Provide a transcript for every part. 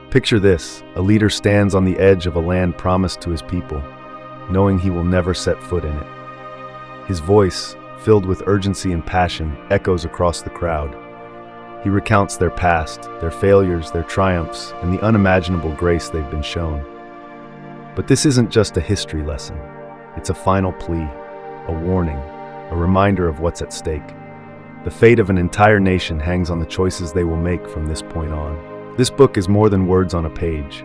Picture this: a leader stands on the edge of a land promised to his people, knowing he will never set foot in it. His voice, filled with urgency and passion, echoes across the crowd. He recounts their past, their failures, their triumphs, and the unimaginable grace they've been shown. But this isn't just a history lesson. It's a final plea, a warning, a reminder of what's at stake. The fate of an entire nation hangs on the choices they will make from this point on. This book is more than words on a page.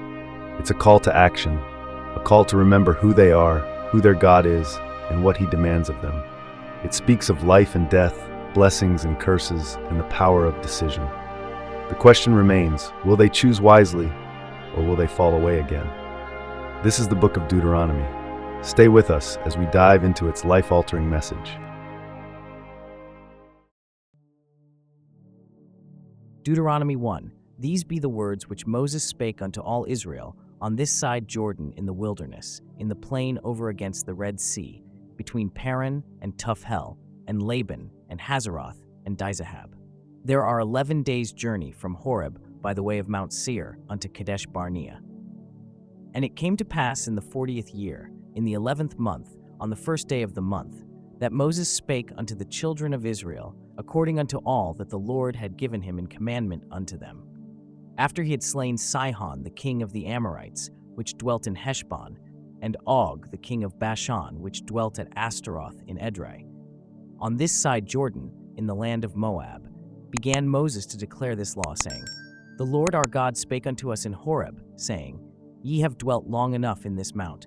It's a call to action, a call to remember who they are, who their God is, and what He demands of them. It speaks of life and death, blessings and curses, and the power of decision. The question remains, will they choose wisely, or will they fall away again? This is the book of Deuteronomy. Stay with us as we dive into its life-altering message. Deuteronomy 1. These be the words which Moses spake unto all Israel on this side Jordan in the wilderness, in the plain over against the Red Sea, between Paran and Tuph-hel, and Laban, and Hazeroth, and Dizahab. There are 11 days' journey from Horeb by the way of Mount Seir unto Kadesh Barnea. And it came to pass in the 40th year, in the 11th month, on the first day of the month, that Moses spake unto the children of Israel, according unto all that the Lord had given him in commandment unto them. After he had slain Sihon the king of the Amorites, which dwelt in Heshbon, and Og the king of Bashan, which dwelt at Ashtaroth in Edrei, on this side Jordan, in the land of Moab, began Moses to declare this law, saying, The Lord our God spake unto us in Horeb, saying, Ye have dwelt long enough in this mount.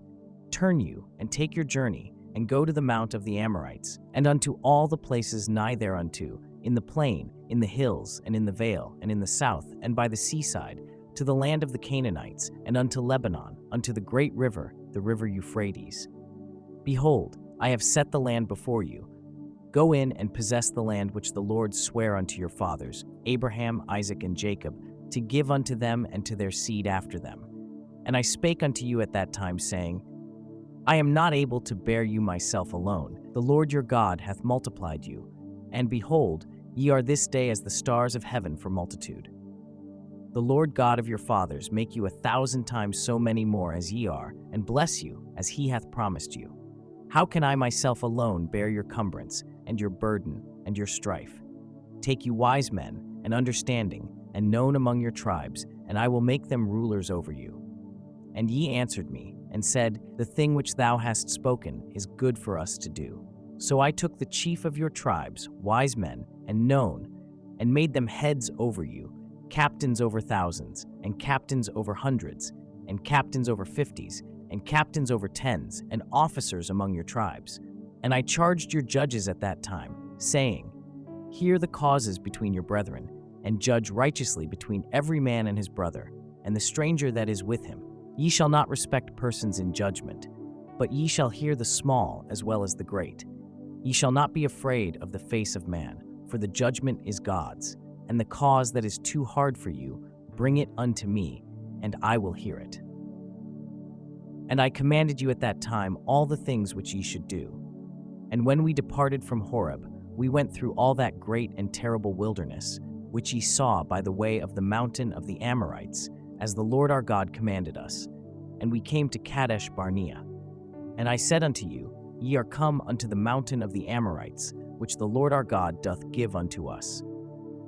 Turn you, and take your journey, and go to the mount of the Amorites, and unto all the places nigh thereunto, in the plain, in the hills, and in the vale, and in the south, and by the seaside, to the land of the Canaanites, and unto Lebanon, unto the great river, the river Euphrates. Behold, I have set the land before you. Go in and possess the land which the Lord sware unto your fathers, Abraham, Isaac, and Jacob, to give unto them and to their seed after them. And I spake unto you at that time, saying, I am not able to bear you myself alone. The Lord your God hath multiplied you. And behold, ye are this day as the stars of heaven for multitude. The Lord God of your fathers make you 1,000 times so many more as ye are, and bless you, as he hath promised you. How can I myself alone bear your cumbrance, and your burden, and your strife? Take you wise men, and understanding, and known among your tribes, and I will make them rulers over you. And ye answered me, and said, The thing which thou hast spoken is good for us to do. So I took the chief of your tribes, wise men, and known, and made them heads over you, captains over thousands, and captains over hundreds, and captains over 50s, and captains over 10s, and officers among your tribes. And I charged your judges at that time, saying, Hear the causes between your brethren, and judge righteously between every man and his brother, and the stranger that is with him. Ye shall not respect persons in judgment, but ye shall hear the small as well as the great. Ye shall not be afraid of the face of man, for the judgment is God's, and the cause that is too hard for you, bring it unto me, and I will hear it. And I commanded you at that time all the things which ye should do. And when we departed from Horeb, we went through all that great and terrible wilderness, which ye saw by the way of the mountain of the Amorites, as the Lord our God commanded us. And we came to Kadesh Barnea. And I said unto you, Ye are come unto the mountain of the Amorites, which the Lord our God doth give unto us.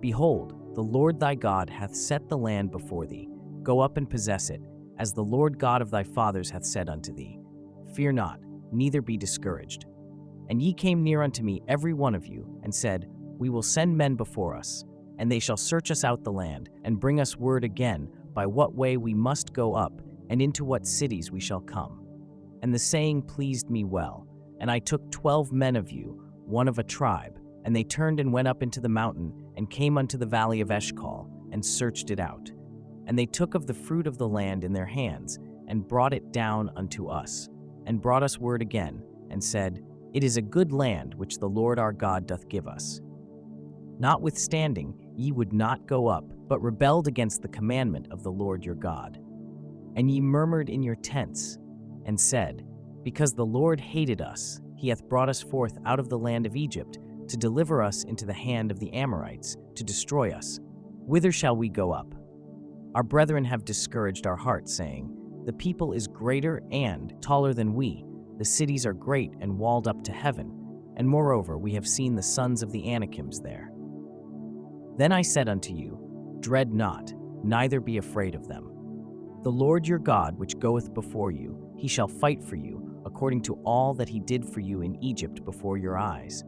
Behold, the Lord thy God hath set the land before thee. Go up and possess it, as the Lord God of thy fathers hath said unto thee. Fear not, neither be discouraged. And ye came near unto me every one of you, and said, We will send men before us, and they shall search us out the land, and bring us word again by what way we must go up, and into what cities we shall come. And the saying pleased me well. And I took 12 men of you, one of a tribe, and they turned and went up into the mountain, and came unto the valley of Eshcol, and searched it out. And they took of the fruit of the land in their hands, and brought it down unto us, and brought us word again, and said, It is a good land which the Lord our God doth give us. Notwithstanding, ye would not go up, but rebelled against the commandment of the Lord your God. And ye murmured in your tents, and said, Because the Lord hated us, he hath brought us forth out of the land of Egypt, to deliver us into the hand of the Amorites, to destroy us. Whither shall we go up? Our brethren have discouraged our hearts, saying, the people is greater and taller than we. The cities are great and walled up to heaven. And moreover, we have seen the sons of the Anakims there. Then I said unto you, dread not, neither be afraid of them. The Lord your God, which goeth before you, he shall fight for you, according to all that he did for you in Egypt before your eyes.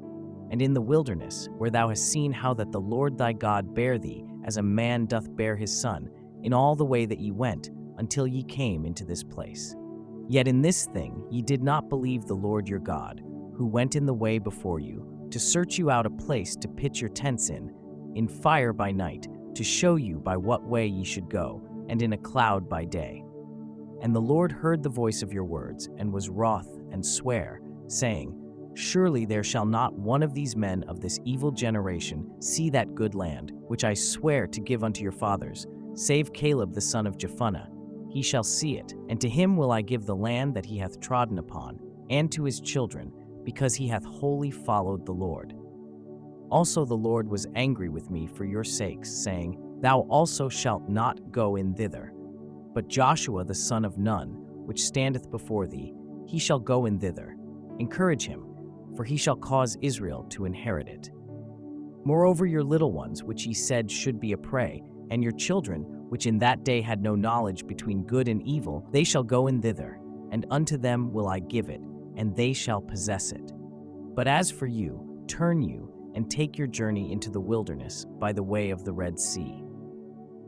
And in the wilderness, where thou hast seen how that the Lord thy God bare thee, as a man doth bear his son, in all the way that ye went, until ye came into this place. Yet in this thing ye did not believe the Lord your God, who went in the way before you, to search you out a place to pitch your tents in fire by night, to show you by what way ye should go, and in a cloud by day. And the Lord heard the voice of your words, and was wroth, and sware, saying, surely there shall not one of these men of this evil generation see that good land, which I swear to give unto your fathers, save Caleb the son of Jephunneh. He shall see it, and to him will I give the land that he hath trodden upon, and to his children, because he hath wholly followed the Lord. Also the Lord was angry with me for your sakes, saying, thou also shalt not go in thither. But Joshua the son of Nun, which standeth before thee, he shall go in thither. Encourage him, for he shall cause Israel to inherit it. Moreover, your little ones, which ye said should be a prey, and your children, which in that day had no knowledge between good and evil, they shall go in thither, and unto them will I give it, and they shall possess it. But as for you, turn you, and take your journey into the wilderness by the way of the Red Sea.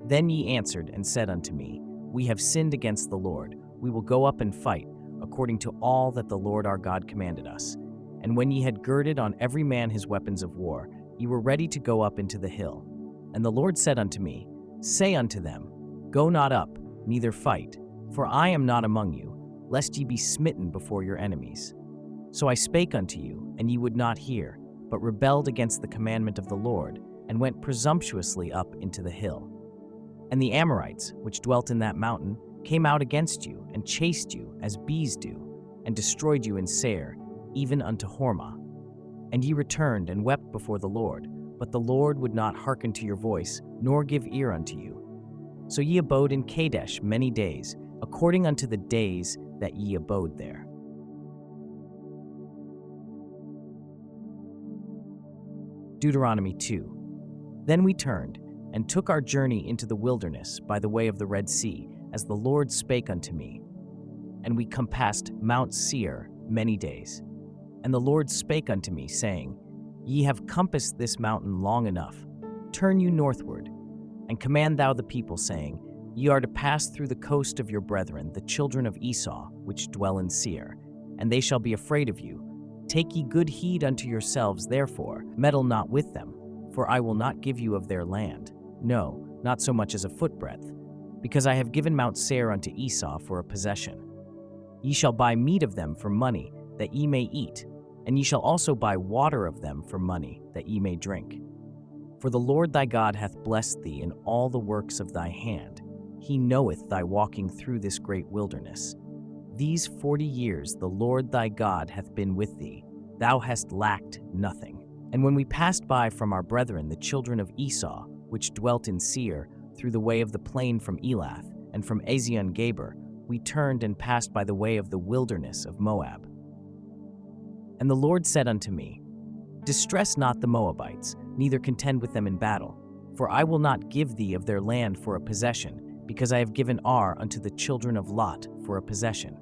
Then ye answered and said unto me, we have sinned against the Lord. We will go up and fight, according to all that the Lord our God commanded us. And when ye had girded on every man his weapons of war, ye were ready to go up into the hill. And the Lord said unto me, say unto them, go not up, neither fight, for I am not among you, lest ye be smitten before your enemies. So I spake unto you, and ye would not hear, but rebelled against the commandment of the Lord, and went presumptuously up into the hill. And the Amorites, which dwelt in that mountain, came out against you, and chased you, as bees do, and destroyed you in Seir, even unto Hormah. And ye returned and wept before the Lord, but the Lord would not hearken to your voice, nor give ear unto you. So ye abode in Kadesh many days, according unto the days that ye abode there. Deuteronomy 2. Then we turned, and took our journey into the wilderness by the way of the Red Sea, as the Lord spake unto me. And we compassed Mount Seir many days. And the Lord spake unto me, saying, ye have compassed this mountain long enough. Turn you northward, and command thou the people, saying, ye are to pass through the coast of your brethren, the children of Esau, which dwell in Seir, and they shall be afraid of you. Take ye good heed unto yourselves, therefore, meddle not with them, for I will not give you of their land, no, not so much as a footbreadth, because I have given Mount Seir unto Esau for a possession. Ye shall buy meat of them for money, that ye may eat, and ye shall also buy water of them for money, that ye may drink. For the Lord thy God hath blessed thee in all the works of thy hand. He knoweth thy walking through this great wilderness. These 40 years the Lord thy God hath been with thee. Thou hast lacked nothing. And when we passed by from our brethren the children of Esau, which dwelt in Seir, through the way of the plain from Elath, and from Ezion-Geber, we turned and passed by the way of the wilderness of Moab. And the Lord said unto me, distress not the Moabites, neither contend with them in battle, for I will not give thee of their land for a possession, because I have given Ar unto the children of Lot for a possession.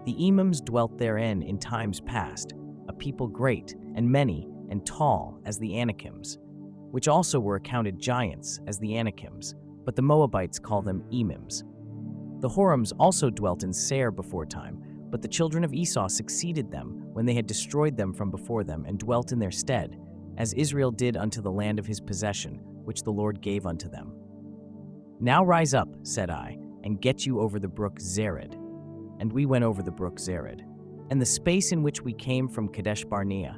The Emims dwelt therein in times past, a people great and many and tall as the Anakims, which also were accounted giants as the Anakims, but the Moabites call them Emims. The Horims also dwelt in Seir before time, but the children of Esau succeeded them when they had destroyed them from before them, and dwelt in their stead, as Israel did unto the land of his possession, which the Lord gave unto them. Now rise up, said I, and get you over the brook Zered. And we went over the brook Zered. And the space in which we came from Kadesh Barnea,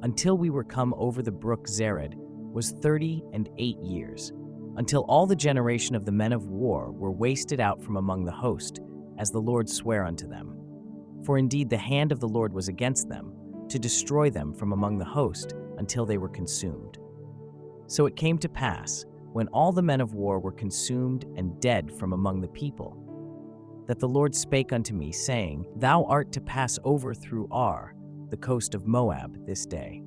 until we were come over the brook Zered, was 38 years, until all the generation of the men of war were wasted out from among the host, as the Lord sware unto them. For indeed the hand of the Lord was against them, to destroy them from among the host, until they were consumed. So it came to pass, when all the men of war were consumed and dead from among the people, that the Lord spake unto me, saying, Thou art to pass over through Ar, the coast of Moab, this day.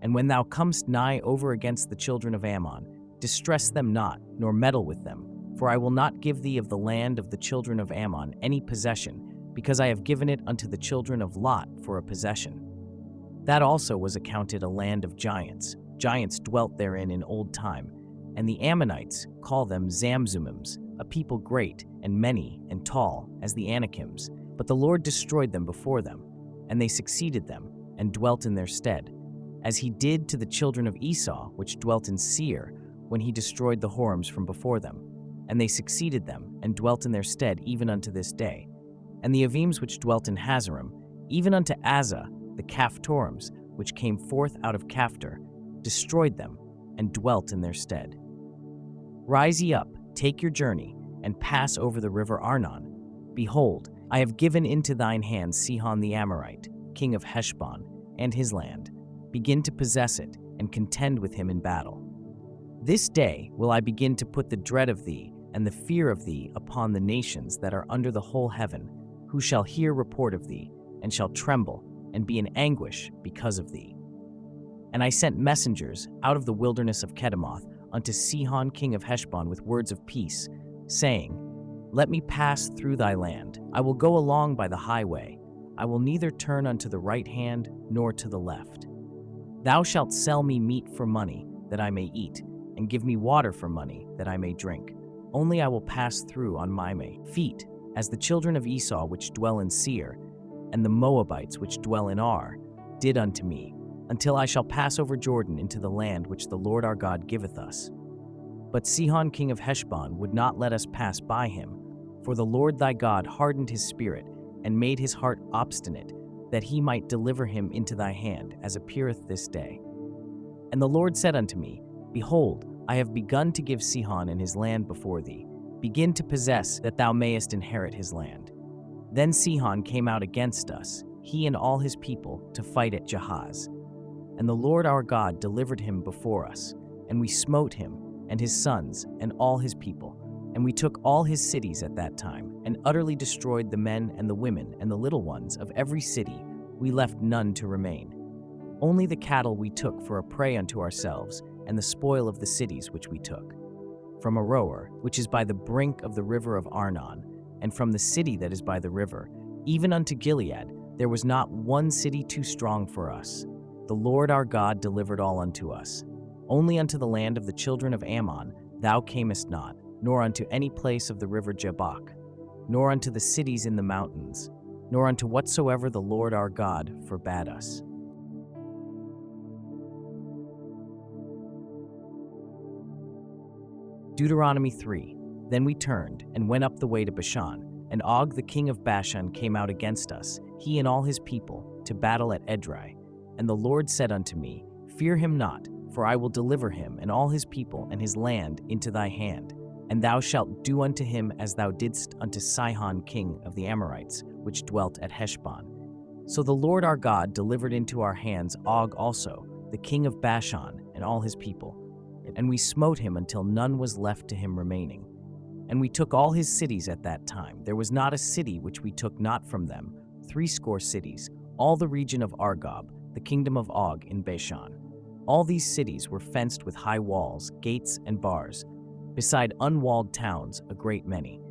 And when thou comest nigh over against the children of Ammon, distress them not, nor meddle with them, for I will not give thee of the land of the children of Ammon any possession, because I have given it unto the children of Lot for a possession. That also was accounted a land of giants. Giants dwelt therein in old time, and the Ammonites call them Zamzummims, a people great and many and tall as the Anakims. But the Lord destroyed them before them, and they succeeded them, and dwelt in their stead, as he did to the children of Esau, which dwelt in Seir, when he destroyed the Horims from before them. And they succeeded them, and dwelt in their stead even unto this day. And the Avims which dwelt in Hazarim, even unto Azza, the Caphtorims, which came forth out of Caphtor, destroyed them, and dwelt in their stead. Rise ye up, take your journey, and pass over the river Arnon. Behold, I have given into thine hand Sihon the Amorite, king of Heshbon, and his land. Begin to possess it, and contend with him in battle. This day will I begin to put the dread of thee and the fear of thee upon the nations that are under the whole heaven, who shall hear report of thee, and shall tremble, and be in anguish because of thee. And I sent messengers out of the wilderness of Kedemoth unto Sihon king of Heshbon with words of peace, saying, Let me pass through thy land. I will go along by the highway. I will neither turn unto the right hand nor to the left. Thou shalt sell me meat for money, that I may eat, and give me water for money, that I may drink. Only I will pass through on my feet, as the children of Esau which dwell in Seir, and the Moabites which dwell in Ar, did unto me, until I shall pass over Jordan into the land which the Lord our God giveth us. But Sihon king of Heshbon would not let us pass by him, for the Lord thy God hardened his spirit, and made his heart obstinate, that he might deliver him into thy hand, as appeareth this day. And the Lord said unto me, Behold, I have begun to give Sihon and his land before thee. Begin to possess, that thou mayest inherit his land. Then Sihon came out against us, he and all his people, to fight at Jahaz. And the Lord our God delivered him before us, and we smote him, and his sons, and all his people. And we took all his cities at that time, and utterly destroyed the men and the women and the little ones of every city. We left none to remain. Only the cattle we took for a prey unto ourselves, and the spoil of the cities which we took. From Aroer, which is by the brink of the river of Arnon, and from the city that is by the river, even unto Gilead, there was not one city too strong for us. The Lord our God delivered all unto us. Only unto the land of the children of Ammon thou camest not, nor unto any place of the river Jabbok, nor unto the cities in the mountains, nor unto whatsoever the Lord our God forbade us. Deuteronomy 3. Then we turned and went up the way to Bashan, and Og the king of Bashan came out against us, he and all his people, to battle at Edrei. And the Lord said unto me, Fear him not, for I will deliver him and all his people and his land into thy hand. And thou shalt do unto him as thou didst unto Sihon king of the Amorites, which dwelt at Heshbon. So the Lord our God delivered into our hands Og also, the king of Bashan, and all his people. And we smote him until none was left to him remaining. And we took all his cities at that time. There was not a city which we took not from them, 80 cities, all the region of Argob, the kingdom of Og in Bashan. All these cities were fenced with high walls, gates, and bars, beside unwalled towns a great many.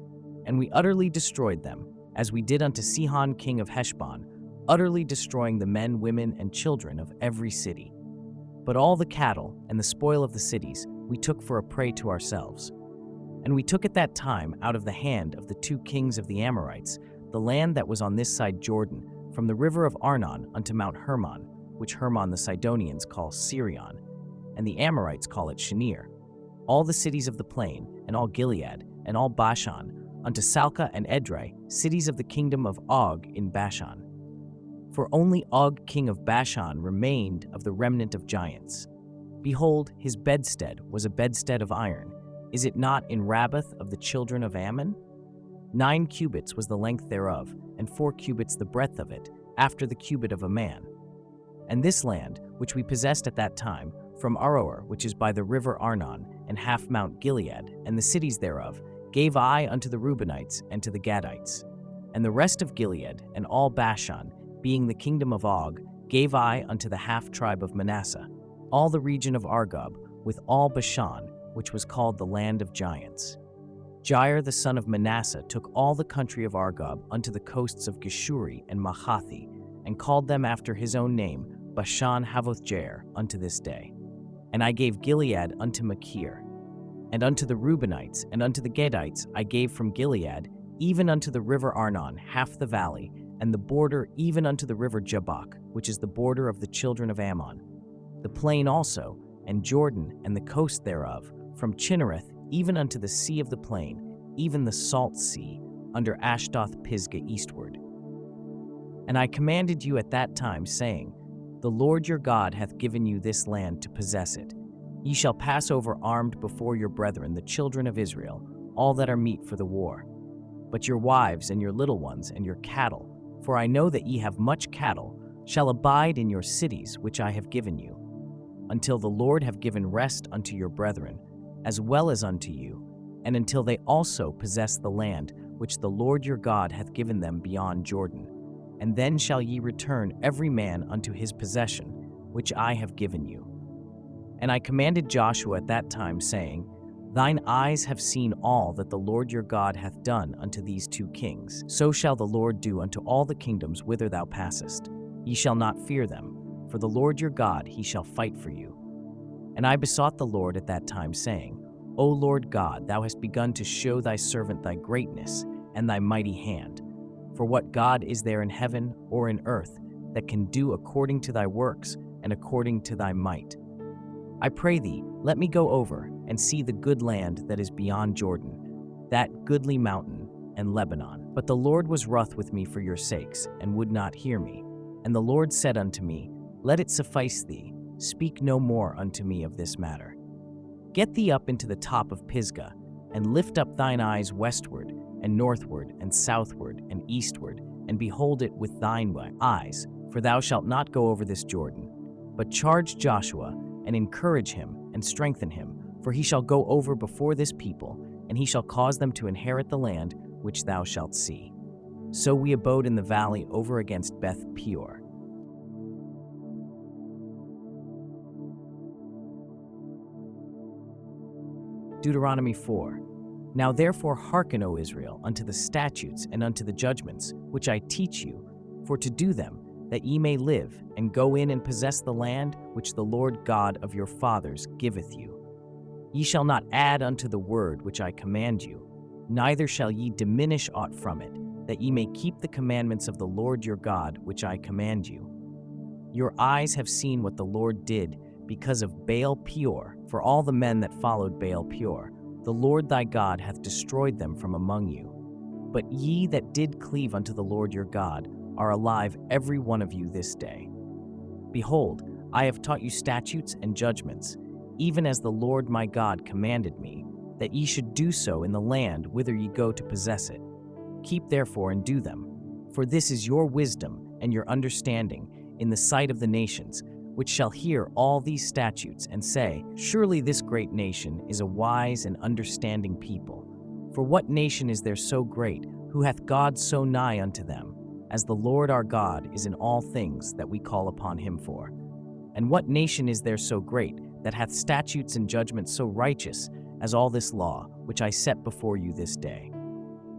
And we utterly destroyed them, as we did unto Sihon king of Heshbon, utterly destroying the men, women, and children of every city. But all the cattle and the spoil of the cities we took for a prey to ourselves. And we took at that time out of the hand of the 2 kings of the Amorites the land that was on this side Jordan, from the river of Arnon unto Mount Hermon, which Hermon the Sidonians call Sirion, and the Amorites call it Shinir, all the cities of the plain, and all Gilead, and all Bashan, unto Salcah and Edrei, cities of the kingdom of Og in Bashan. For only Og king of Bashan remained of the remnant of giants. Behold, his bedstead was a bedstead of iron. Is it not in Rabbath of the children of Ammon? 9 cubits was the length thereof, and 4 cubits the breadth of it, after the cubit of a man. And this land, which we possessed at that time, from Aroer, which is by the river Arnon, and half Mount Gilead, and the cities thereof, gave I unto the Reubenites and to the Gadites. And the rest of Gilead, and all Bashan, being the kingdom of Og, gave I unto the half tribe of Manasseh, all the region of Argob, with all Bashan, which was called the land of giants. Jair the son of Manasseh took all the country of Argob unto the coasts of Geshuri and Mahathi, and called them after his own name, Bashan Havoth Jair, unto this day. And I gave Gilead unto Machir. And unto the Reubenites and unto the Gadites I gave from Gilead, even unto the river Arnon, half the valley, and the border even unto the river Jabbok, which is the border of the children of Ammon. The plain also, and Jordan, and the coast thereof, from Chinnereth even unto the sea of the plain, even the salt sea, under Ashdoth Pisgah eastward. And I commanded you at that time, saying, The Lord your God hath given you this land to possess it. Ye shall pass over armed before your brethren, the children of Israel, all that are meet for the war. But your wives and your little ones and your cattle, for I know that ye have much cattle, shall abide in your cities which I have given you, until the Lord have given rest unto your brethren, as well as unto you, and until they also possess the land which the Lord your God hath given them beyond Jordan. And then shall ye return every man unto his possession, which I have given you. And I commanded Joshua at that time, saying, Thine eyes have seen all that the Lord your God hath done unto these two kings. So shall the Lord do unto all the kingdoms whither thou passest. Ye shall not fear them, for the Lord your God, he shall fight for you. And I besought the Lord at that time, saying, O Lord God, thou hast begun to show thy servant thy greatness and thy mighty hand. For what God is there in heaven or in earth that can do according to thy works and according to thy might? I pray thee, let me go over and see the good land that is beyond Jordan, that goodly mountain and Lebanon. But the Lord was wroth with me for your sakes, and would not hear me. And the Lord said unto me, Let it suffice thee, speak no more unto me of this matter. Get thee up into the top of Pisgah, and lift up thine eyes westward, and northward, and southward, and eastward, and behold it with thine eyes, for thou shalt not go over this Jordan. But charge Joshua, and encourage him, and strengthen him, for he shall go over before this people, and he shall cause them to inherit the land which thou shalt see. So we abode in the valley over against Beth Peor. Deuteronomy 4. Now therefore hearken, O Israel, unto the statutes and unto the judgments, which I teach you, for to do them, that ye may live, and go in and possess the land which the Lord God of your fathers giveth you. Ye shall not add unto the word which I command you, neither shall ye diminish aught from it, that ye may keep the commandments of the Lord your God which I command you. Your eyes have seen what the Lord did because of Baal Peor, for all the men that followed Baal Peor. The Lord thy God hath destroyed them from among you. But ye that did cleave unto the Lord your God are alive every one of you this day. Behold, I have taught you statutes and judgments, even as the Lord my God commanded me, that ye should do so in the land whither ye go to possess it. Keep therefore and do them, for this is your wisdom and your understanding in the sight of the nations, which shall hear all these statutes and say, Surely this great nation is a wise and understanding people. For what nation is there so great, who hath God so nigh unto them, as the Lord our God is in all things that we call upon him for? And what nation is there so great, that hath statutes and judgments so righteous, as all this law, which I set before you this day?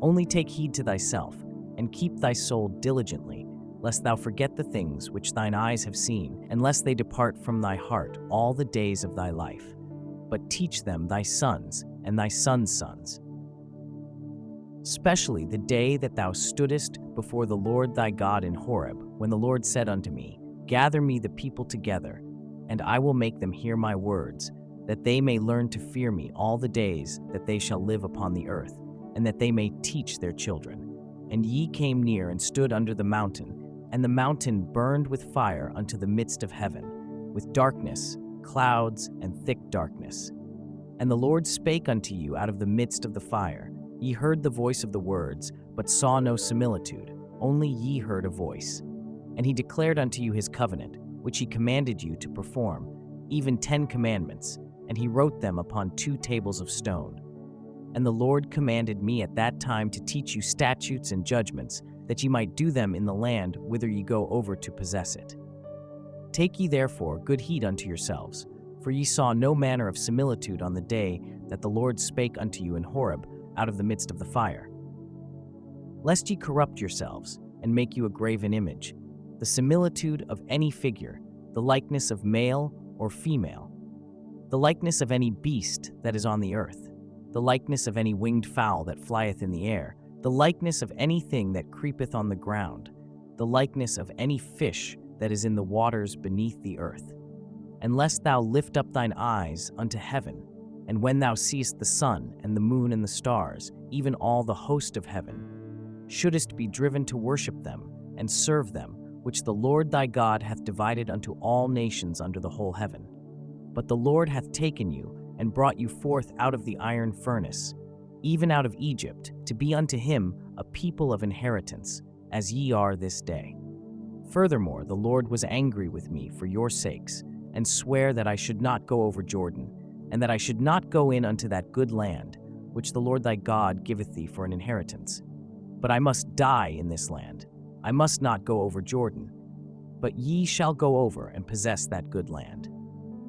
Only take heed to thyself, and keep thy soul diligently, lest thou forget the things which thine eyes have seen, and lest they depart from thy heart all the days of thy life. But teach them thy sons and thy sons' sons, especially the day that thou stoodest before the Lord thy God in Horeb, when the Lord said unto me, Gather me the people together, and I will make them hear my words, that they may learn to fear me all the days that they shall live upon the earth, and that they may teach their children. And ye came near and stood under the mountain, and the mountain burned with fire unto the midst of heaven, with darkness, clouds, and thick darkness. And the Lord spake unto you out of the midst of the fire. Ye heard the voice of the words, but saw no similitude, only ye heard a voice. And he declared unto you his covenant, which he commanded you to perform, even 10 commandments, and he wrote them upon 2 tables of stone. And the Lord commanded me at that time to teach you statutes and judgments, that ye might do them in the land whither ye go over to possess it. Take ye therefore good heed unto yourselves, for ye saw no manner of similitude on the day that the Lord spake unto you in Horeb out of the midst of the fire. Lest ye corrupt yourselves, and make you a graven image, the similitude of any figure, the likeness of male or female, the likeness of any beast that is on the earth, the likeness of any winged fowl that flieth in the air, the likeness of anything that creepeth on the ground, the likeness of any fish that is in the waters beneath the earth. And lest thou lift up thine eyes unto heaven, and when thou seest the sun and the moon and the stars, even all the host of heaven, shouldest be driven to worship them and serve them, which the Lord thy God hath divided unto all nations under the whole heaven. But the Lord hath taken you and brought you forth out of the iron furnace, even out of Egypt, to be unto him a people of inheritance, as ye are this day. Furthermore, the Lord was angry with me for your sakes, and sware that I should not go over Jordan, and that I should not go in unto that good land, which the Lord thy God giveth thee for an inheritance. But I must die in this land. I must not go over Jordan. But ye shall go over and possess that good land.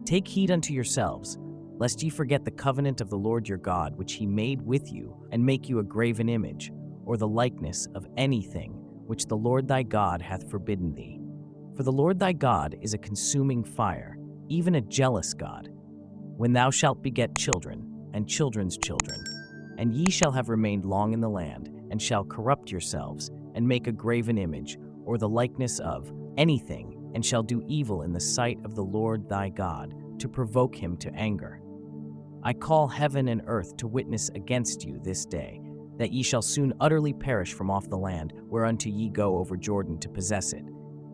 Take heed unto yourselves, lest ye forget the covenant of the Lord your God, which he made with you, and make you a graven image, or the likeness of anything which the Lord thy God hath forbidden thee. For the Lord thy God is a consuming fire, even a jealous God. When thou shalt beget children, and children's children, and ye shall have remained long in the land, and shall corrupt yourselves, and make a graven image, or the likeness of anything, and shall do evil in the sight of the Lord thy God, to provoke him to anger. I call heaven and earth to witness against you this day, that ye shall soon utterly perish from off the land whereunto ye go over Jordan to possess it.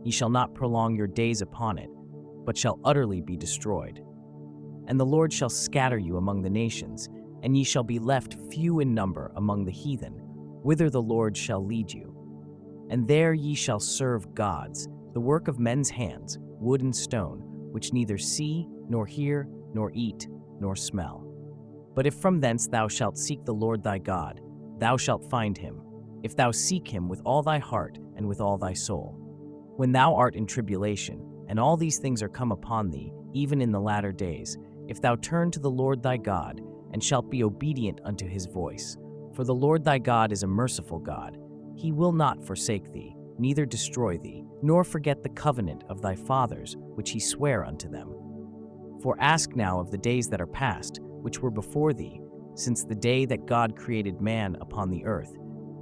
Ye shall not prolong your days upon it, but shall utterly be destroyed. And the Lord shall scatter you among the nations, and ye shall be left few in number among the heathen, whither the Lord shall lead you. And there ye shall serve gods, the work of men's hands, wood and stone, which neither see, nor hear, nor eat, nor smell. But if from thence thou shalt seek the Lord thy God, thou shalt find him, if thou seek him with all thy heart and with all thy soul. When thou art in tribulation, and all these things are come upon thee, even in the latter days, if thou turn to the Lord thy God, and shalt be obedient unto his voice. For the Lord thy God is a merciful God. He will not forsake thee, neither destroy thee, nor forget the covenant of thy fathers, which he sware unto them. For ask now of the days that are past, which were before thee, since the day that God created man upon the earth,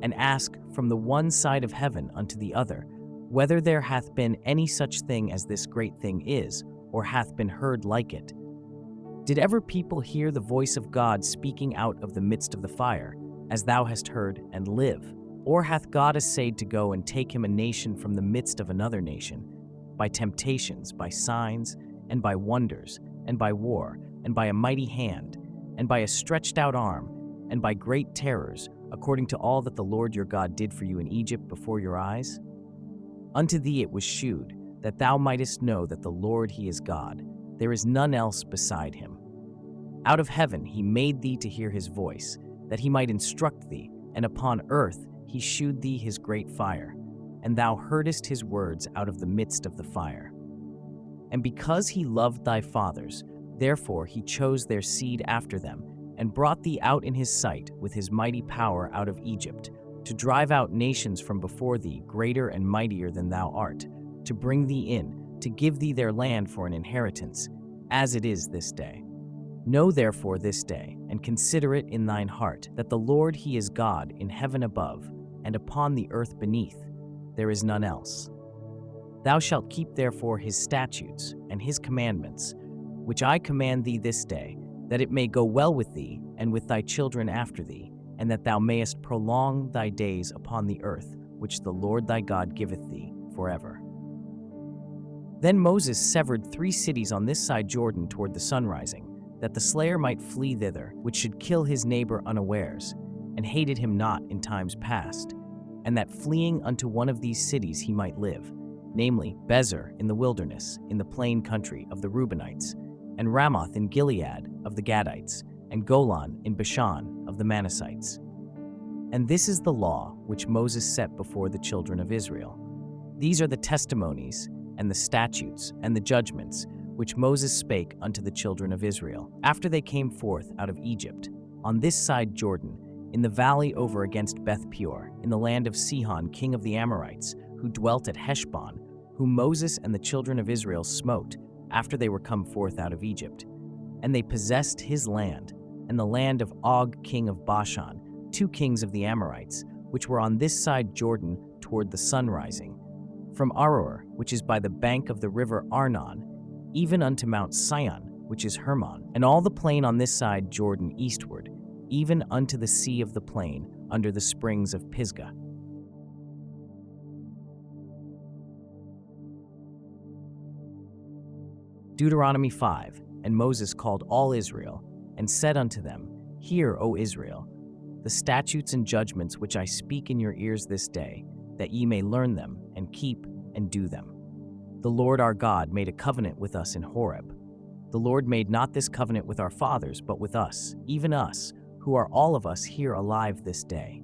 and ask from the one side of heaven unto the other, whether there hath been any such thing as this great thing is, or hath been heard like it. Did ever people hear the voice of God speaking out of the midst of the fire, as thou hast heard, and live? Or hath God essayed to go and take him a nation from the midst of another nation, by temptations, by signs, and by wonders, and by war, and by a mighty hand, and by a stretched out arm, and by great terrors, according to all that the Lord your God did for you in Egypt before your eyes? Unto thee it was shewed, that thou mightest know that the Lord he is God, there is none else beside him. Out of heaven he made thee to hear his voice, that he might instruct thee, and upon earth he shewed thee his great fire, and thou heardest his words out of the midst of the fire. And because he loved thy fathers, therefore he chose their seed after them, and brought thee out in his sight with his mighty power out of Egypt, to drive out nations from before thee greater and mightier than thou art, to bring thee in, to give thee their land for an inheritance, as it is this day. Know therefore this day, and consider it in thine heart, that the Lord he is God in heaven above, and upon the earth beneath, there is none else. Thou shalt keep therefore his statutes and his commandments, which I command thee this day, that it may go well with thee and with thy children after thee, and that thou mayest prolong thy days upon the earth, which the Lord thy God giveth thee forever. Then Moses severed 3 cities on this side Jordan toward the sunrising, that the slayer might flee thither, which should kill his neighbor unawares, and hated him not in times past, and that fleeing unto one of these cities he might live, namely Bezer in the wilderness, in the plain country of the Reubenites, and Bezer in the wilderness, in the plain country of the Gadites, and and Ramoth in Gilead of the Gadites, and Golan in Bashan of the Manassites. And this is the law which Moses set before the children of Israel. These are the testimonies, and the statutes, and the judgments, which Moses spake unto the children of Israel, after they came forth out of Egypt, on this side Jordan, in the valley over against Beth Peor, in the land of Sihon king of the Amorites, who dwelt at Heshbon, whom Moses and the children of Israel smote, after they were come forth out of Egypt. And they possessed his land, and the land of Og king of Bashan, 2 kings of the Amorites, which were on this side Jordan toward the sun rising, from Aroer, which is by the bank of the river Arnon, even unto Mount Sion, which is Hermon, and all the plain on this side Jordan eastward, even unto the sea of the plain, under the springs of Pisgah. Deuteronomy 5. And Moses called all Israel, and said unto them, Hear, O Israel, the statutes and judgments which I speak in your ears this day, that ye may learn them, and keep, and do them. The Lord our God made a covenant with us in Horeb. The Lord made not this covenant with our fathers, but with us, even us, who are all of us here alive this day.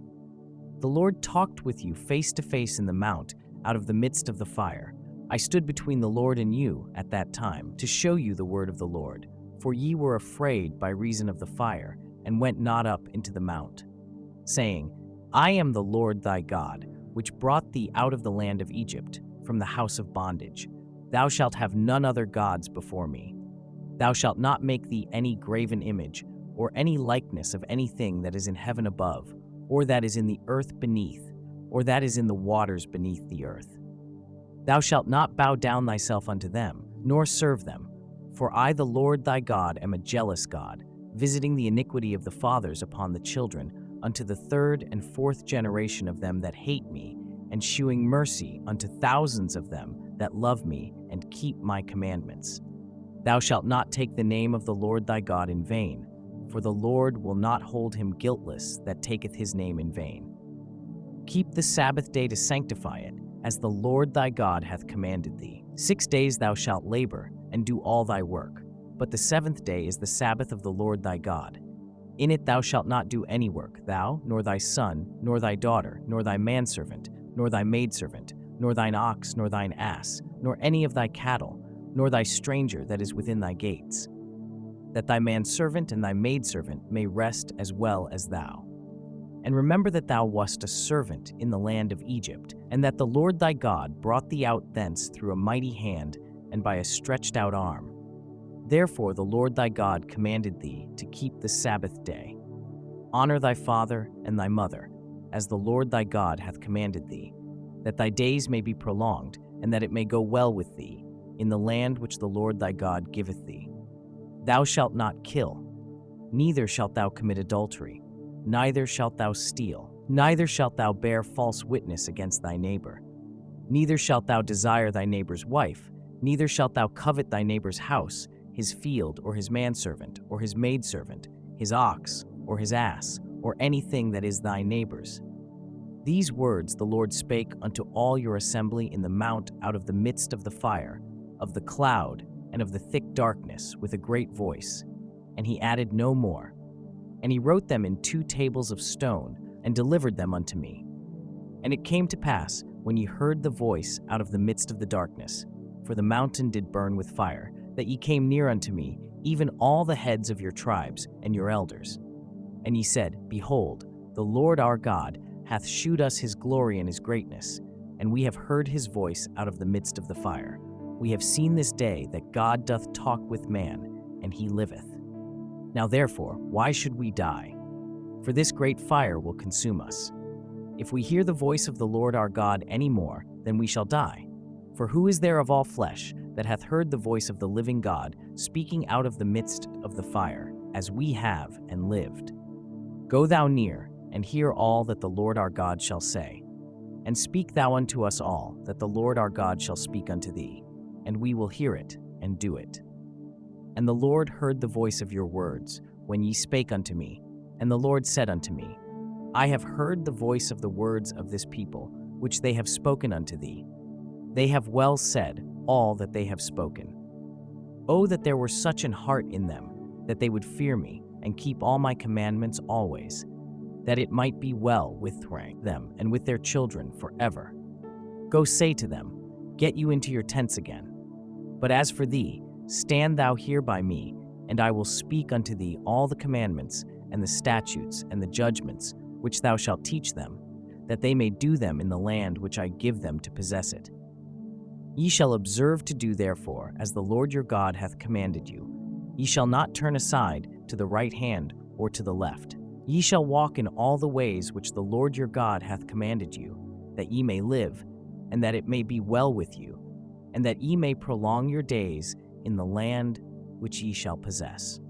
The Lord talked with you face to face in the mount, out of the midst of the fire. I stood between the Lord and you at that time, to show you the word of the Lord. For ye were afraid by reason of the fire, and went not up into the mount, saying, I am the Lord thy God, which brought thee out of the land of Egypt, from the house of bondage. Thou shalt have none other gods before me. Thou shalt not make thee any graven image, or any likeness of anything that is in heaven above, or that is in the earth beneath, or that is in the waters beneath the earth. Thou shalt not bow down thyself unto them, nor serve them. For I, the Lord thy God, am a jealous God, visiting the iniquity of the fathers upon the children, unto the 3rd and 4th generation of them that hate me, and shewing mercy unto thousands of them that love me and keep my commandments. Thou shalt not take the name of the Lord thy God in vain, for the Lord will not hold him guiltless that taketh his name in vain. Keep the Sabbath day to sanctify it, as the Lord thy God hath commanded thee. 6 days thou shalt labor, and do all thy work. But the 7th day is the Sabbath of the Lord thy God. In it thou shalt not do any work, thou, nor thy son, nor thy daughter, nor thy manservant, nor thy maidservant, nor thine ox, nor thine ass, nor any of thy cattle, nor thy stranger that is within thy gates, that thy manservant and thy maidservant may rest as well as thou. And remember that thou wast a servant in the land of Egypt, and that the Lord thy God brought thee out thence through a mighty hand and by a stretched out arm. Therefore the Lord thy God commanded thee to keep the Sabbath day. Honor thy father and thy mother, as the Lord thy God hath commanded thee, that thy days may be prolonged, and that it may go well with thee, in the land which the Lord thy God giveth thee. Thou shalt not kill, neither shalt thou commit adultery, neither shalt thou steal, neither shalt thou bear false witness against thy neighbor. Neither shalt thou desire thy neighbor's wife, neither shalt thou covet thy neighbor's house, his field, or his manservant, or his maidservant, his ox, or his ass, or anything that is thy neighbor's. These words the Lord spake unto all your assembly in the mount out of the midst of the fire, of the cloud, and of the thick darkness, with a great voice. And he added no more. And he wrote them in 2 tables of stone, and delivered them unto me. And it came to pass, when ye heard the voice out of the midst of the darkness, for the mountain did burn with fire, that ye came near unto me, even all the heads of your tribes and your elders. And ye said, Behold, the Lord our God hath shewed us his glory and his greatness, and we have heard his voice out of the midst of the fire. We have seen this day that God doth talk with man, and he liveth. Now therefore, why should we die? For this great fire will consume us. If we hear the voice of the Lord our God any more, then we shall die. For who is there of all flesh that hath heard the voice of the living God speaking out of the midst of the fire, as we have and lived? Go thou near, and hear all that the Lord our God shall say. And speak thou unto us all that the Lord our God shall speak unto thee, and we will hear it and do it. And the Lord heard the voice of your words, when ye spake unto me. And the Lord said unto me, I have heard the voice of the words of this people, which they have spoken unto thee. They have well said all that they have spoken. Oh, that there were such an heart in them, that they would fear me and keep all my commandments always, that it might be well with them and with their children forever. Go say to them, get you into your tents again. But as for thee, stand thou here by me, and I will speak unto thee all the commandments and the statutes and the judgments which thou shalt teach them, that they may do them in the land which I give them to possess it. Ye shall observe to do therefore as the Lord your God hath commanded you. Ye shall not turn aside to the right hand or to the left. Ye shall walk in all the ways which the Lord your God hath commanded you, that ye may live, and that it may be well with you, and that ye may prolong your days in the land which ye shall possess.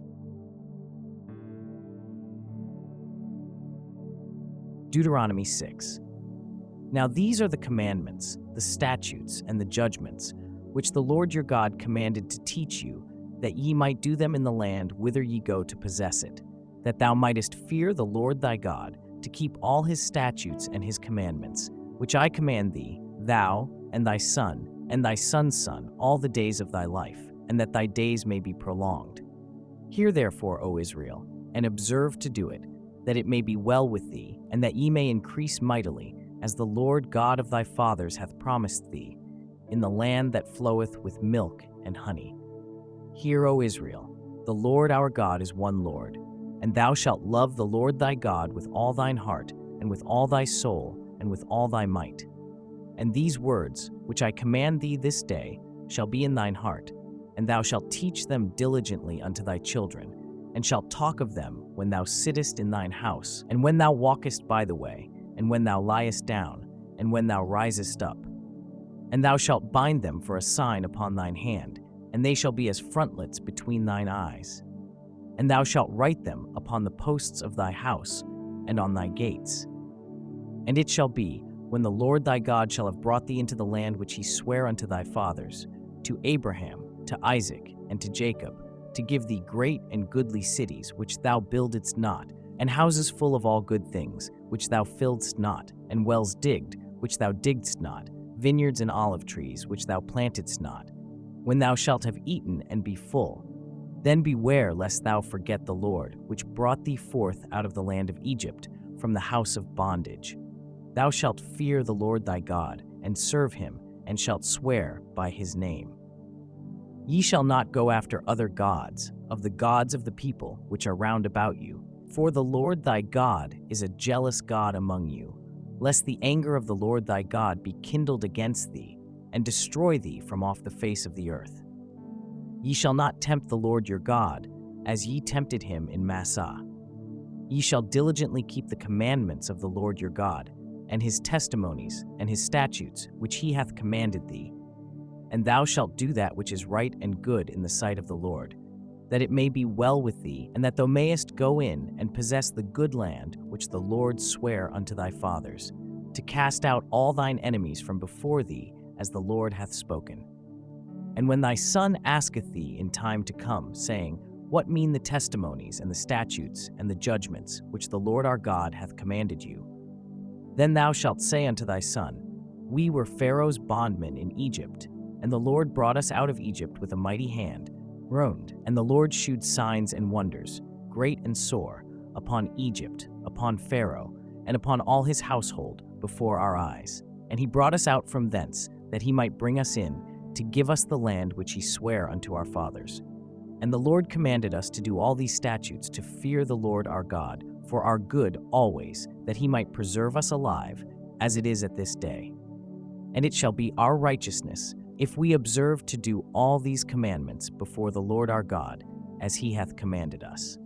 Deuteronomy 6. Now these are the commandments, the statutes, and the judgments, which the Lord your God commanded to teach you, that ye might do them in the land whither ye go to possess it, that thou mightest fear the Lord thy God, to keep all his statutes and his commandments, which I command thee, thou and thy son's son, all the days of thy life, and that thy days may be prolonged. Hear therefore, O Israel, and observe to do it, that it may be well with thee, and that ye may increase mightily, as the Lord God of thy fathers hath promised thee, in the land that floweth with milk and honey. Hear, O Israel, the Lord our God is one Lord, and thou shalt love the Lord thy God with all thine heart, and with all thy soul, and with all thy might. And these words, which I command thee this day, shall be in thine heart, and thou shalt teach them diligently unto thy children, and shalt talk of them when thou sittest in thine house, and when thou walkest by the way, and when thou liest down, and when thou risest up. And thou shalt bind them for a sign upon thine hand, and they shall be as frontlets between thine eyes. And thou shalt write them upon the posts of thy house, and on thy gates. And it shall be, when the Lord thy God shall have brought thee into the land which he sware unto thy fathers, to Abraham, to Isaac, and to Jacob, to give thee great and goodly cities, which thou buildedst not, and houses full of all good things, which thou filledst not, and wells digged, which thou diggedst not, vineyards and olive trees, which thou plantedst not. When thou shalt have eaten and be full, then beware lest thou forget the Lord, which brought thee forth out of the land of Egypt, from the house of bondage. Thou shalt fear the Lord thy God, and serve him, and shalt swear by his name. Ye shall not go after other gods, of the gods of the people which are round about you, for the Lord thy God is a jealous God among you, lest the anger of the Lord thy God be kindled against thee, and destroy thee from off the face of the earth. Ye shall not tempt the Lord your God, as ye tempted him in Massah. Ye shall diligently keep the commandments of the Lord your God, and his testimonies and his statutes, which he hath commanded thee. And thou shalt do that which is right and good in the sight of the Lord, that it may be well with thee, and that thou mayest go in and possess the good land which the Lord sware unto thy fathers, to cast out all thine enemies from before thee, as the Lord hath spoken. And when thy son asketh thee in time to come, saying, What mean the testimonies and the statutes and the judgments which the Lord our God hath commanded you? Then thou shalt say unto thy son, We were Pharaoh's bondmen in Egypt, and the Lord brought us out of Egypt with a mighty hand, and the Lord shewed signs and wonders, great and sore, upon Egypt, upon Pharaoh, and upon all his household before our eyes. And he brought us out from thence, that he might bring us in, to give us the land which he sware unto our fathers. And the Lord commanded us to do all these statutes, to fear the Lord our God, for our good always, that he might preserve us alive, as it is at this day. And it shall be our righteousness, if we observe to do all these commandments before the Lord our God, as he hath commanded us.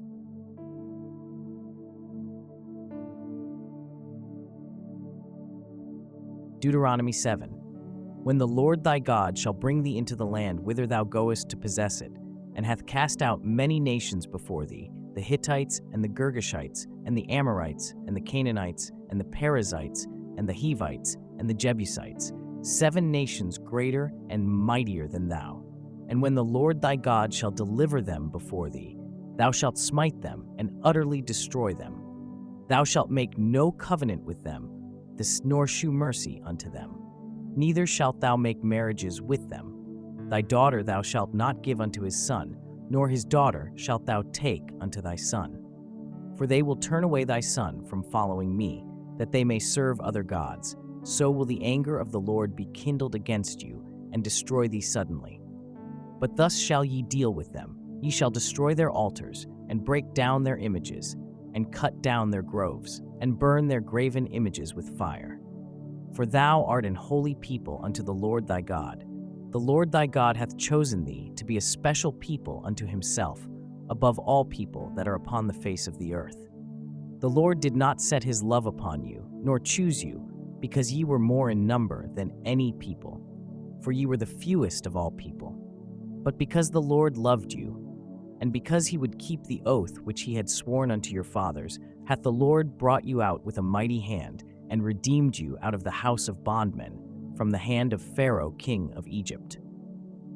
Deuteronomy 7. When the Lord thy God shall bring thee into the land whither thou goest to possess it, and hath cast out many nations before thee, the Hittites, and the Girgashites, and the Amorites, and the Canaanites, and the Perizzites, and the Hivites, and the Jebusites, 7 nations greater and mightier than thou. And when the Lord thy God shall deliver them before thee, thou shalt smite them and utterly destroy them. Thou shalt make no covenant with them, nor shew mercy unto them. Neither shalt thou make marriages with them. Thy daughter thou shalt not give unto his son, nor his daughter shalt thou take unto thy son. For they will turn away thy son from following me, that they may serve other gods. So will the anger of the Lord be kindled against you, and destroy thee suddenly. But thus shall ye deal with them. Ye shall destroy their altars, and break down their images, and cut down their groves, and burn their graven images with fire. For thou art an holy people unto the Lord thy God. The Lord thy God hath chosen thee to be a special people unto himself, above all people that are upon the face of the earth. The Lord did not set his love upon you, nor choose you, because ye were more in number than any people, for ye were the fewest of all people. But because the Lord loved you, and because he would keep the oath which he had sworn unto your fathers, hath the Lord brought you out with a mighty hand, and redeemed you out of the house of bondmen, from the hand of Pharaoh king of Egypt.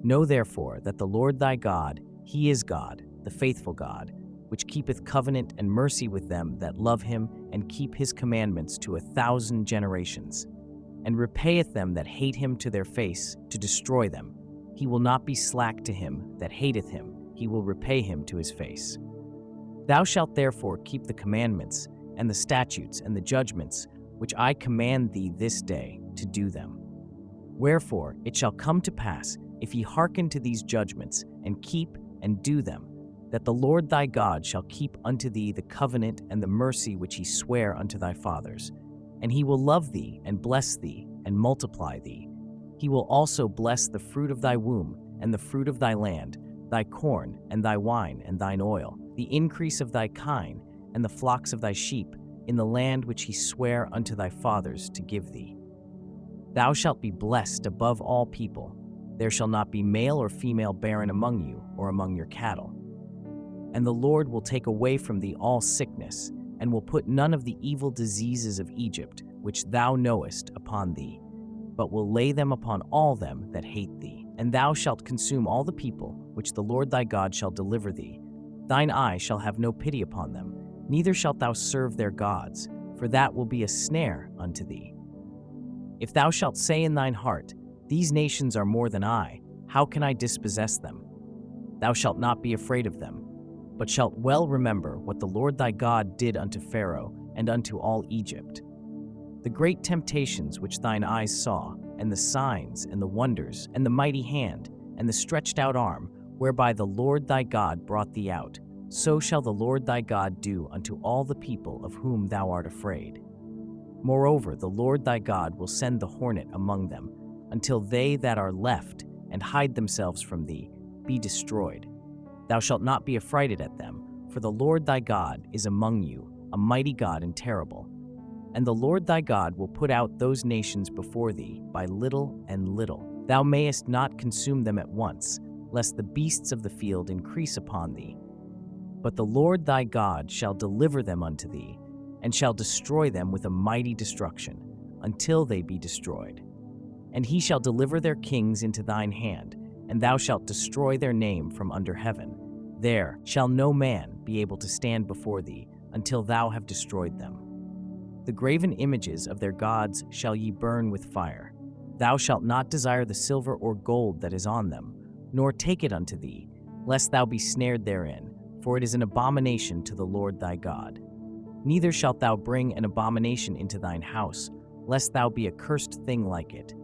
Know therefore that the Lord thy God, he is God, the faithful God, which keepeth covenant and mercy with them that love him and keep his commandments to 1,000 generations, and repayeth them that hate him to their face, to destroy them. He will not be slack to him that hateth him, he will repay him to his face. Thou shalt therefore keep the commandments, and the statutes, and the judgments, which I command thee this day, to do them. Wherefore it shall come to pass, if ye hearken to these judgments, and keep and do them, that the Lord thy God shall keep unto thee the covenant and the mercy which he sware unto thy fathers. And he will love thee, and bless thee, and multiply thee. He will also bless the fruit of thy womb, and the fruit of thy land, thy corn, and thy wine, and thine oil, the increase of thy kine, and the flocks of thy sheep, in the land which he sware unto thy fathers to give thee. Thou shalt be blessed above all people. There shall not be male or female barren among you, or among your cattle. And the Lord will take away from thee all sickness, and will put none of the evil diseases of Egypt, which thou knowest, upon thee, but will lay them upon all them that hate thee. And thou shalt consume all the people, which the Lord thy God shall deliver thee. Thine eye shall have no pity upon them, neither shalt thou serve their gods, for that will be a snare unto thee. If thou shalt say in thine heart, These nations are more than I, how can I dispossess them? Thou shalt not be afraid of them, but shalt well remember what the Lord thy God did unto Pharaoh and unto all Egypt. The great temptations which thine eyes saw, and the signs, and the wonders, and the mighty hand, and the stretched out arm, whereby the Lord thy God brought thee out, so shall the Lord thy God do unto all the people of whom thou art afraid. Moreover, the Lord thy God will send the hornet among them, until they that are left, and hide themselves from thee, be destroyed. Thou shalt not be affrighted at them, for the Lord thy God is among you, a mighty God and terrible. And the Lord thy God will put out those nations before thee by little and little. Thou mayest not consume them at once, lest the beasts of the field increase upon thee. But the Lord thy God shall deliver them unto thee, and shall destroy them with a mighty destruction, until they be destroyed. And he shall deliver their kings into thine hand, and thou shalt destroy their name from under heaven. There shall no man be able to stand before thee, until thou have destroyed them. The graven images of their gods shall ye burn with fire. Thou shalt not desire the silver or gold that is on them, nor take it unto thee, lest thou be snared therein, for it is an abomination to the Lord thy God. Neither shalt thou bring an abomination into thine house, lest thou be a cursed thing like it.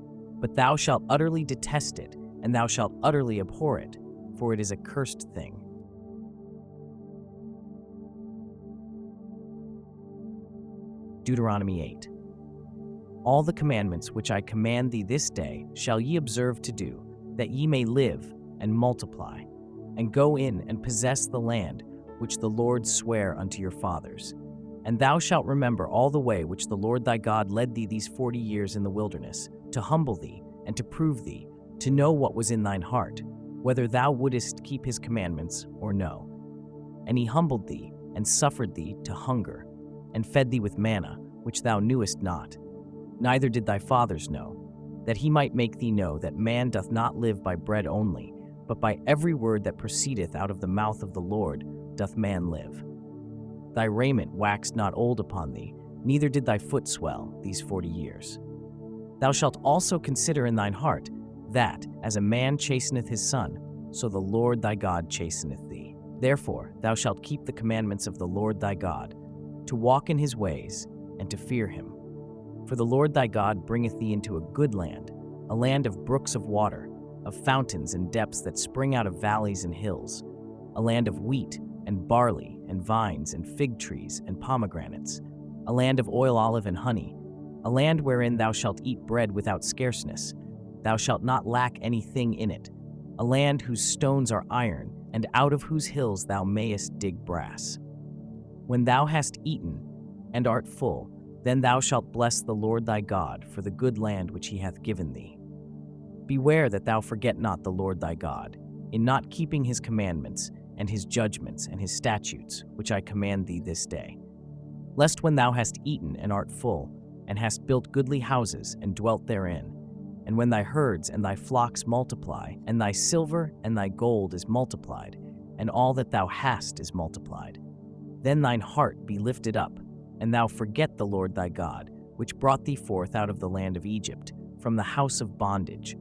But thou shalt utterly detest it, and thou shalt utterly abhor it, for it is a cursed thing. Deuteronomy 8. All the commandments which I command thee this day shall ye observe to do, that ye may live and multiply, and go in and possess the land which the Lord sware unto your fathers. And thou shalt remember all the way which the Lord thy God led thee these 40 years in the wilderness, to humble thee, and to prove thee, to know what was in thine heart, whether thou wouldest keep his commandments or no. And he humbled thee, and suffered thee to hunger, and fed thee with manna, which thou knewest not, neither did thy fathers know, that he might make thee know that man doth not live by bread only, but by every word that proceedeth out of the mouth of the Lord doth man live. Thy raiment waxed not old upon thee, neither did thy foot swell these 40 years. Thou shalt also consider in thine heart, that, as a man chasteneth his son, so the Lord thy God chasteneth thee. Therefore thou shalt keep the commandments of the Lord thy God, to walk in his ways, and to fear him. For the Lord thy God bringeth thee into a good land, a land of brooks of water, of fountains and depths that spring out of valleys and hills, a land of wheat and barley and vines and fig trees and pomegranates, a land of oil, olive, and honey, a land wherein thou shalt eat bread without scarceness, thou shalt not lack anything in it, a land whose stones are iron, and out of whose hills thou mayest dig brass. When thou hast eaten and art full, then thou shalt bless the Lord thy God for the good land which he hath given thee. Beware that thou forget not the Lord thy God, in not keeping his commandments, and his judgments, and his statutes, which I command thee this day. Lest when thou hast eaten and art full, and hast built goodly houses, and dwelt therein, and when thy herds and thy flocks multiply, and thy silver and thy gold is multiplied, and all that thou hast is multiplied, then thine heart be lifted up, and thou forget the Lord thy God, which brought thee forth out of the land of Egypt, from the house of bondage,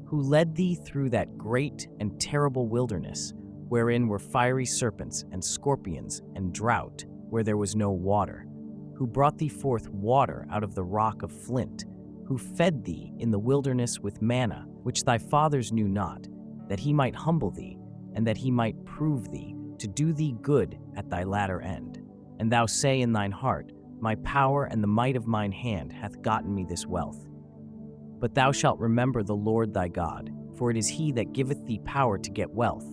who led thee through that great and terrible wilderness, wherein were fiery serpents and scorpions and drought, where there was no water, who brought thee forth water out of the rock of flint, who fed thee in the wilderness with manna, which thy fathers knew not, that he might humble thee, and that he might prove thee, to do thee good at thy latter end. And thou say in thine heart, My power and the might of mine hand hath gotten me this wealth. But thou shalt remember the Lord thy God, for it is he that giveth thee power to get wealth,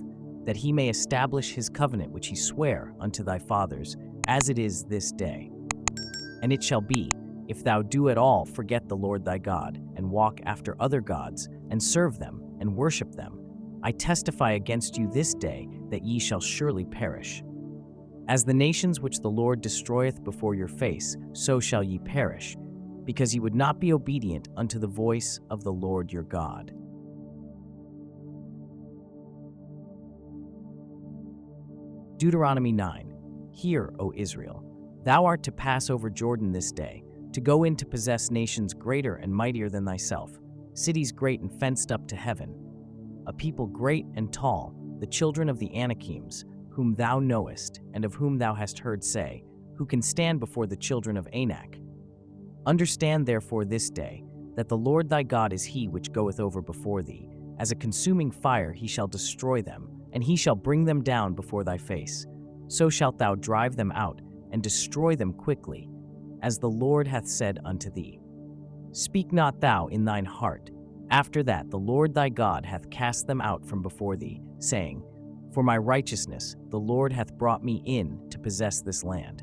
that he may establish his covenant which he sware unto thy fathers, as it is this day. And it shall be, if thou do at all forget the Lord thy God, and walk after other gods, and serve them, and worship them, I testify against you this day that ye shall surely perish. As the nations which the Lord destroyeth before your face, so shall ye perish, because ye would not be obedient unto the voice of the Lord your God. Deuteronomy 9. Hear, O Israel, thou art to pass over Jordan this day, to go in to possess nations greater and mightier than thyself, cities great and fenced up to heaven, a people great and tall, the children of the Anakims, whom thou knowest, and of whom thou hast heard say, who can stand before the children of Anak. Understand therefore this day, that the Lord thy God is he which goeth over before thee. As a consuming fire he shall destroy them, and he shall bring them down before thy face. So shalt thou drive them out, and destroy them quickly, as the Lord hath said unto thee. Speak not thou in thine heart, after that the Lord thy God hath cast them out from before thee, saying, For my righteousness the Lord hath brought me in to possess this land.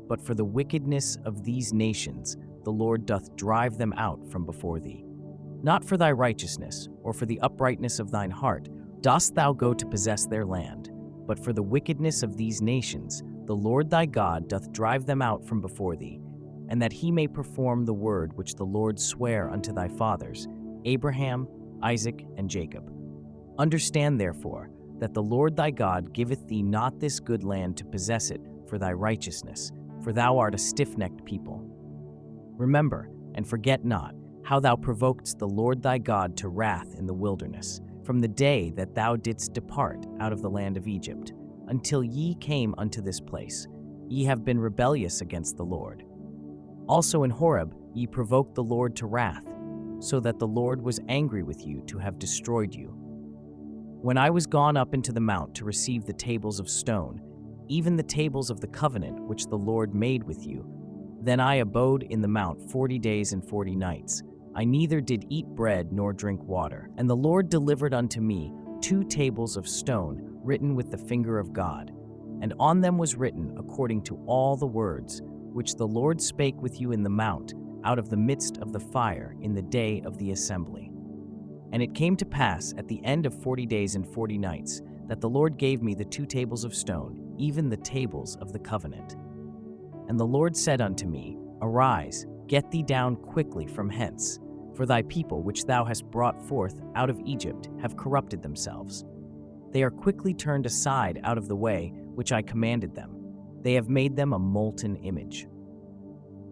But for the wickedness of these nations the Lord doth drive them out from before thee. Not for thy righteousness, or for the uprightness of thine heart, dost thou go to possess their land, but for the wickedness of these nations the Lord thy God doth drive them out from before thee, and that he may perform the word which the Lord sware unto thy fathers, Abraham, Isaac, and Jacob. Understand therefore that the Lord thy God giveth thee not this good land to possess it for thy righteousness, for thou art a stiff-necked people. Remember, and forget not, how thou provokedst the Lord thy God to wrath in the wilderness, from the day that thou didst depart out of the land of Egypt, until ye came unto this place. Ye have been rebellious against the Lord. Also in Horeb ye provoked the Lord to wrath, so that the Lord was angry with you to have destroyed you. When I was gone up into the mount to receive the tables of stone, even the tables of the covenant which the Lord made with you, then I abode in the mount 40 days and 40 nights. I neither did eat bread nor drink water. And the Lord delivered unto me 2 tables of stone written with the finger of God, and on them was written according to all the words which the Lord spake with you in the mount, out of the midst of the fire in the day of the assembly. And it came to pass at the end of 40 days and 40 nights that the Lord gave me the 2 tables of stone, even the tables of the covenant. And the Lord said unto me, Arise, get thee down quickly from hence, for thy people which thou hast brought forth out of Egypt have corrupted themselves. They are quickly turned aside out of the way which I commanded them. They have made them a molten image.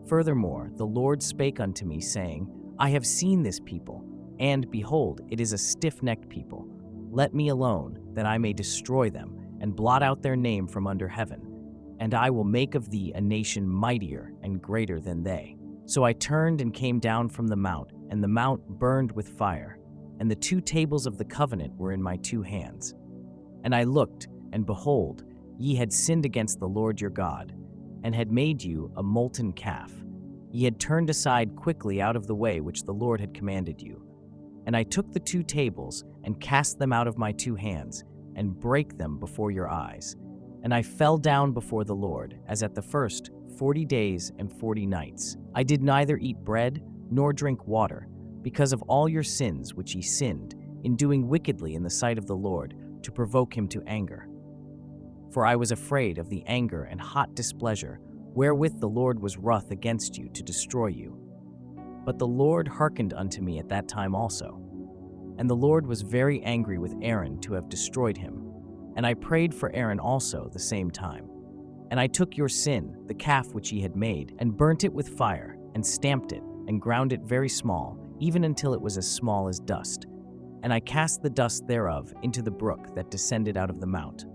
Furthermore, the Lord spake unto me, saying, I have seen this people, And behold, it is a stiff-necked people. Let me alone, that I may destroy them, and blot out their name from under heaven. And I will make of thee a nation mightier and greater than they. So I turned and came down from the mount, and the mount burned with fire, and the 2 tables of the covenant were in my 2 hands. And I looked, and behold, ye had sinned against the Lord your God, and had made you a molten calf. Ye had turned aside quickly out of the way which the Lord had commanded you. And I took the 2 tables, and cast them out of my 2 hands, and brake them before your eyes. And I fell down before the Lord, as at the first 40 days and 40 nights. I did neither eat bread nor drink water, because of all your sins which ye sinned, in doing wickedly in the sight of the Lord, to provoke him to anger. For I was afraid of the anger and hot displeasure, wherewith the Lord was wroth against you to destroy you. But the Lord hearkened unto me at that time also. And the Lord was very angry with Aaron to have destroyed him. And I prayed for Aaron also the same time. And I took your sin, the calf which ye had made, and burnt it with fire, and stamped it, and ground it very small, even until it was as small as dust. And I cast the dust thereof into the brook that descended out of the mount.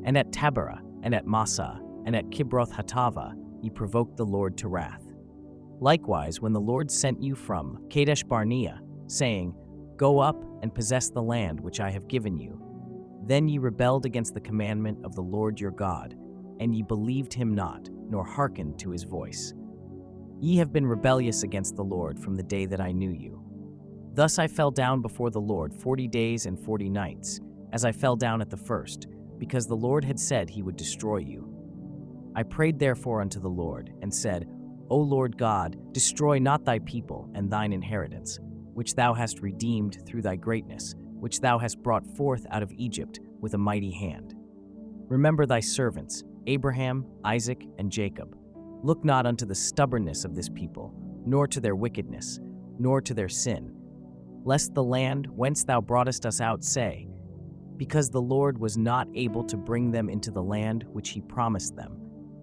And at Taberah, and at Massah, and at Kibroth-Hattaavah, ye provoked the Lord to wrath. Likewise, when the Lord sent you from Kadesh Barnea, saying, Go up and possess the land which I have given you, then ye rebelled against the commandment of the Lord your God, and ye believed him not, nor hearkened to his voice. Ye have been rebellious against the Lord from the day that I knew you. Thus I fell down before the Lord 40 days and 40 nights, as I fell down at the first, because the Lord had said he would destroy you. I prayed therefore unto the Lord, and said, O Lord God, destroy not thy people and thine inheritance, which thou hast redeemed through thy greatness, which thou hast brought forth out of Egypt with a mighty hand. Remember thy servants, Abraham, Isaac, and Jacob. Look not unto the stubbornness of this people, nor to their wickedness, nor to their sin, lest the land whence thou broughtest us out say, because the Lord was not able to bring them into the land which he promised them,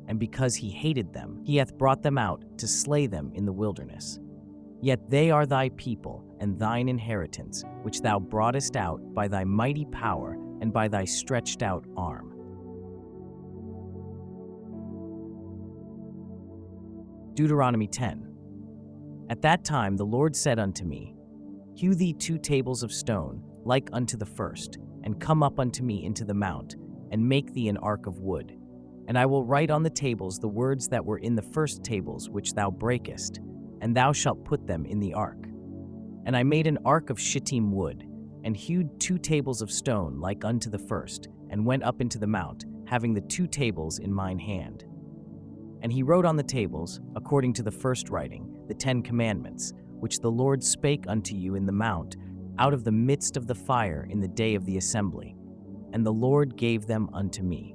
and because he hated them, he hath brought them out to slay them in the wilderness. Yet they are thy people and thine inheritance, which thou broughtest out by thy mighty power and by thy stretched out arm. Deuteronomy 10. At that time the Lord said unto me, Hew thee 2 tables of stone, like unto the first, and come up unto me into the mount, and make thee an ark of wood. And I will write on the tables the words that were in the first tables which thou breakest, and thou shalt put them in the ark. And I made an ark of shittim wood, and hewed 2 tables of stone like unto the first, and went up into the mount, having the 2 tables in mine hand. And he wrote on the tables, according to the first writing, the 10 commandments, which the Lord spake unto you in the mount, out of the midst of the fire in the day of the assembly. And the Lord gave them unto me.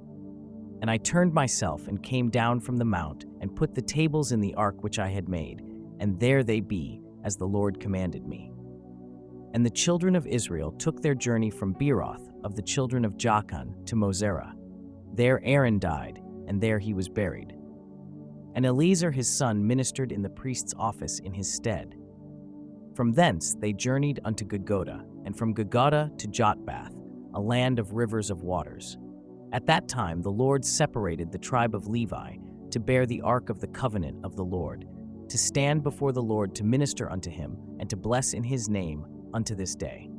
And I turned myself and came down from the mount, and put the tables in the ark which I had made, and there they be, as the Lord commanded me. And the children of Israel took their journey from Beeroth of the children of Jachan to Mosera. There Aaron died, and there he was buried. And Eleazar his son ministered in the priest's office in his stead. From thence they journeyed unto Gudgoda, and from Gudgoda to Jotbath, a land of rivers of waters. At that time the Lord separated the tribe of Levi to bear the ark of the covenant of the Lord, to stand before the Lord to minister unto him, and to bless in his name unto this day.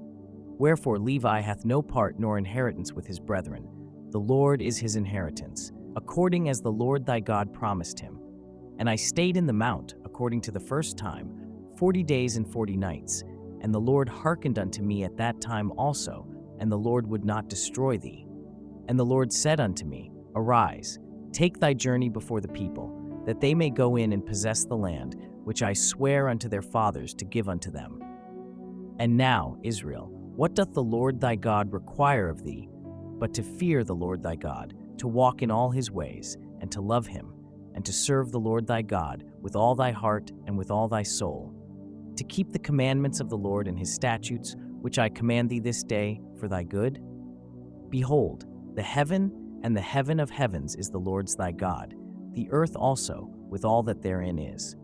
Wherefore Levi hath no part nor inheritance with his brethren. The Lord is his inheritance, according as the Lord thy God promised him. And I stayed in the mount, according to the first time, 40 days and 40 nights. And the Lord hearkened unto me at that time also, and the Lord would not destroy thee. And the Lord said unto me, Arise, take thy journey before the people, that they may go in and possess the land, which I swear unto their fathers to give unto them. And now, Israel, what doth the Lord thy God require of thee, but to fear the Lord thy God, to walk in all his ways, and to love him, and to serve the Lord thy God with all thy heart and with all thy soul, to keep the commandments of the Lord and his statutes, which I command thee this day for thy good? Behold, the heaven and the heaven of heavens is the Lord's thy God, the earth also, with all that therein is.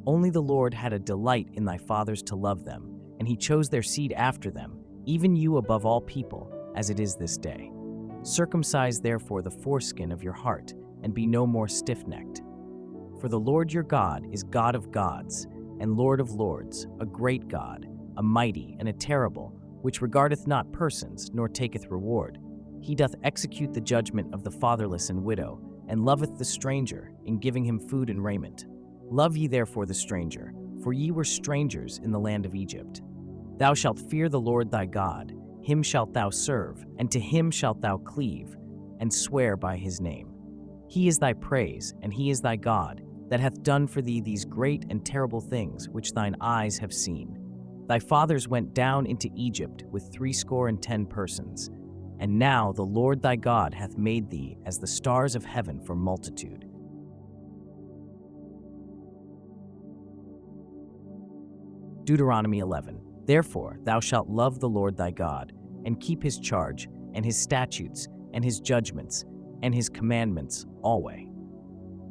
Only the Lord had a delight in thy fathers to love them, and he chose their seed after them, even you above all people, as it is this day. Circumcise therefore the foreskin of your heart, and be no more stiff-necked. For the Lord your God is God of gods, and Lord of lords, a great God, a mighty and a terrible, which regardeth not persons, nor taketh reward. He doth execute the judgment of the fatherless and widow, and loveth the stranger, in giving him food and raiment. Love ye therefore the stranger, for ye were strangers in the land of Egypt. Thou shalt fear the Lord thy God, him shalt thou serve, and to him shalt thou cleave, and swear by his name. He is thy praise, and he is thy God, that hath done for thee these great and terrible things which thine eyes have seen. Thy fathers went down into Egypt with 70 persons, and now the Lord thy God hath made thee as the stars of heaven for multitude. Deuteronomy 11. Therefore thou shalt love the Lord thy God, and keep his charge, and his statutes, and his judgments, and his commandments alway.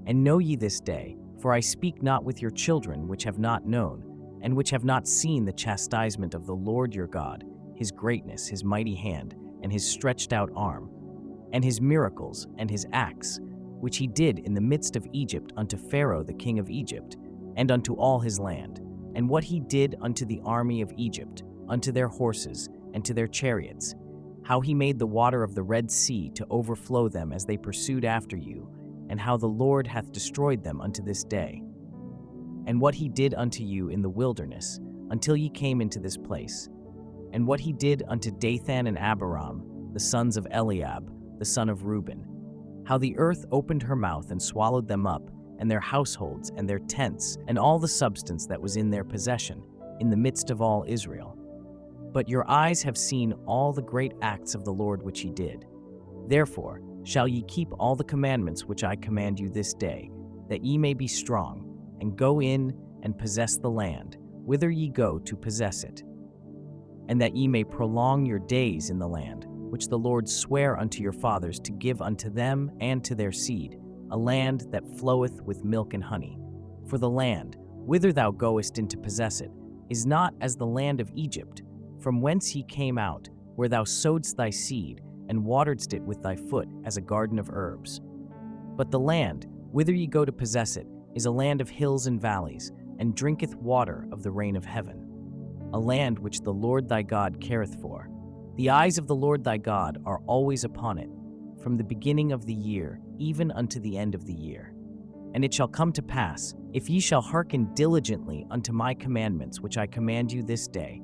And know ye this day, for I speak not with your children which have not known, and which have not seen the chastisement of the Lord your God, his greatness, his mighty hand, and his stretched out arm, and his miracles, and his acts, which he did in the midst of Egypt unto Pharaoh the king of Egypt, and unto all his land, and what he did unto the army of Egypt, unto their horses, and to their chariots, how he made the water of the Red Sea to overflow them as they pursued after you, and how the Lord hath destroyed them unto this day. And what he did unto you in the wilderness, until ye came into this place, and what he did unto Dathan and Abiram, the sons of Eliab, the son of Reuben, how the earth opened her mouth and swallowed them up, and their households, and their tents, and all the substance that was in their possession, in the midst of all Israel. But your eyes have seen all the great acts of the Lord which he did. Therefore shall ye keep all the commandments which I command you this day, that ye may be strong, and go in and possess the land, whither ye go to possess it, and that ye may prolong your days in the land, which the Lord sware unto your fathers to give unto them and to their seed, a land that floweth with milk and honey. For the land, whither thou goest in to possess it, is not as the land of Egypt, from whence ye came out, where thou sowedst thy seed, and wateredst it with thy foot as a garden of herbs. But the land, whither ye go to possess it, is a land of hills and valleys, and drinketh water of the rain of heaven, a land which the Lord thy God careth for. The eyes of the Lord thy God are always upon it, from the beginning of the year even unto the end of the year. And it shall come to pass, if ye shall hearken diligently unto my commandments which I command you this day,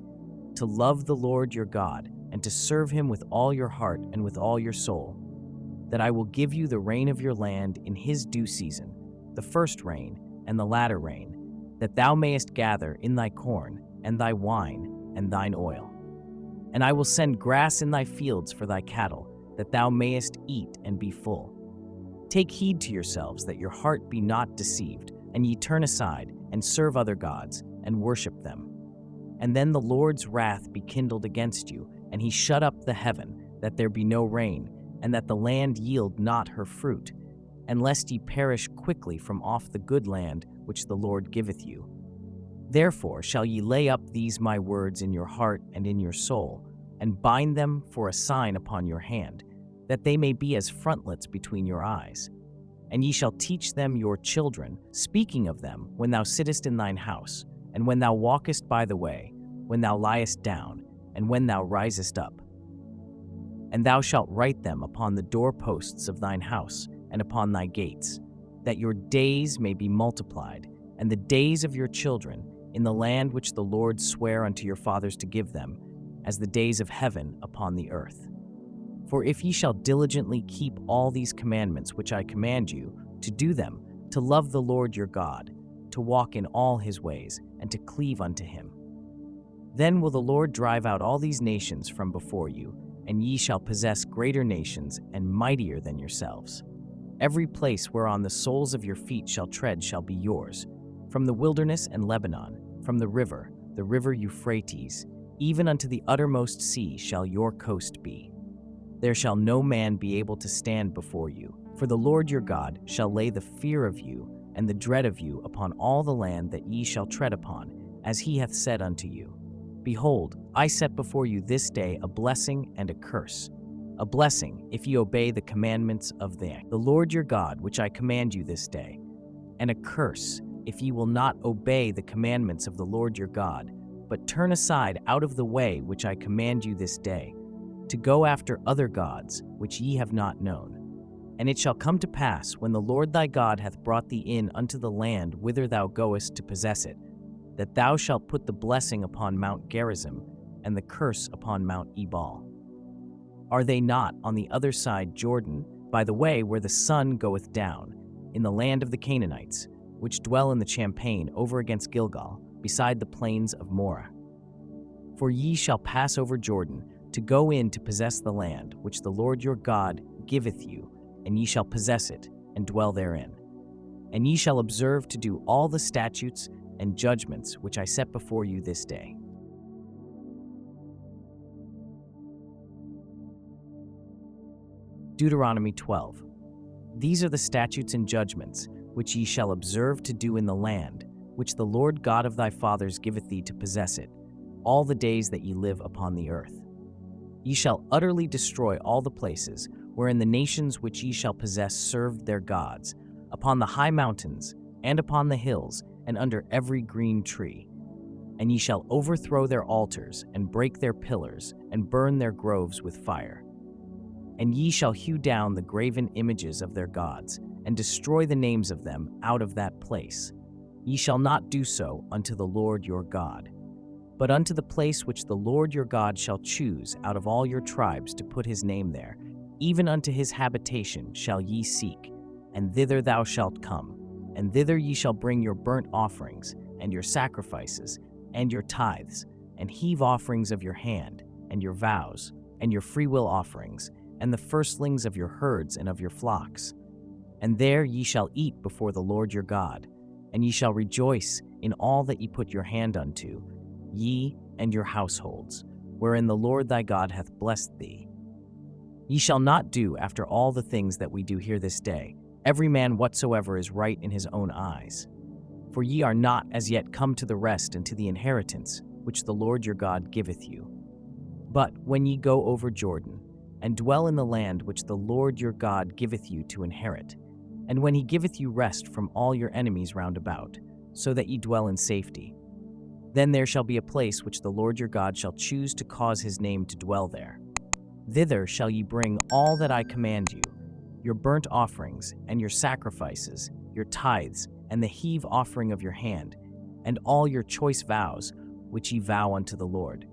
to love the Lord your God, and to serve him with all your heart and with all your soul, that I will give you the rain of your land in his due season, the first rain and the latter rain, that thou mayest gather in thy corn, and thy wine, and thine oil. And I will send grass in thy fields for thy cattle, that thou mayest eat and be full. Take heed to yourselves that your heart be not deceived, and ye turn aside, and serve other gods, and worship them. And then the Lord's wrath be kindled against you, and he shut up the heaven, that there be no rain, and that the land yield not her fruit, and lest ye perish quickly from off the good land which the Lord giveth you. Therefore shall ye lay up these my words in your heart and in your soul, and bind them for a sign upon your hand, that they may be as frontlets between your eyes. And ye shall teach them your children, speaking of them when thou sittest in thine house, and when thou walkest by the way, when thou liest down, and when thou risest up. And thou shalt write them upon the doorposts of thine house, and upon thy gates, that your days may be multiplied, and the days of your children, in the land which the Lord sware unto your fathers to give them, as the days of heaven upon the earth. For if ye shall diligently keep all these commandments which I command you, to do them, to love the Lord your God, to walk in all his ways, and to cleave unto him, then will the Lord drive out all these nations from before you, and ye shall possess greater nations and mightier than yourselves. Every place whereon the soles of your feet shall tread shall be yours, from the wilderness and Lebanon, from the river Euphrates, even unto the uttermost sea shall your coast be. There shall no man be able to stand before you, for the Lord your God shall lay the fear of you and the dread of you upon all the land that ye shall tread upon, as he hath said unto you. Behold, I set before you this day a blessing and a curse. A blessing, if ye obey the commandments of the Lord your God, which I command you this day, and a curse, if ye will not obey the commandments of the Lord your God, but turn aside out of the way which I command you this day, to go after other gods, which ye have not known. And it shall come to pass, when the Lord thy God hath brought thee in unto the land whither thou goest to possess it, that thou shalt put the blessing upon Mount Gerizim, and the curse upon Mount Ebal. Are they not on the other side Jordan, by the way where the sun goeth down, in the land of the Canaanites, which dwell in the champaign over against Gilgal, beside the plains of Moreh? For ye shall pass over Jordan, to go in to possess the land which the Lord your God giveth you, and ye shall possess it, and dwell therein. And ye shall observe to do all the statutes and judgments which I set before you this day. Deuteronomy 12. These are the statutes and judgments which ye shall observe to do in the land, which the Lord God of thy fathers giveth thee to possess it, all the days that ye live upon the earth. Ye shall utterly destroy all the places wherein the nations which ye shall possess served their gods, upon the high mountains, and upon the hills, and under every green tree. And ye shall overthrow their altars, and break their pillars, and burn their groves with fire. And ye shall hew down the graven images of their gods, and destroy the names of them out of that place. Ye shall not do so unto the Lord your God, but unto the place which the Lord your God shall choose out of all your tribes to put his name there, even unto his habitation shall ye seek, and thither thou shalt come, and thither ye shall bring your burnt offerings, and your sacrifices, and your tithes, and heave offerings of your hand, and your vows, and your freewill offerings, and the firstlings of your herds and of your flocks. And there ye shall eat before the Lord your God, and ye shall rejoice in all that ye put your hand unto, ye and your households, wherein the Lord thy God hath blessed thee. Ye shall not do after all the things that we do here this day, every man whatsoever is right in his own eyes. For ye are not as yet come to the rest and to the inheritance which the Lord your God giveth you. But when ye go over Jordan, and dwell in the land which the Lord your God giveth you to inherit, and when he giveth you rest from all your enemies round about, so that ye dwell in safety, then there shall be a place which the Lord your God shall choose to cause his name to dwell there. Thither shall ye bring all that I command you, your burnt offerings, and your sacrifices, your tithes, and the heave offering of your hand, and all your choice vows, which ye vow unto the Lord.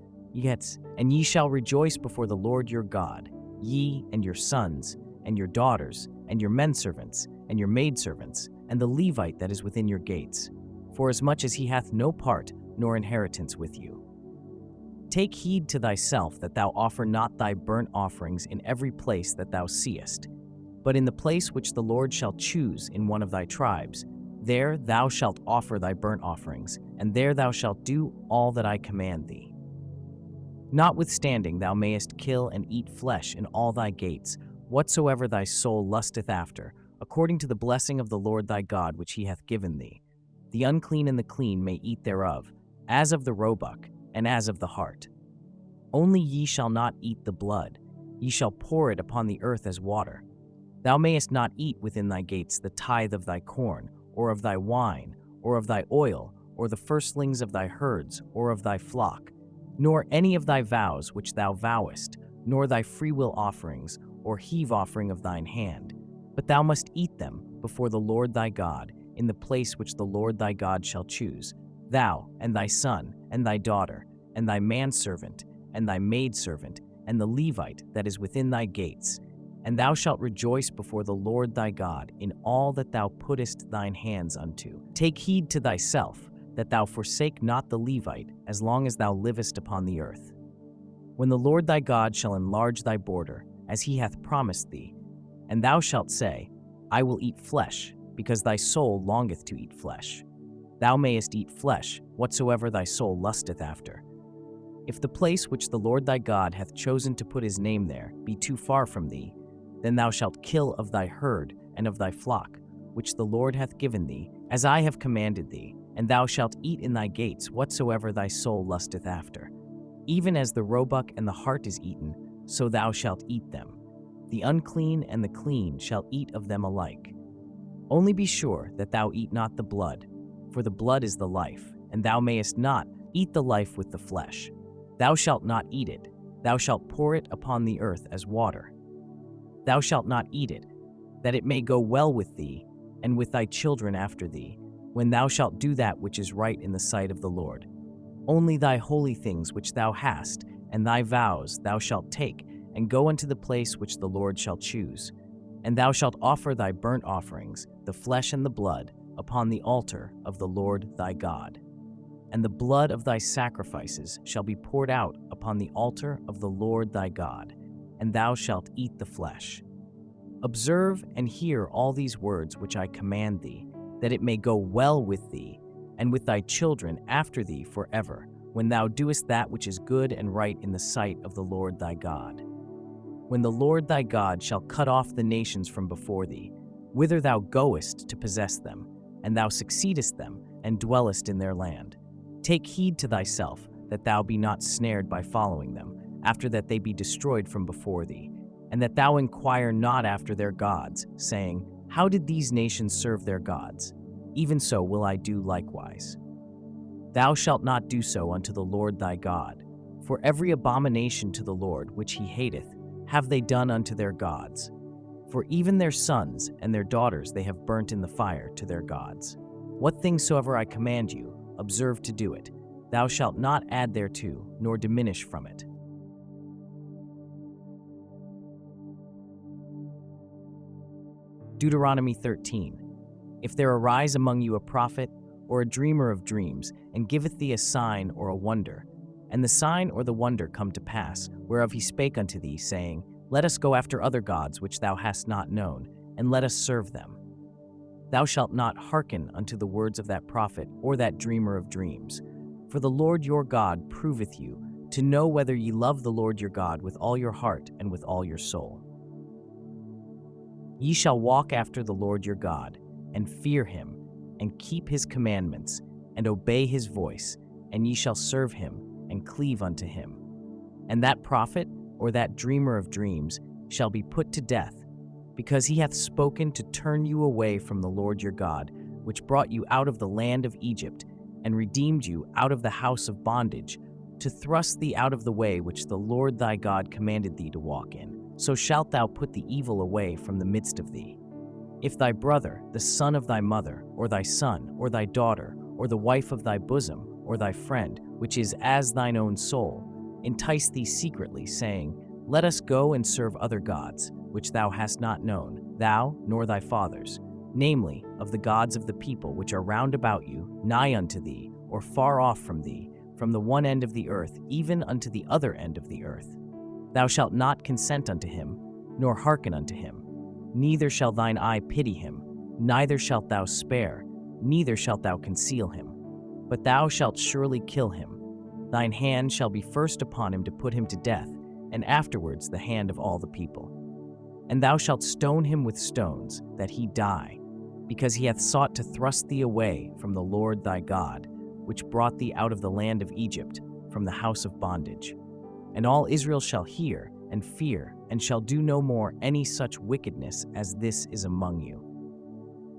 And ye shall rejoice before the Lord your God, ye and your sons, and your daughters, and your menservants, and your maidservants, and the Levite that is within your gates, forasmuch as he hath no part nor inheritance with you. Take heed to thyself that thou offer not thy burnt offerings in every place that thou seest, but in the place which the Lord shall choose in one of thy tribes, there thou shalt offer thy burnt offerings, and there thou shalt do all that I command thee. Notwithstanding thou mayest kill and eat flesh in all thy gates, whatsoever thy soul lusteth after, according to the blessing of the Lord thy God which he hath given thee. The unclean and the clean may eat thereof, as of the roebuck, and as of the hart. Only ye shall not eat the blood, ye shall pour it upon the earth as water. Thou mayest not eat within thy gates the tithe of thy corn, or of thy wine, or of thy oil, or the firstlings of thy herds, or of thy flock, nor any of thy vows which thou vowest, nor thy freewill offerings, or heave offering of thine hand. But thou must eat them before the Lord thy God, in the place which the Lord thy God shall choose, thou, and thy son, and thy daughter, and thy manservant, and thy maidservant, and the Levite that is within thy gates. And thou shalt rejoice before the Lord thy God in all that thou puttest thine hands unto. Take heed to thyself, that thou forsake not the Levite, as long as thou livest upon the earth. When the Lord thy God shall enlarge thy border, as he hath promised thee, and thou shalt say, I will eat flesh, because thy soul longeth to eat flesh. Thou mayest eat flesh, whatsoever thy soul lusteth after. If the place which the Lord thy God hath chosen to put his name there be too far from thee, then thou shalt kill of thy herd and of thy flock, which the Lord hath given thee, as I have commanded thee, and thou shalt eat in thy gates whatsoever thy soul lusteth after. Even as the roebuck and the hart is eaten, so thou shalt eat them. The unclean and the clean shall eat of them alike. Only be sure that thou eat not the blood, for the blood is the life, and thou mayest not eat the life with the flesh. Thou shalt not eat it, thou shalt pour it upon the earth as water. Thou shalt not eat it, that it may go well with thee, and with thy children after thee, when thou shalt do that which is right in the sight of the Lord. Only thy holy things which thou hast, and thy vows thou shalt take, and go unto the place which the Lord shall choose. And thou shalt offer thy burnt offerings, the flesh and the blood, upon the altar of the Lord thy God. And the blood of thy sacrifices shall be poured out upon the altar of the Lord thy God, and thou shalt eat the flesh. Observe and hear all these words which I command thee, that it may go well with thee, and with thy children after thee forever, when thou doest that which is good and right in the sight of the Lord thy God. When the Lord thy God shall cut off the nations from before thee, whither thou goest to possess them, and thou succeedest them, and dwellest in their land. Take heed to thyself, that thou be not snared by following them, after that they be destroyed from before thee, and that thou inquire not after their gods, saying, How did these nations serve their gods? Even so will I do likewise. Thou shalt not do so unto the Lord thy God, for every abomination to the Lord which he hateth have they done unto their gods. For even their sons and their daughters they have burnt in the fire to their gods. What things soever I command you, observe to do it. Thou shalt not add thereto, nor diminish from it. Deuteronomy 13. If there arise among you a prophet or a dreamer of dreams, and giveth thee a sign or a wonder, and the sign or the wonder come to pass, whereof he spake unto thee, saying, Let us go after other gods which thou hast not known, and let us serve them. Thou shalt not hearken unto the words of that prophet or that dreamer of dreams. For the Lord your God proveth you, to know whether ye love the Lord your God with all your heart and with all your soul. Ye shall walk after the Lord your God, and fear him, and keep his commandments, and obey his voice, and ye shall serve him, and cleave unto him. And that prophet, or that dreamer of dreams, shall be put to death, because he hath spoken to turn you away from the Lord your God, which brought you out of the land of Egypt, and redeemed you out of the house of bondage, to thrust thee out of the way which the Lord thy God commanded thee to walk in. So shalt thou put the evil away from the midst of thee. If thy brother, the son of thy mother, or thy son, or thy daughter, or the wife of thy bosom, or thy friend, which is as thine own soul, entice thee secretly, saying, Let us go and serve other gods, which thou hast not known, thou nor thy fathers, namely, of the gods of the people which are round about you, nigh unto thee, or far off from thee, from the one end of the earth even unto the other end of the earth. Thou shalt not consent unto him, nor hearken unto him. Neither shall thine eye pity him, neither shalt thou spare, neither shalt thou conceal him. But thou shalt surely kill him. Thine hand shall be first upon him to put him to death, and afterwards the hand of all the people. And thou shalt stone him with stones, that he die, because he hath sought to thrust thee away from the Lord thy God, which brought thee out of the land of Egypt, from the house of bondage. And all Israel shall hear and fear, and shall do no more any such wickedness as this is among you.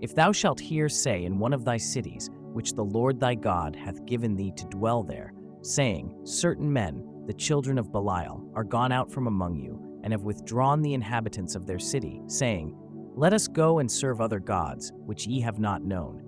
If thou shalt hear say in one of thy cities, which the Lord thy God hath given thee to dwell there, saying, Certain men, the children of Belial, are gone out from among you, and have withdrawn the inhabitants of their city, saying, Let us go and serve other gods, which ye have not known.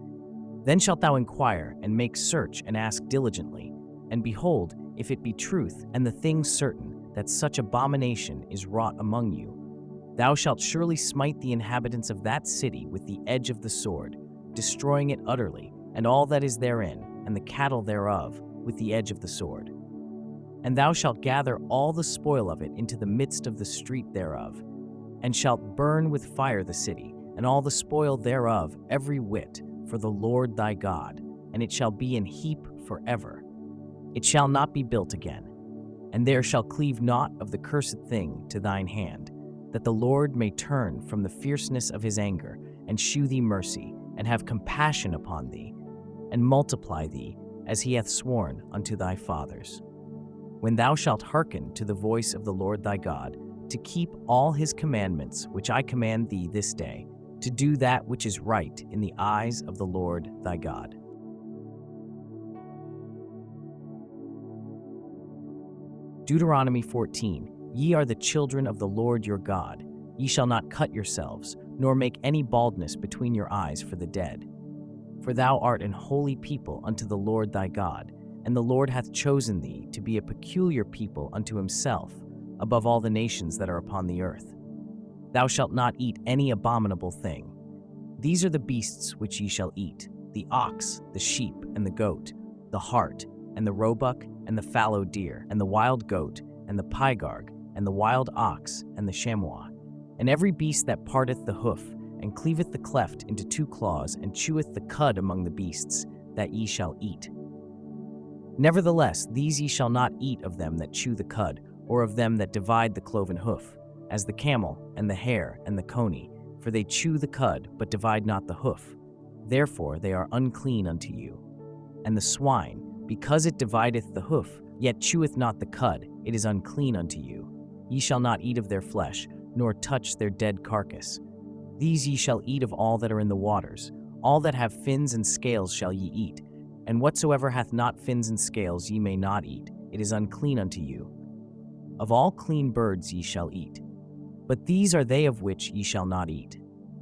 Then shalt thou inquire, and make search, and ask diligently. And behold, if it be truth, and the thing certain, that such abomination is wrought among you, thou shalt surely smite the inhabitants of that city with the edge of the sword, destroying it utterly, and all that is therein, and the cattle thereof, with the edge of the sword. And thou shalt gather all the spoil of it into the midst of the street thereof, and shalt burn with fire the city, and all the spoil thereof every whit, for the Lord thy God, and it shall be in heap forever. It shall not be built again, and there shall cleave naught of the cursed thing to thine hand, that the Lord may turn from the fierceness of his anger, and shew thee mercy, and have compassion upon thee, and multiply thee, as he hath sworn unto thy fathers. when thou shalt hearken to the voice of the Lord thy God, to keep all his commandments which I command thee this day, to do that which is right in the eyes of the Lord thy God. Deuteronomy 14. Ye are the children of the Lord your God. Ye shall not cut yourselves, nor make any baldness between your eyes for the dead. For thou art an holy people unto the Lord thy God, and the Lord hath chosen thee to be a peculiar people unto himself, above all the nations that are upon the earth. Thou shalt not eat any abominable thing. These are the beasts which ye shall eat: the ox, the sheep, and the goat, the hart, and the roebuck, and the fallow deer, and the wild goat, and the pygarg, and the wild ox, and the chamois, and every beast that parteth the hoof, and cleaveth the cleft into two claws, and cheweth the cud among the beasts, that ye shall eat. Nevertheless, these ye shall not eat of them that chew the cud, or of them that divide the cloven hoof, as the camel, and the hare, and the coney, for they chew the cud, but divide not the hoof. Therefore they are unclean unto you. And the swine, because it divideth the hoof, yet cheweth not the cud, it is unclean unto you. Ye shall not eat of their flesh, nor touch their dead carcass. These ye shall eat of all that are in the waters. All that have fins and scales shall ye eat, and whatsoever hath not fins and scales ye may not eat, it is unclean unto you. Of all clean birds ye shall eat. But these are they of which ye shall not eat: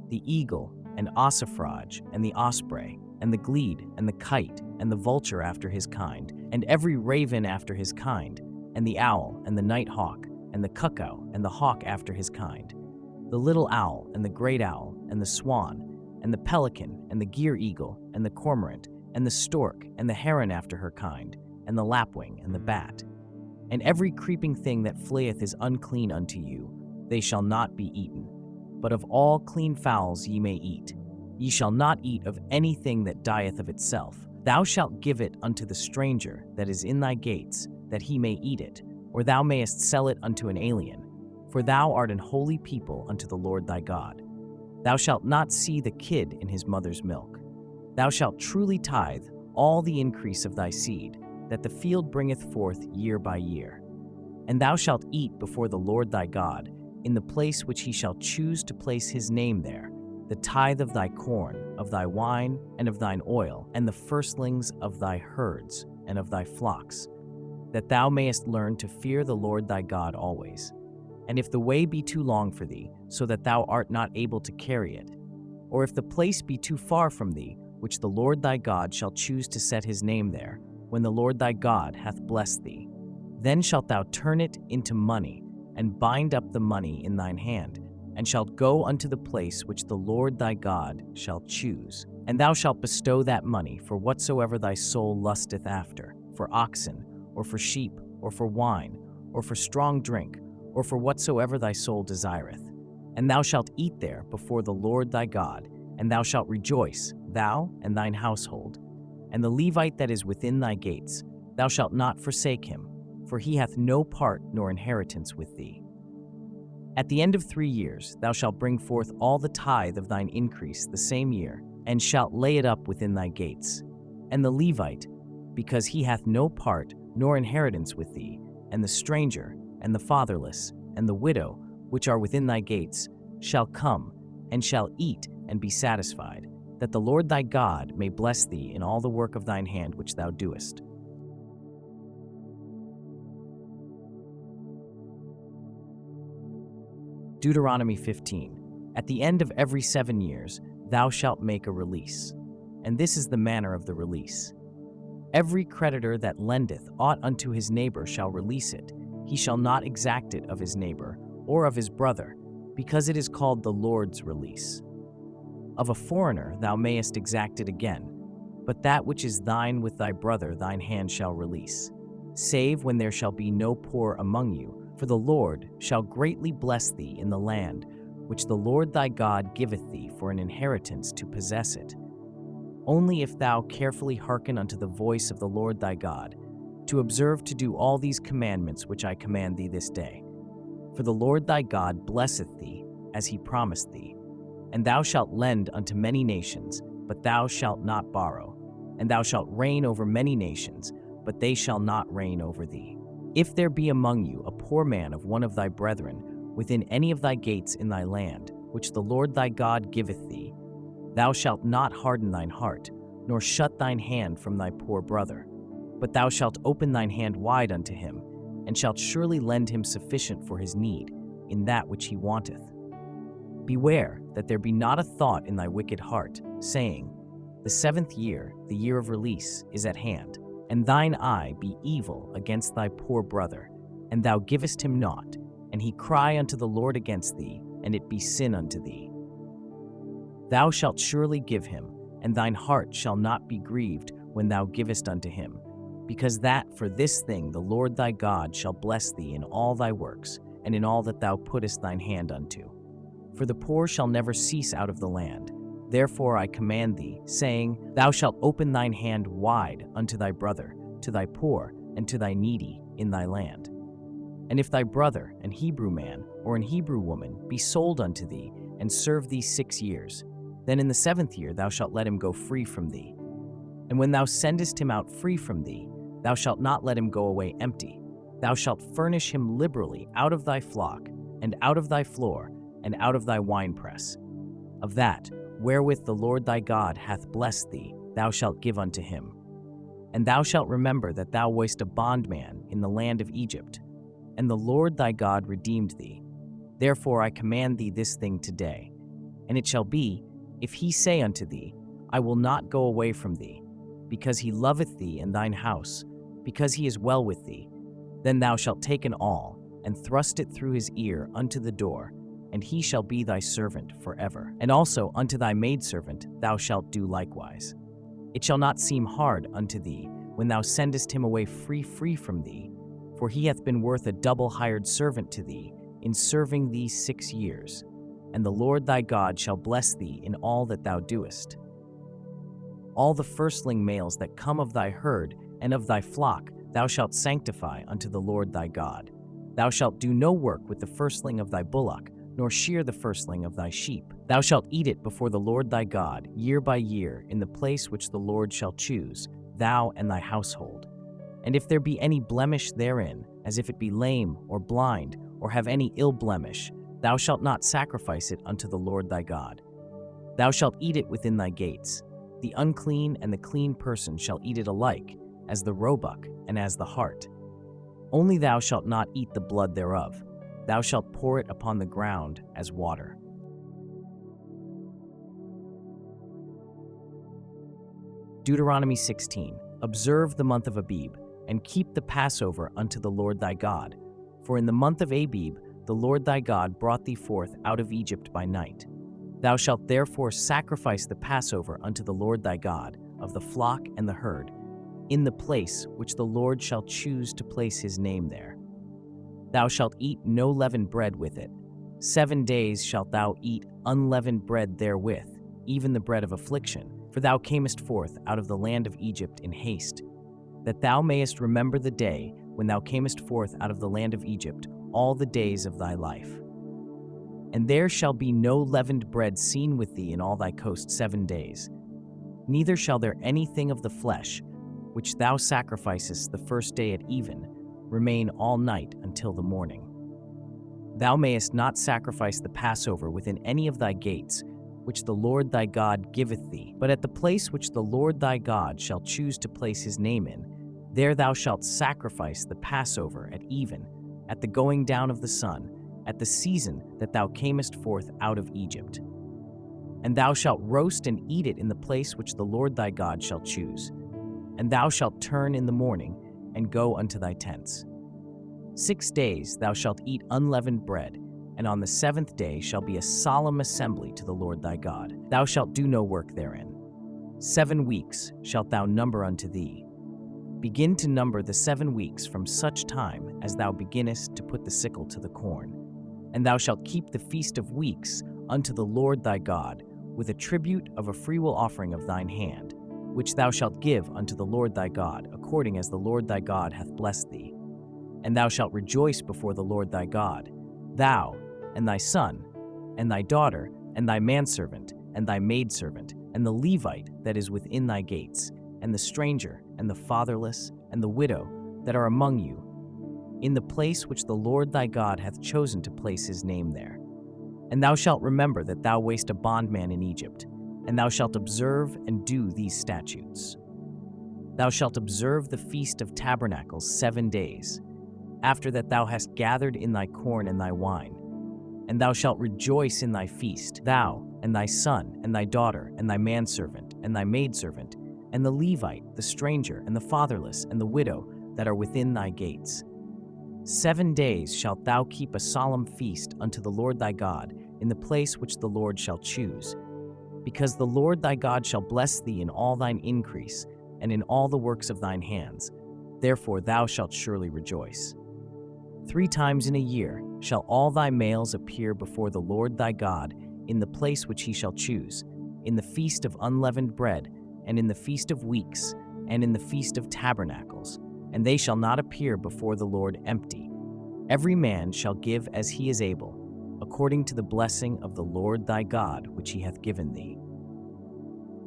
the eagle, and ossifrage, and the osprey, and the glede, and the kite, and the vulture after his kind, and every raven after his kind, and the owl, and the night hawk, and the cuckoo, and the hawk after his kind, the little owl, and the great owl, and the swan, and the pelican, and the gyre eagle, and the cormorant, and the stork, and the heron after her kind, and the lapwing, and the bat. And every creeping thing that fleeth is unclean unto you, they shall not be eaten. But of all clean fowls ye may eat. Ye shall not eat of anything that dieth of itself. Thou shalt give it unto the stranger that is in thy gates, that he may eat it, or thou mayest sell it unto an alien. For thou art an holy people unto the Lord thy God. Thou shalt not see the kid in his mother's milk. Thou shalt truly tithe all the increase of thy seed, that the field bringeth forth year by year. And thou shalt eat before the Lord thy God, in the place which he shall choose to place his name there, the tithe of thy corn, of thy wine, and of thine oil, and the firstlings of thy herds and of thy flocks, that thou mayest learn to fear the Lord thy God always. And if the way be too long for thee, so that thou art not able to carry it, or if the place be too far from thee, which the Lord thy God shall choose to set his name there, when the Lord thy God hath blessed thee, then shalt thou turn it into money, and bind up the money in thine hand, and shalt go unto the place which the Lord thy God shall choose. And thou shalt bestow that money for whatsoever thy soul lusteth after, for oxen, or for sheep, or for wine, or for strong drink, or for whatsoever thy soul desireth. And thou shalt eat there before the Lord thy God, and thou shalt rejoice, thou and thine household. And the Levite that is within thy gates, thou shalt not forsake him, for he hath no part nor inheritance with thee. At the end of 3 years thou shalt bring forth all the tithe of thine increase the same year, and shalt lay it up within thy gates. And the Levite, because he hath no part nor inheritance with thee, and the stranger, and the fatherless, and the widow, which are within thy gates, shall come, and shall eat and be satisfied, that the Lord thy God may bless thee in all the work of thine hand which thou doest. Deuteronomy 15. At the end of every 7 years, thou shalt make a release. And this is the manner of the release. Every creditor that lendeth aught unto his neighbor shall release it. He shall not exact it of his neighbor, or of his brother, because it is called the Lord's release. Of a foreigner thou mayest exact it again, but that which is thine with thy brother thine hand shall release, save when there shall be no poor among you, for the Lord shall greatly bless thee in the land which the Lord thy God giveth thee for an inheritance to possess it. Only if thou carefully hearken unto the voice of the Lord thy God, to observe to do all these commandments which I command thee this day. For the Lord thy God blesseth thee, as he promised thee. And thou shalt lend unto many nations, but thou shalt not borrow. And thou shalt reign over many nations, but they shall not reign over thee. If there be among you a poor man of one of thy brethren within any of thy gates in thy land, which the Lord thy God giveth thee, thou shalt not harden thine heart, nor shut thine hand from thy poor brother, but thou shalt open thine hand wide unto him, and shalt surely lend him sufficient for his need in that which he wanteth. Beware that there be not a thought in thy wicked heart, saying, The 7th year, the year of release, is at hand, and thine eye be evil against thy poor brother, and thou givest him naught, and he cry unto the Lord against thee, and it be sin unto thee. Thou shalt surely give him, and thine heart shall not be grieved when thou givest unto him, because that for this thing the Lord thy God shall bless thee in all thy works, and in all that thou puttest thine hand unto. For the poor shall never cease out of the land. Therefore I command thee, saying, Thou shalt open thine hand wide unto thy brother, to thy poor, and to thy needy in thy land. And if thy brother, an Hebrew man, or an Hebrew woman, be sold unto thee, and serve thee 6 years, then in the 7th year thou shalt let him go free from thee. And when thou sendest him out free from thee, thou shalt not let him go away empty. Thou shalt furnish him liberally out of thy flock, and out of thy floor, and out of thy winepress. Of that, wherewith the Lord thy God hath blessed thee, thou shalt give unto him. And thou shalt remember that thou wast a bondman in the land of Egypt, and the Lord thy God redeemed thee. Therefore I command thee this thing today. And it shall be, if he say unto thee, I will not go away from thee, because he loveth thee and thine house, because he is well with thee, then thou shalt take an awl, and thrust it through his ear unto the door, and he shall be thy servant forever. And also unto thy maidservant thou shalt do likewise. It shall not seem hard unto thee when thou sendest him away free from thee, for he hath been worth a double hired servant to thee in serving thee 6 years. And the Lord thy God shall bless thee in all that thou doest. All the firstling males that come of thy herd and of thy flock thou shalt sanctify unto the Lord thy God. Thou shalt do no work with the firstling of thy bullock, nor shear the firstling of thy sheep. Thou shalt eat it before the Lord thy God, year by year, in the place which the Lord shall choose, thou and thy household. And if there be any blemish therein, as if it be lame, or blind, or have any ill blemish, thou shalt not sacrifice it unto the Lord thy God. Thou shalt eat it within thy gates. The unclean and the clean person shall eat it alike, as the roebuck and as the hart. Only thou shalt not eat the blood thereof. Thou shalt pour it upon the ground as water. Deuteronomy 16. Observe the month of Abib, and keep the Passover unto the Lord thy God. For in the month of Abib the Lord thy God brought thee forth out of Egypt by night. Thou shalt therefore sacrifice the Passover unto the Lord thy God, of the flock and the herd, in the place which the Lord shall choose to place his name there. Thou shalt eat no leavened bread with it. 7 days shalt thou eat unleavened bread therewith, even the bread of affliction, for thou camest forth out of the land of Egypt in haste, that thou mayest remember the day when thou camest forth out of the land of Egypt all the days of thy life. And there shall be no leavened bread seen with thee in all thy coast 7 days. Neither shall there anything of the flesh, which thou sacrificest the first day at even, remain all night until the morning. Thou mayest not sacrifice the Passover within any of thy gates, which the Lord thy God giveth thee, but at the place which the Lord thy God shall choose to place his name in, there thou shalt sacrifice the Passover at even, at the going down of the sun, at the season that thou camest forth out of Egypt. And thou shalt roast and eat it in the place which the Lord thy God shall choose. And thou shalt turn in the morning, and go unto thy tents. 6 days thou shalt eat unleavened bread, and on the 7th day shall be a solemn assembly to the Lord thy God. Thou shalt do no work therein. 7 weeks shalt thou number unto thee. Begin to number the 7 weeks from such time as thou beginnest to put the sickle to the corn. And thou shalt keep the feast of weeks unto the Lord thy God, with a tribute of a freewill offering of thine hand, which thou shalt give unto the Lord thy God, according as the Lord thy God hath blessed thee. And thou shalt rejoice before the Lord thy God, thou, and thy son, and thy daughter, and thy manservant, and thy maidservant, and the Levite that is within thy gates, and the stranger, and the fatherless, and the widow that are among you. in the place which the Lord thy God hath chosen to place his name there. And thou shalt remember that thou wast a bondman in Egypt, and thou shalt observe and do these statutes. Thou shalt observe the Feast of Tabernacles 7 days, after that thou hast gathered in thy corn and thy wine. And thou shalt rejoice in thy feast, thou, and thy son, and thy daughter, and thy manservant, and thy maidservant, and the Levite, the stranger, and the fatherless, and the widow that are within thy gates. 7 days shalt thou keep a solemn feast unto the Lord thy God in the place which the Lord shall choose, because the Lord thy God shall bless thee in all thine increase, and in all the works of thine hands. Therefore thou shalt surely rejoice. 3 times in a year shall all thy males appear before the Lord thy God in the place which he shall choose, in the feast of unleavened bread, and in the feast of weeks, and in the feast of tabernacles, and they shall not appear before the Lord empty. Every man shall give as he is able, according to the blessing of the Lord thy God which he hath given thee.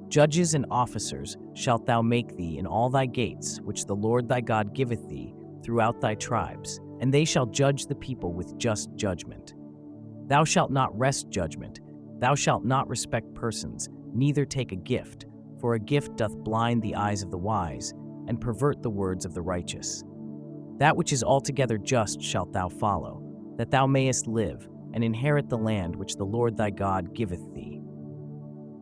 Judges and officers shalt thou make thee in all thy gates, which the Lord thy God giveth thee throughout thy tribes, and they shall judge the people with just judgment. Thou shalt not wrest judgment, thou shalt not respect persons, neither take a gift, for a gift doth blind the eyes of the wise, and pervert the words of the righteous. That which is altogether just shalt thou follow, that thou mayest live, and inherit the land which the Lord thy God giveth thee.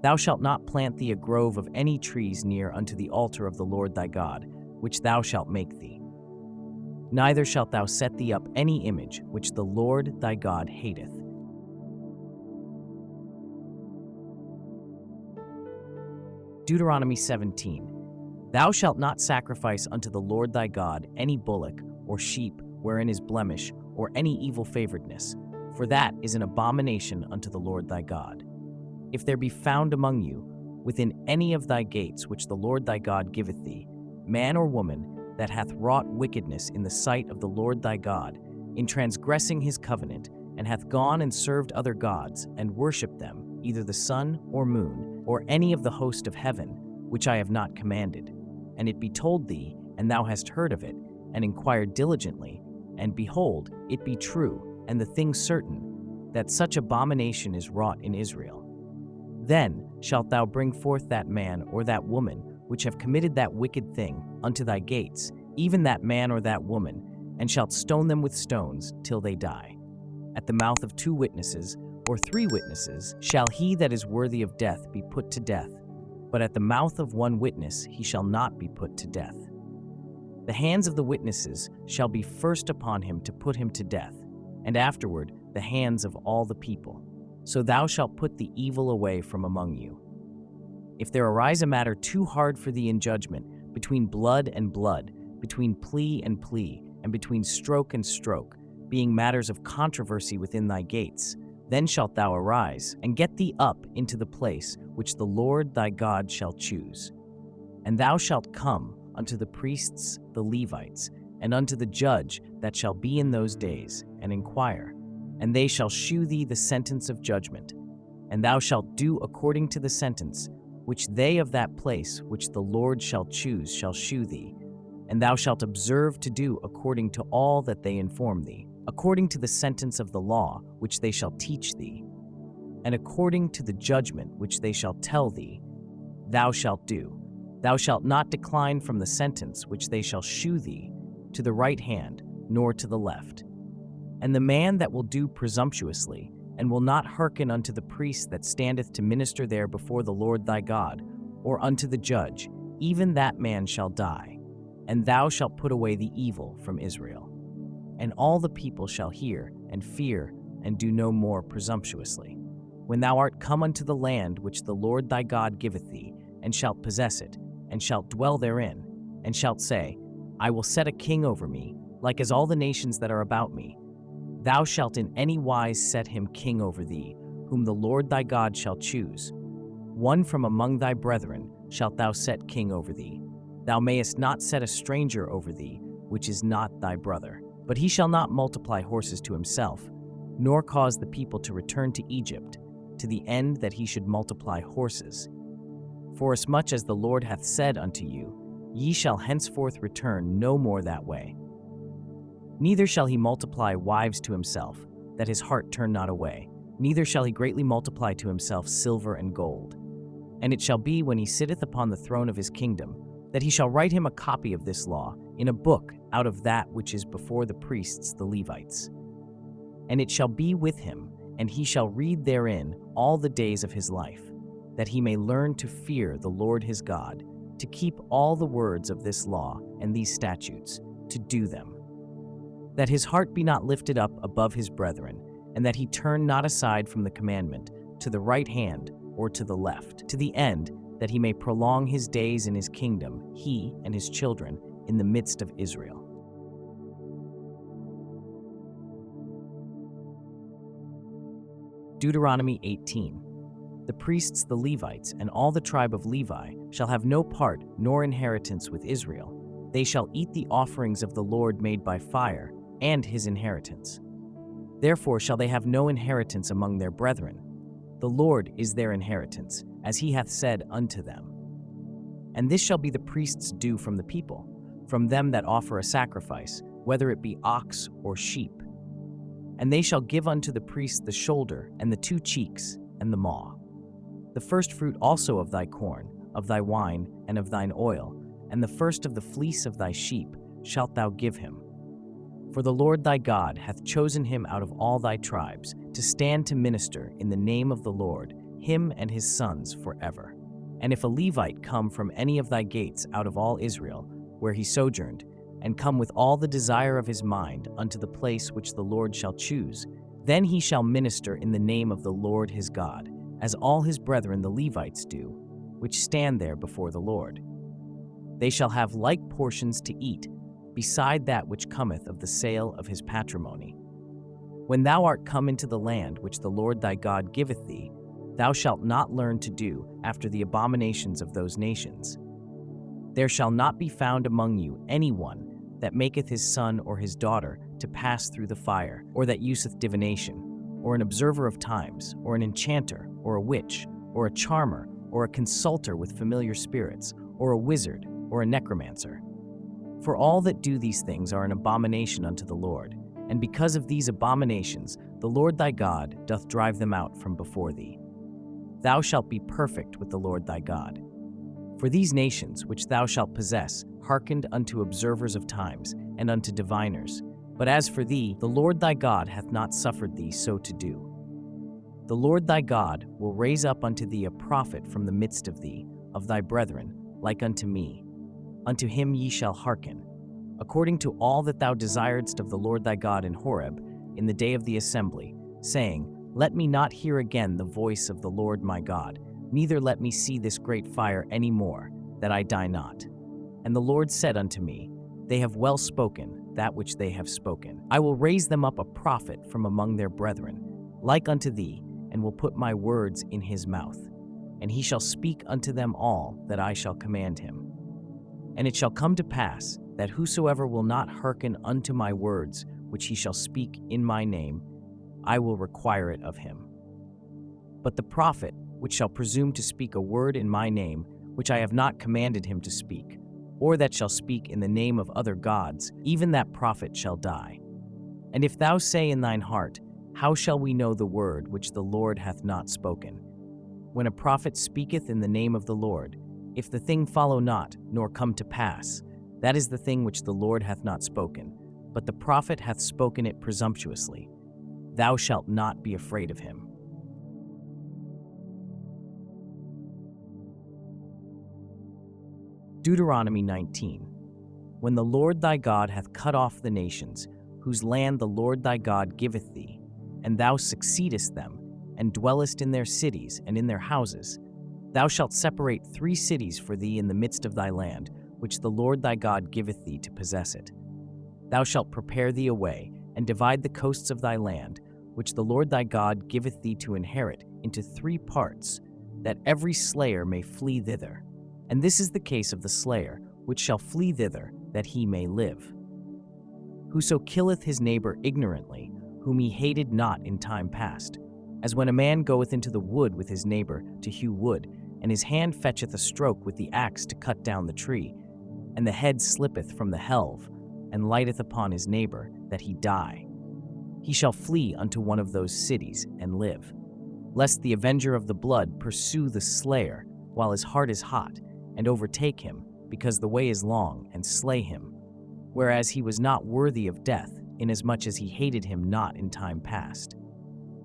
Thou shalt not plant thee a grove of any trees near unto the altar of the Lord thy God, which thou shalt make thee. Neither shalt thou set thee up any image which the Lord thy God hateth. Deuteronomy 17. Thou shalt not sacrifice unto the Lord thy God any bullock or sheep wherein is blemish, or any evil favoredness, for that is an abomination unto the Lord thy God. If there be found among you, within any of thy gates which the Lord thy God giveth thee, man or woman that hath wrought wickedness in the sight of the Lord thy God, in transgressing his covenant, and hath gone and served other gods, and worshipped them, either the sun or moon, or any of the host of heaven, which I have not commanded, and it be told thee, and thou hast heard of it, and inquired diligently, and behold, it be true, and the thing certain, that such abomination is wrought in Israel. Then shalt thou bring forth that man or that woman which have committed that wicked thing unto thy gates, even that man or that woman, and shalt stone them with stones till they die. At the mouth of 2 witnesses, or 3 witnesses, shall he that is worthy of death be put to death, but at the mouth of 1 witness he shall not be put to death. The hands of the witnesses shall be first upon him to put him to death, and afterward the hands of all the people. So thou shalt put the evil away from among you. If there arise a matter too hard for thee in judgment, between blood and blood, between plea and plea, and between stroke and stroke, being matters of controversy within thy gates, then shalt thou arise, and get thee up into the place which the Lord thy God shall choose. And thou shalt come unto the priests, the Levites, and unto the judge that shall be in those days, and inquire, and they shall shew thee the sentence of judgment. And thou shalt do according to the sentence which they of that place which the Lord shall choose shall shew thee. And thou shalt observe to do according to all that they inform thee, according to the sentence of the law which they shall teach thee, and according to the judgment which they shall tell thee, thou shalt do. Thou shalt not decline from the sentence which they shall shew thee, to the right hand, nor to the left. And the man that will do presumptuously, and will not hearken unto the priest that standeth to minister there before the Lord thy God, or unto the judge, even that man shall die. And thou shalt put away the evil from Israel. And all the people shall hear, and fear, and do no more presumptuously. When thou art come unto the land which the Lord thy God giveth thee, and shalt possess it, and shalt dwell therein, and shalt say, I will set a king over me, like as all the nations that are about me. Thou shalt in any wise set him king over thee, whom the Lord thy God shall choose. One from among thy brethren shalt thou set king over thee. Thou mayest not set a stranger over thee, which is not thy brother. But he shall not multiply horses to himself, nor cause the people to return to Egypt, to the end that he should multiply horses. Forasmuch as the Lord hath said unto you, ye shall henceforth return no more that way. Neither shall he multiply wives to himself, that his heart turn not away. Neither shall he greatly multiply to himself silver and gold. And it shall be, when he sitteth upon the throne of his kingdom, that he shall write him a copy of this law in a book out of that which is before the priests the Levites. And it shall be with him, and he shall read therein all the days of his life, that he may learn to fear the Lord his God, to keep all the words of this law and these statutes, to do them. That his heart be not lifted up above his brethren, and that he turn not aside from the commandment to the right hand or to the left, to the end that he may prolong his days in his kingdom, he and his children, in the midst of Israel. Deuteronomy 18. The priests, the Levites, and all the tribe of Levi shall have no part nor inheritance with Israel. They shall eat the offerings of the Lord made by fire, and his inheritance. Therefore shall they have no inheritance among their brethren. The Lord is their inheritance, as he hath said unto them. And this shall be the priest's due from the people, from them that offer a sacrifice, whether it be ox or sheep. And they shall give unto the priest the shoulder, and the 2 cheeks, and the maw. The first fruit also of thy corn, of thy wine, and of thine oil, and the first of the fleece of thy sheep shalt thou give him. For the Lord thy God hath chosen him out of all thy tribes, to stand to minister in the name of the Lord, him and his sons forever. And if a Levite come from any of thy gates out of all Israel, where he sojourned, and come with all the desire of his mind unto the place which the Lord shall choose, then he shall minister in the name of the Lord his God, as all his brethren the Levites do, which stand there before the Lord. They shall have like portions to eat, beside that which cometh of the sale of his patrimony. When thou art come into the land which the Lord thy God giveth thee, thou shalt not learn to do after the abominations of those nations. There shall not be found among you any one that maketh his son or his daughter to pass through the fire, or that useth divination, or an observer of times, or an enchanter, or a witch, or a charmer, or a consulter with familiar spirits, or a wizard, or a necromancer. For all that do these things are an abomination unto the Lord, and because of these abominations the Lord thy God doth drive them out from before thee. Thou shalt be perfect with the Lord thy God. For these nations which thou shalt possess hearkened unto observers of times, and unto diviners. But as for thee, the Lord thy God hath not suffered thee so to do. The Lord thy God will raise up unto thee a prophet from the midst of thee, of thy brethren, like unto me. Unto him ye shall hearken, according to all that thou desiredst of the Lord thy God in Horeb, in the day of the assembly, saying, Let me not hear again the voice of the Lord my God, neither let me see this great fire any more, that I die not. And the Lord said unto me, They have well spoken that which they have spoken. I will raise them up a prophet from among their brethren, like unto thee, and will put my words in his mouth. And he shall speak unto them all that I shall command him. And it shall come to pass, that whosoever will not hearken unto my words, which he shall speak in my name, I will require it of him. But the prophet, which shall presume to speak a word in my name, which I have not commanded him to speak, or that shall speak in the name of other gods, even that prophet shall die. And if thou say in thine heart, How shall we know the word which the Lord hath not spoken? When a prophet speaketh in the name of the Lord, if the thing follow not, nor come to pass, that is the thing which the Lord hath not spoken, but the prophet hath spoken it presumptuously. Thou shalt not be afraid of him. Deuteronomy 19. When the Lord thy God hath cut off the nations, whose land the Lord thy God giveth thee, and thou succeedest them, and dwellest in their cities and in their houses, thou shalt separate 3 cities for thee in the midst of thy land, which the Lord thy God giveth thee to possess it. Thou shalt prepare thee a way, and divide the coasts of thy land, which the Lord thy God giveth thee to inherit, into 3 parts, that every slayer may flee thither. And this is the case of the slayer, which shall flee thither, that he may live. Whoso killeth his neighbor ignorantly, whom he hated not in time past, as when a man goeth into the wood with his neighbor to hew wood, and his hand fetcheth a stroke with the axe to cut down the tree, and the head slippeth from the helve, and lighteth upon his neighbor, that he die. He shall flee unto one of those cities and live, lest the avenger of the blood pursue the slayer while his heart is hot, and overtake him, because the way is long, and slay him, whereas he was not worthy of death, inasmuch as he hated him not in time past.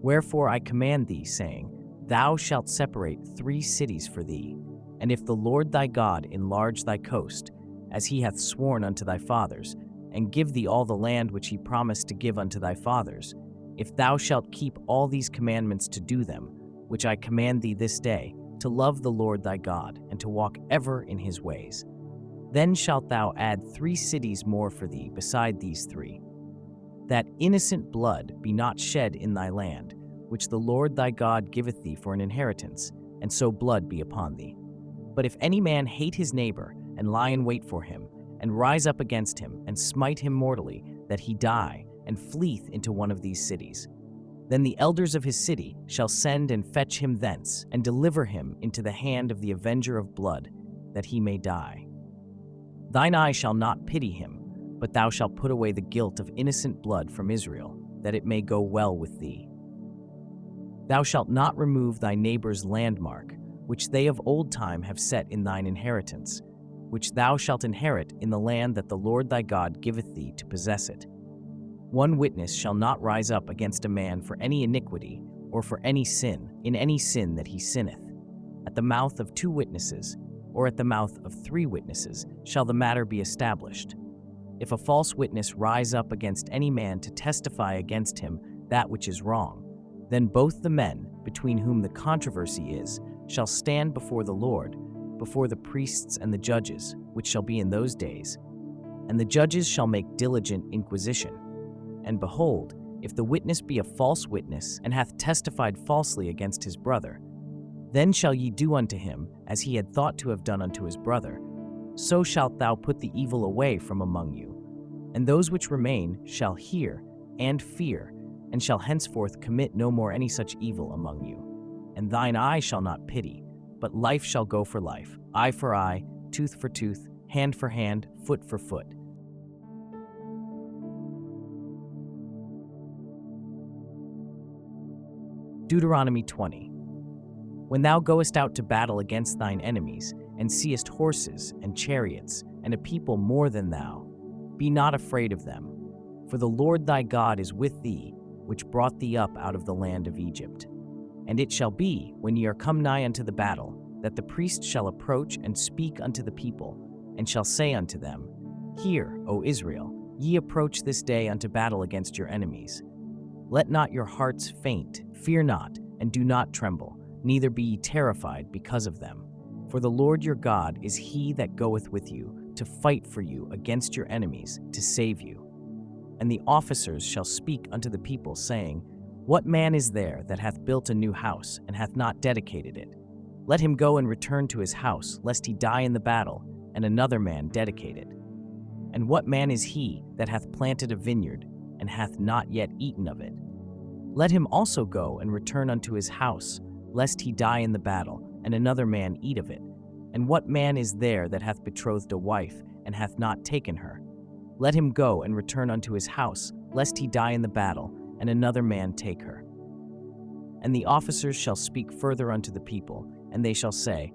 Wherefore I command thee, saying, Thou shalt separate 3 cities for thee, and if the Lord thy God enlarge thy coast, as he hath sworn unto thy fathers, and give thee all the land which he promised to give unto thy fathers, if thou shalt keep all these commandments to do them, which I command thee this day, to love the Lord thy God, and to walk ever in his ways, then shalt thou add 3 cities more for thee beside these 3, that innocent blood be not shed in thy land, which the Lord thy God giveth thee for an inheritance, and so blood be upon thee. But if any man hate his neighbor, and lie in wait for him, and rise up against him, and smite him mortally, that he die, and fleeth into one of these cities, then the elders of his city shall send and fetch him thence, and deliver him into the hand of the avenger of blood, that he may die. Thine eye shall not pity him, but thou shalt put away the guilt of innocent blood from Israel, that it may go well with thee. Thou shalt not remove thy neighbor's landmark, which they of old time have set in thine inheritance, which thou shalt inherit in the land that the Lord thy God giveth thee to possess it. One witness shall not rise up against a man for any iniquity, or for any sin, in any sin that he sinneth. At the mouth of 2 witnesses, or at the mouth of 3 witnesses, shall the matter be established. If a false witness rise up against any man to testify against him that which is wrong, then both the men, between whom the controversy is, shall stand before the Lord, before the priests and the judges, which shall be in those days. And the judges shall make diligent inquisition. And behold, if the witness be a false witness, and hath testified falsely against his brother, then shall ye do unto him as he had thought to have done unto his brother. So shalt thou put the evil away from among you. And those which remain shall hear and fear, and shall henceforth commit no more any such evil among you. And thine eye shall not pity, but life shall go for life, eye for eye, tooth for tooth, hand for hand, foot for foot. Deuteronomy 20. When thou goest out to battle against thine enemies, and seest horses and chariots, and a people more than thou, be not afraid of them. For the Lord thy God is with thee, which brought thee up out of the land of Egypt. And it shall be, when ye are come nigh unto the battle, that the priest shall approach and speak unto the people, and shall say unto them, Hear, O Israel, ye approach this day unto battle against your enemies. Let not your hearts faint, fear not, and do not tremble, neither be ye terrified because of them. For the Lord your God is he that goeth with you, to fight for you against your enemies, to save you. And the officers shall speak unto the people, saying, What man is there that hath built a new house, and hath not dedicated it? Let him go and return to his house, lest he die in the battle, and another man dedicate it. And what man is he that hath planted a vineyard, and hath not yet eaten of it? Let him also go and return unto his house, lest he die in the battle, and another man eat of it. And what man is there that hath betrothed a wife, and hath not taken her? Let him go and return unto his house, lest he die in the battle, and another man take her. And the officers shall speak further unto the people, and they shall say,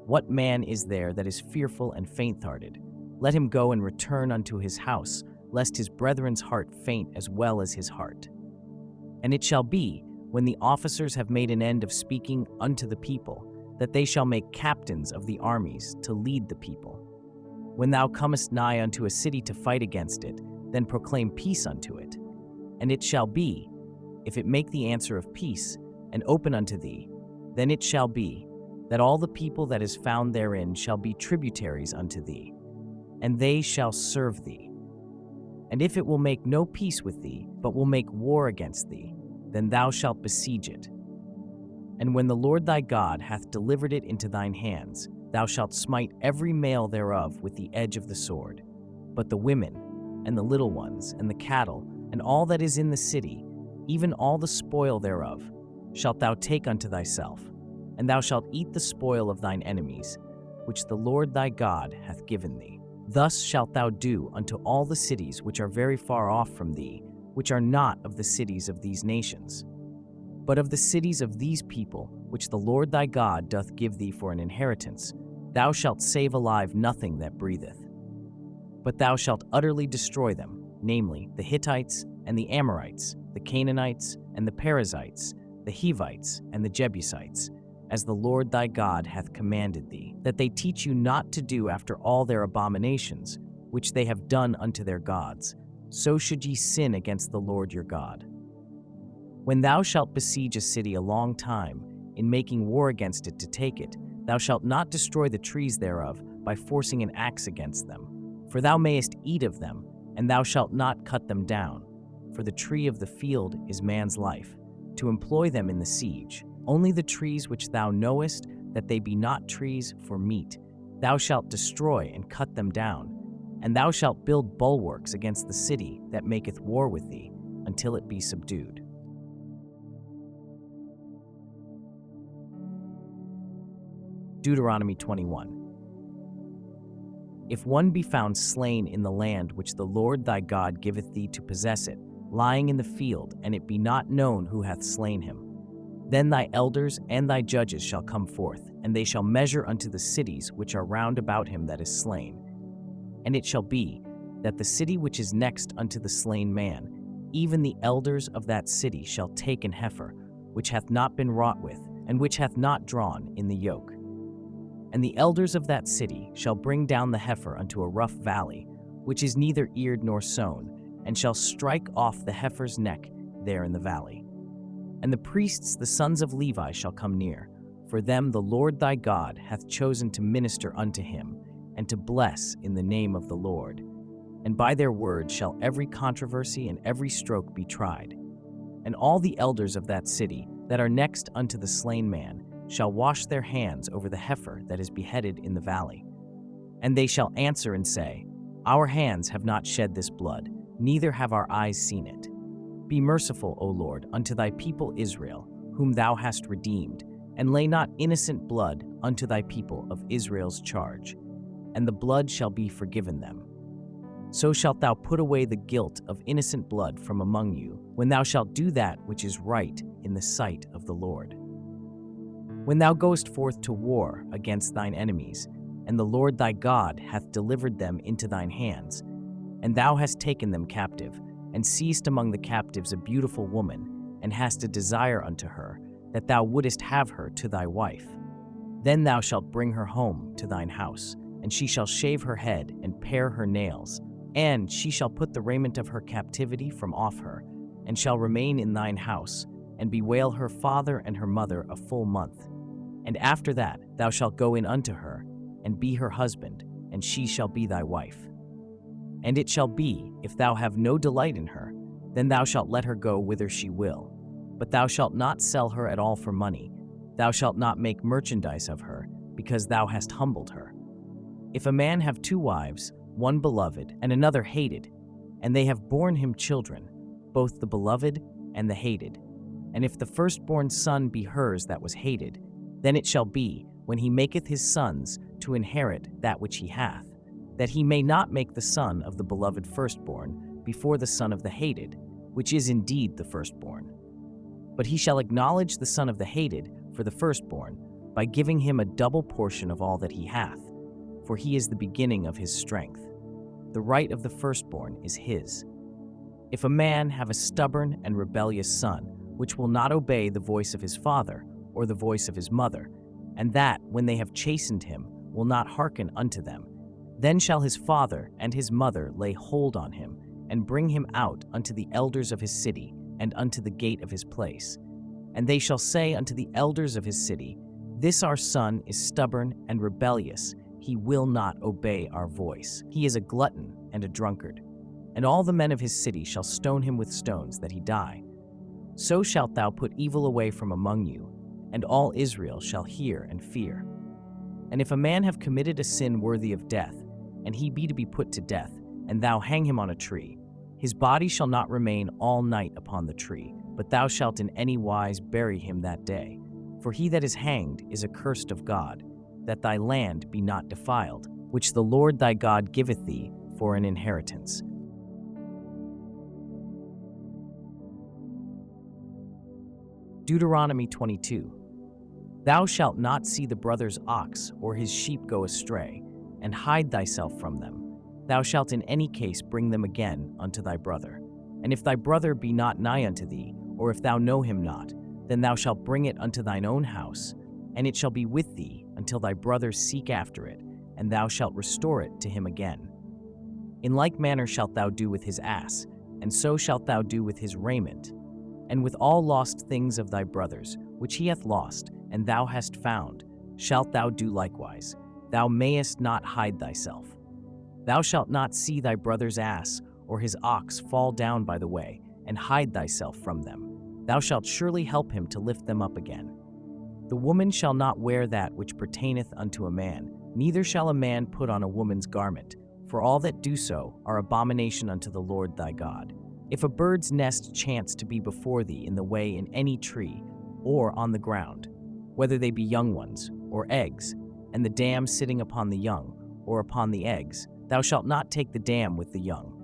What man is there that is fearful and faint-hearted? Let him go and return unto his house, lest his brethren's heart faint as well as his heart. And it shall be, when the officers have made an end of speaking unto the people, that they shall make captains of the armies to lead the people. When thou comest nigh unto a city to fight against it, then proclaim peace unto it. And it shall be, if it make the answer of peace, and open unto thee, then it shall be, that all the people that is found therein shall be tributaries unto thee, and they shall serve thee. And if it will make no peace with thee, but will make war against thee, then thou shalt besiege it. And when the Lord thy God hath delivered it into thine hands, thou shalt smite every male thereof with the edge of the sword. But the women, and the little ones, and the cattle, and all that is in the city, even all the spoil thereof, shalt thou take unto thyself, and thou shalt eat the spoil of thine enemies, which the Lord thy God hath given thee. Thus shalt thou do unto all the cities which are very far off from thee, which are not of the cities of these nations, but of the cities of these people, which the Lord thy God doth give thee for an inheritance. Thou shalt save alive nothing that breatheth. But thou shalt utterly destroy them, namely, the Hittites and the Amorites, the Canaanites and the Perizzites, the Hivites and the Jebusites, as the Lord thy God hath commanded thee, that they teach you not to do after all their abominations, which they have done unto their gods. So should ye sin against the Lord your God. When thou shalt besiege a city a long time, in making war against it to take it, thou shalt not destroy the trees thereof by forcing an axe against them. For thou mayest eat of them, and thou shalt not cut them down. For the tree of the field is man's life, to employ them in the siege. Only the trees which thou knowest that they be not trees for meat, thou shalt destroy and cut them down. And thou shalt build bulwarks against the city that maketh war with thee, until it be subdued. Deuteronomy 21. If one be found slain in the land which the Lord thy God giveth thee to possess it, lying in the field, and it be not known who hath slain him, then thy elders and thy judges shall come forth, and they shall measure unto the cities which are round about him that is slain. And it shall be, that the city which is next unto the slain man, even the elders of that city shall take an heifer, which hath not been wrought with, and which hath not drawn in the yoke. And the elders of that city shall bring down the heifer unto a rough valley, which is neither eared nor sown, and shall strike off the heifer's neck there in the valley. And the priests, the sons of Levi, shall come near, for them the Lord thy God hath chosen to minister unto him, and to bless in the name of the Lord. And by their word shall every controversy and every stroke be tried. And all the elders of that city that are next unto the slain man shall wash their hands over the heifer that is beheaded in the valley. And they shall answer and say, Our hands have not shed this blood, neither have our eyes seen it. Be merciful, O Lord, unto thy people Israel, whom thou hast redeemed, and lay not innocent blood unto thy people of Israel's charge, and the blood shall be forgiven them. So shalt thou put away the guilt of innocent blood from among you, when thou shalt do that which is right in the sight of the Lord. When thou goest forth to war against thine enemies, and the Lord thy God hath delivered them into thine hands, and thou hast taken them captive, and seest among the captives a beautiful woman, and hast a desire unto her, that thou wouldest have her to thy wife, then thou shalt bring her home to thine house, and she shall shave her head and pare her nails, and she shall put the raiment of her captivity from off her, and shall remain in thine house, and bewail her father and her mother a full month. And after that thou shalt go in unto her, and be her husband, and she shall be thy wife. And it shall be, if thou have no delight in her, then thou shalt let her go whither she will. But thou shalt not sell her at all for money. Thou shalt not make merchandise of her, because thou hast humbled her. If a man have two wives, one beloved and another hated, and they have borne him children, both the beloved and the hated, and if the firstborn son be hers that was hated, then it shall be, when he maketh his sons to inherit that which he hath, that he may not make the son of the beloved firstborn before the son of the hated, which is indeed the firstborn. But he shall acknowledge the son of the hated for the firstborn, by giving him a double portion of all that he hath, for he is the beginning of his strength. The right of the firstborn is his. If a man have a stubborn and rebellious son, which will not obey the voice of his father or the voice of his mother, and that, when they have chastened him, will not hearken unto them, then shall his father and his mother lay hold on him, and bring him out unto the elders of his city, and unto the gate of his place. And they shall say unto the elders of his city, This our son is stubborn and rebellious, he will not obey our voice. He is a glutton and a drunkard. And all the men of his city shall stone him with stones, that he die. So shalt thou put evil away from among you, and all Israel shall hear and fear. And if a man have committed a sin worthy of death, and he be to be put to death, and thou hang him on a tree, his body shall not remain all night upon the tree, but thou shalt in any wise bury him that day. For he that is hanged is accursed of God, that thy land be not defiled. which the Lord thy God giveth thee for an inheritance. Deuteronomy 22. Thou shalt not see the brother's ox or his sheep go astray, and hide thyself from them. Thou shalt in any case bring them again unto thy brother. And if thy brother be not nigh unto thee, or if thou know him not, then thou shalt bring it unto thine own house, and it shall be with thee until thy brother seek after it, and thou shalt restore it to him again. In like manner shalt thou do with his ass, and so shalt thou do with his raiment, and with all lost things of thy brother's, which he hath lost, and thou hast found, shalt thou do likewise. Thou mayest not hide thyself. Thou shalt not see thy brother's ass or his ox fall down by the way, and hide thyself from them. Thou shalt surely help him to lift them up again. The woman shall not wear that which pertaineth unto a man, neither shall a man put on a woman's garment, for all that do so are abomination unto the Lord thy God. If a bird's nest chance to be before thee in the way in any tree, or on the ground, whether they be young ones, or eggs, and the dam sitting upon the young, or upon the eggs, thou shalt not take the dam with the young.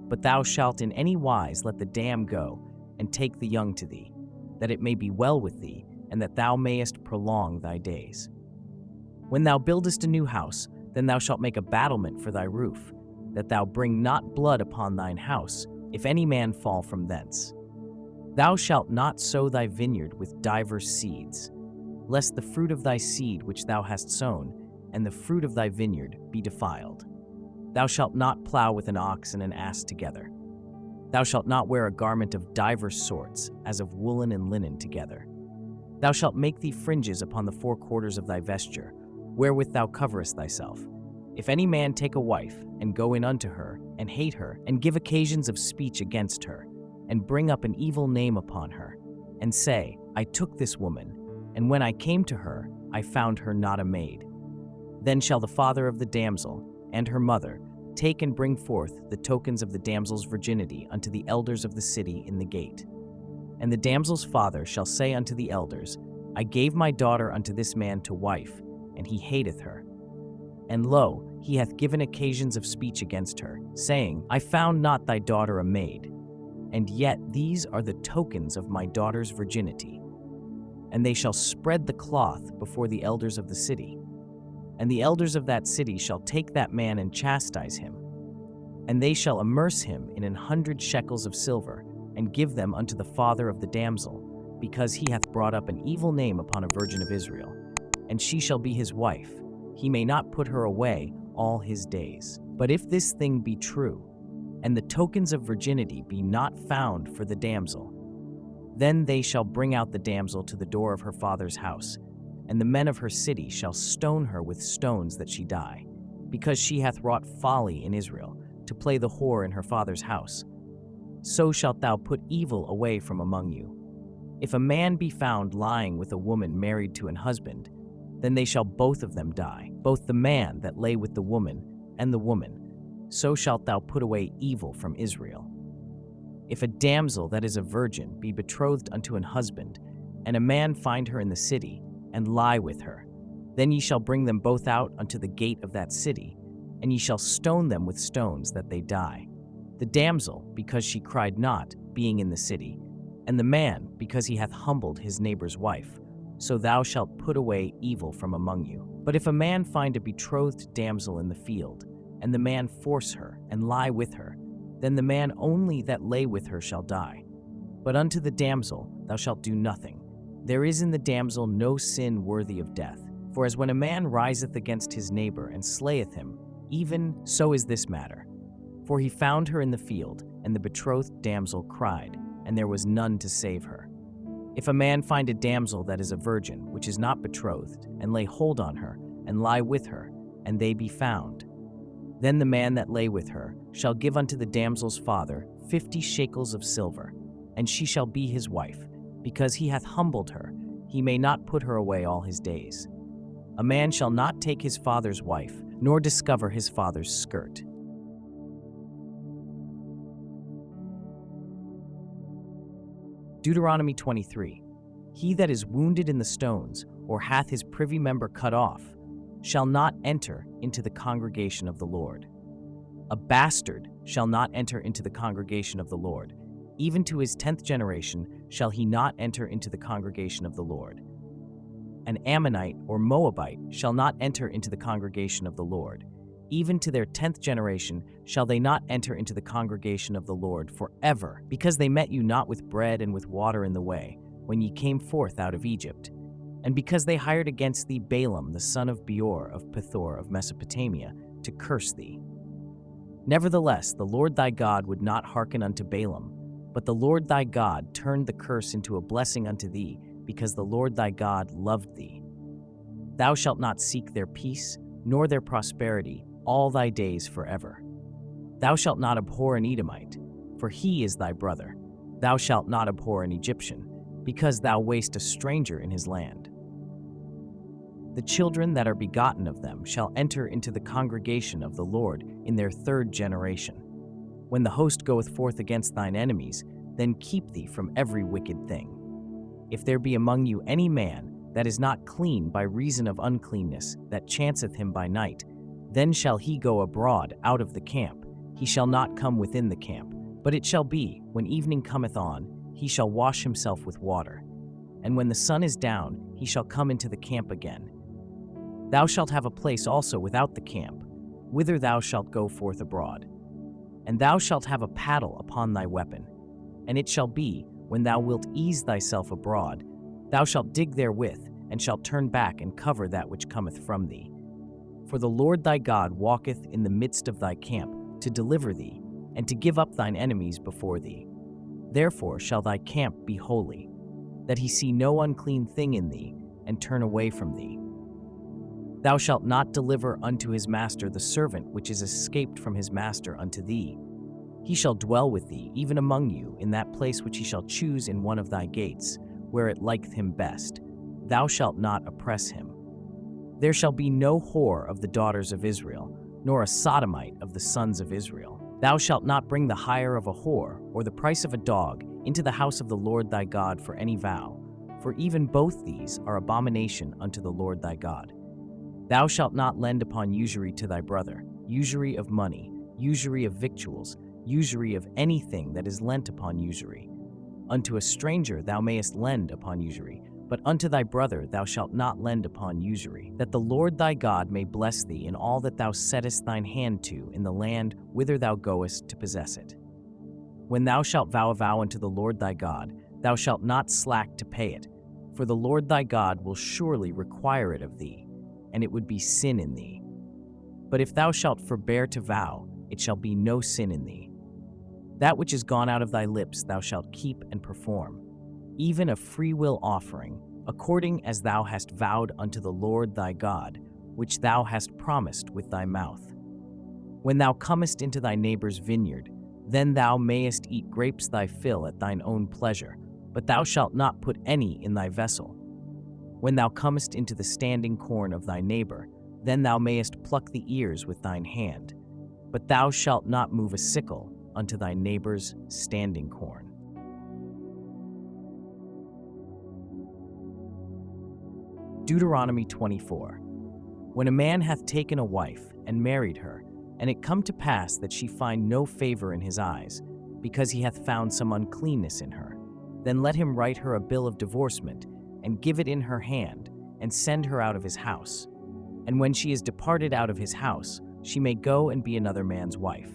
But thou shalt in any wise let the dam go, and take the young to thee, that it may be well with thee, and that thou mayest prolong thy days. When thou buildest a new house, then thou shalt make a battlement for thy roof, that thou bring not blood upon thine house, if any man fall from thence. Thou shalt not sow thy vineyard with divers seeds, lest the fruit of thy seed which thou hast sown, and the fruit of thy vineyard, be defiled. Thou shalt not plow with an ox and an ass together. Thou shalt not wear a garment of divers sorts, as of woolen and linen together. Thou shalt make thee fringes upon the four quarters of thy vesture, wherewith thou coverest thyself. If any man take a wife, and go in unto her, and hate her, and give occasions of speech against her, and bring up an evil name upon her, and say, I took this woman, and when I came to her, I found her not a maid. Then shall the father of the damsel, and her mother, take and bring forth the tokens of the damsel's virginity unto the elders of the city in the gate. And the damsel's father shall say unto the elders, I gave my daughter unto this man to wife, and he hateth her. And lo, he hath given occasions of speech against her, saying, I found not thy daughter a maid. And yet these are the tokens of my daughter's virginity. And they shall spread the cloth before the elders of the city. And the elders of that city shall take that man and chastise him. And they shall immerse him in 100 shekels of silver, and give them unto the father of the damsel, because he hath brought up an evil name upon a virgin of Israel. And she shall be his wife. He may not put her away all his days. But if this thing be true, and the tokens of virginity be not found for the damsel, then they shall bring out the damsel to the door of her father's house, and the men of her city shall stone her with stones that she die, because she hath wrought folly in Israel, to play the whore in her father's house. So shalt thou put evil away from among you. If a man be found lying with a woman married to an husband, then they shall both of them die, both the man that lay with the woman and the woman. So shalt thou put away evil from Israel. If a damsel that is a virgin be betrothed unto an husband, and a man find her in the city, and lie with her, then ye shall bring them both out unto the gate of that city, and ye shall stone them with stones that they die. The damsel, because she cried not, being in the city, and the man, because he hath humbled his neighbor's wife. So thou shalt put away evil from among you. But if a man find a betrothed damsel in the field, and the man force her, and lie with her, then the man only that lay with her shall die. But unto the damsel thou shalt do nothing. There is in the damsel no sin worthy of death. For as when a man riseth against his neighbor and slayeth him, even so is this matter. For he found her in the field, and the betrothed damsel cried, and there was none to save her. If a man find a damsel that is a virgin, which is not betrothed, and lay hold on her, and lie with her, and they be found, then the man that lay with her shall give unto the damsel's father 50 shekels of silver, and she shall be his wife, because he hath humbled her. He may not put her away all his days. A man shall not take his father's wife, nor discover his father's skirt. Deuteronomy 23. He that is wounded in the stones, or hath his privy member cut off, shall not enter into the congregation of the Lord. A bastard shall not enter into the congregation of the Lord. Even to his 10th generation shall he not enter into the congregation of the Lord. An Ammonite or Moabite shall not enter into the congregation of the Lord. Even to their 10th generation shall they not enter into the congregation of the Lord forever, because they met you not with bread and with water in the way, when ye came forth out of Egypt, and because they hired against thee Balaam the son of Beor of Pethor of Mesopotamia to curse thee. Nevertheless, the Lord thy God would not hearken unto Balaam, but the Lord thy God turned the curse into a blessing unto thee, because the Lord thy God loved thee. Thou shalt not seek their peace, nor their prosperity, all thy days forever. Thou shalt not abhor an Edomite, for he is thy brother. Thou shalt not abhor an Egyptian, because thou wast a stranger in his land. The children that are begotten of them shall enter into the congregation of the Lord in their 3rd generation. When the host goeth forth against thine enemies, then keep thee from every wicked thing. If there be among you any man that is not clean by reason of uncleanness, that chanceth him by night, then shall he go abroad out of the camp. He shall not come within the camp. But it shall be, when evening cometh on, he shall wash himself with water. And when the sun is down, he shall come into the camp again. Thou shalt have a place also without the camp, whither thou shalt go forth abroad. And thou shalt have a paddle upon thy weapon. And it shall be, when thou wilt ease thyself abroad, thou shalt dig therewith, and shalt turn back and cover that which cometh from thee. For the Lord thy God walketh in the midst of thy camp, to deliver thee, and to give up thine enemies before thee. Therefore shall thy camp be holy, that he see no unclean thing in thee, and turn away from thee. Thou shalt not deliver unto his master the servant which is escaped from his master unto thee. He shall dwell with thee, even among you, in that place which he shall choose in one of thy gates, where it liketh him best. Thou shalt not oppress him. There shall be no whore of the daughters of Israel, nor a sodomite of the sons of Israel. Thou shalt not bring the hire of a whore, or the price of a dog, into the house of the Lord thy God for any vow, for even both these are abomination unto the Lord thy God. Thou shalt not lend upon usury to thy brother, usury of money, usury of victuals, usury of anything that is lent upon usury. Unto a stranger thou mayest lend upon usury, but unto thy brother thou shalt not lend upon usury, that the Lord thy God may bless thee in all that thou settest thine hand to in the land whither thou goest to possess it. When thou shalt vow a vow unto the Lord thy God, thou shalt not slack to pay it, for the Lord thy God will surely require it of thee, and it would be sin in thee. But if thou shalt forbear to vow, it shall be no sin in thee. That which is gone out of thy lips thou shalt keep and perform, even a freewill offering, according as thou hast vowed unto the Lord thy God, which thou hast promised with thy mouth. When thou comest into thy neighbor's vineyard, then thou mayest eat grapes thy fill at thine own pleasure, but thou shalt not put any in thy vessel. When thou comest into the standing corn of thy neighbor, then thou mayest pluck the ears with thine hand, but thou shalt not move a sickle unto thy neighbor's standing corn. Deuteronomy 24. When a man hath taken a wife and married her, and it come to pass that she find no favor in his eyes, because he hath found some uncleanness in her, then let him write her a bill of divorcement, and give it in her hand, and send her out of his house. And when she is departed out of his house, she may go and be another man's wife.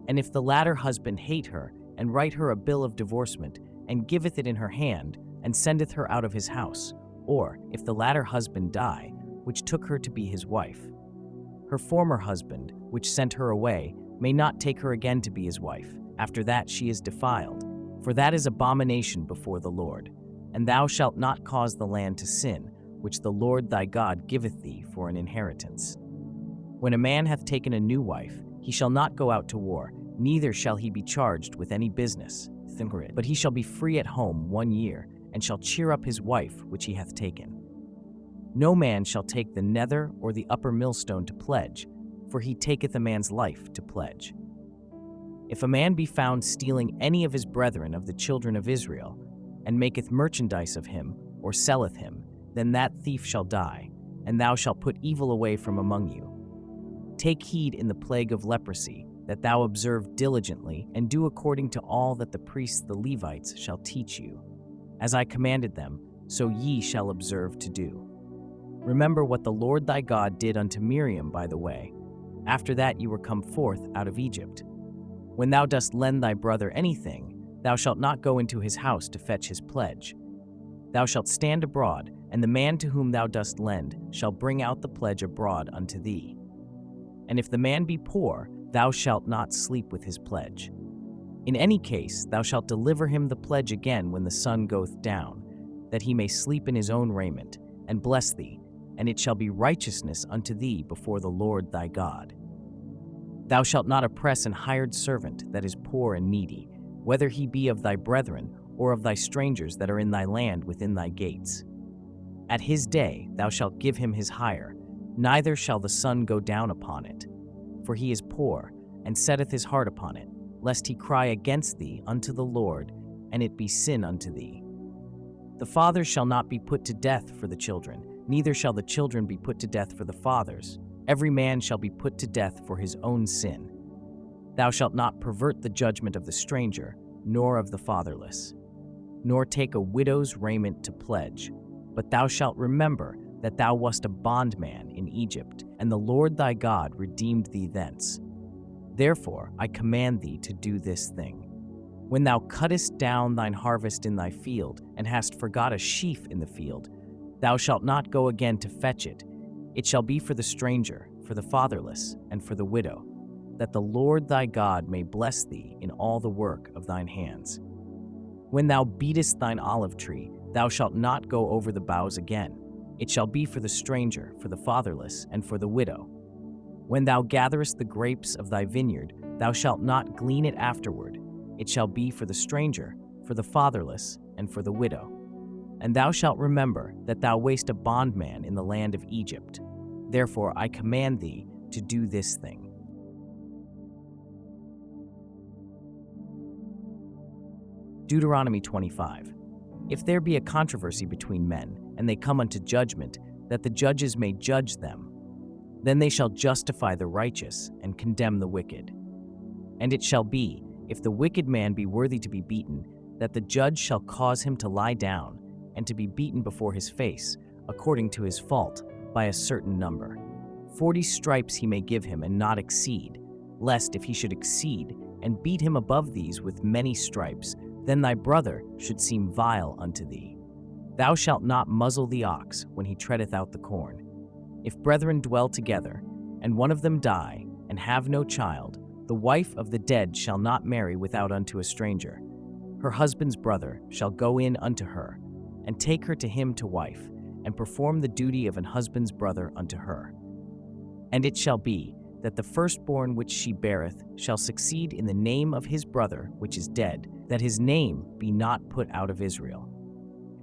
And if the latter husband hate her, and write her a bill of divorcement, and giveth it in her hand, and sendeth her out of his house, or if the latter husband die, which took her to be his wife, her former husband, which sent her away, may not take her again to be his wife. After that she is defiled, for that is abomination before the Lord. And thou shalt not cause the land to sin, which the Lord thy God giveth thee for an inheritance. When a man hath taken a new wife, he shall not go out to war, neither shall he be charged with any business, but he shall be free at home 1 year, and shall cheer up his wife which he hath taken. No man shall take the nether or the upper millstone to pledge, for he taketh a man's life to pledge. If a man be found stealing any of his brethren of the children of Israel, and maketh merchandise of him, or selleth him, then that thief shall die, and thou shalt put evil away from among you. Take heed in the plague of leprosy, that thou observe diligently, and do according to all that the priests the Levites shall teach you. As I commanded them, so ye shall observe to do. Remember what the Lord thy God did unto Miriam by the way, after that you were come forth out of Egypt. When thou dost lend thy brother anything, thou shalt not go into his house to fetch his pledge. Thou shalt stand abroad, and the man to whom thou dost lend shall bring out the pledge abroad unto thee. And if the man be poor, thou shalt not sleep with his pledge. In any case, thou shalt deliver him the pledge again when the sun goeth down, that he may sleep in his own raiment, and bless thee, and it shall be righteousness unto thee before the Lord thy God. Thou shalt not oppress an hired servant that is poor and needy, whether he be of thy brethren or of thy strangers that are in thy land within thy gates. At his day thou shalt give him his hire, neither shall the sun go down upon it. For he is poor, and setteth his heart upon it, lest he cry against thee unto the Lord, and it be sin unto thee. The fathers shall not be put to death for the children, neither shall the children be put to death for the fathers. Every man shall be put to death for his own sin. Thou shalt not pervert the judgment of the stranger, nor of the fatherless, nor take a widow's raiment to pledge. But thou shalt remember that thou wast a bondman in Egypt, and the Lord thy God redeemed thee thence. Therefore I command thee to do this thing. When thou cuttest down thine harvest in thy field, and hast forgot a sheaf in the field, thou shalt not go again to fetch it. It shall be for the stranger, for the fatherless, and for the widow, that the Lord thy God may bless thee in all the work of thine hands. When thou beatest thine olive tree, thou shalt not go over the boughs again. It shall be for the stranger, for the fatherless, and for the widow. When thou gatherest the grapes of thy vineyard, thou shalt not glean it afterward. It shall be for the stranger, for the fatherless, and for the widow. And thou shalt remember that thou wast a bondman in the land of Egypt. Therefore I command thee to do this thing. Deuteronomy 25. If there be a controversy between men, and they come unto judgment, that the judges may judge them, then they shall justify the righteous and condemn the wicked. And it shall be, if the wicked man be worthy to be beaten, that the judge shall cause him to lie down, and to be beaten before his face, according to his fault, by a certain number. 40 stripes he may give him, and not exceed, lest if he should exceed, and beat him above these with many stripes, then thy brother should seem vile unto thee. Thou shalt not muzzle the ox when he treadeth out the corn. If brethren dwell together, and one of them die, and have no child, the wife of the dead shall not marry without unto a stranger. Her husband's brother shall go in unto her, and take her to him to wife, and perform the duty of an husband's brother unto her. And it shall be, that the firstborn which she beareth shall succeed in the name of his brother which is dead, that his name be not put out of Israel.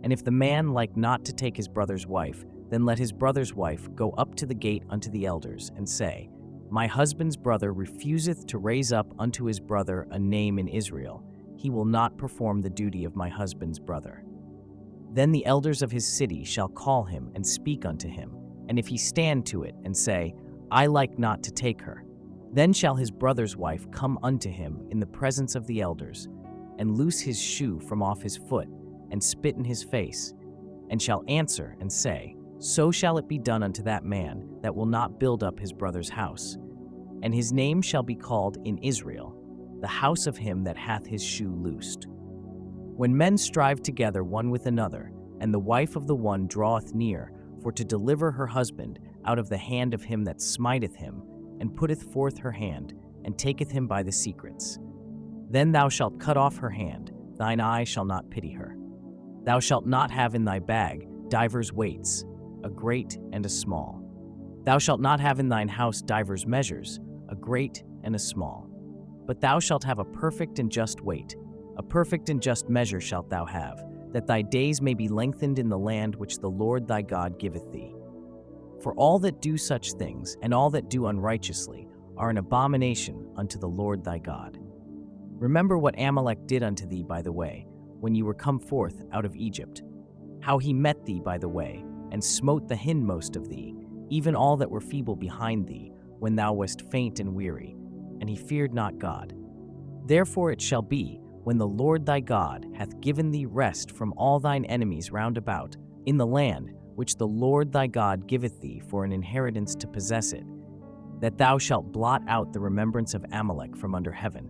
And if the man like not to take his brother's wife, then let his brother's wife go up to the gate unto the elders, and say, My husband's brother refuseth to raise up unto his brother a name in Israel. He will not perform the duty of my husband's brother. Then the elders of his city shall call him and speak unto him, and if he stand to it, and say, I like not to take her, then shall his brother's wife come unto him in the presence of the elders, and loose his shoe from off his foot, and spit in his face, and shall answer and say, So shall it be done unto that man that will not build up his brother's house. And his name shall be called in Israel, the house of him that hath his shoe loosed. When men strive together one with another, and the wife of the one draweth near, for to deliver her husband out of the hand of him that smiteth him, and putteth forth her hand, and taketh him by the secrets, then thou shalt cut off her hand, thine eye shall not pity her. Thou shalt not have in thy bag divers weights, a great and a small. Thou shalt not have in thine house divers measures, a great and a small. But thou shalt have a perfect and just weight, a perfect and just measure shalt thou have, that thy days may be lengthened in the land which the Lord thy God giveth thee. For all that do such things, and all that do unrighteously, are an abomination unto the Lord thy God. Remember what Amalek did unto thee by the way, when ye were come forth out of Egypt, how he met thee by the way, and smote the hindmost of thee, even all that were feeble behind thee, when thou wast faint and weary, and he feared not God. Therefore it shall be, when the Lord thy God hath given thee rest from all thine enemies round about, in the land which the Lord thy God giveth thee for an inheritance to possess it, that thou shalt blot out the remembrance of Amalek from under heaven.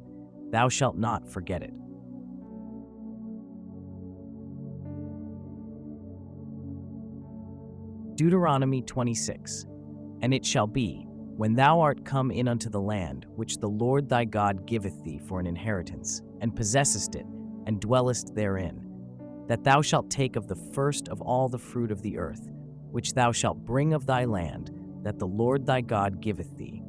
Thou shalt not forget it. Deuteronomy 26. And it shall be, when thou art come in unto the land which the Lord thy God giveth thee for an inheritance, and possessest it, and dwellest therein, that thou shalt take of the first of all the fruit of the earth, which thou shalt bring of thy land, that the Lord thy God giveth thee,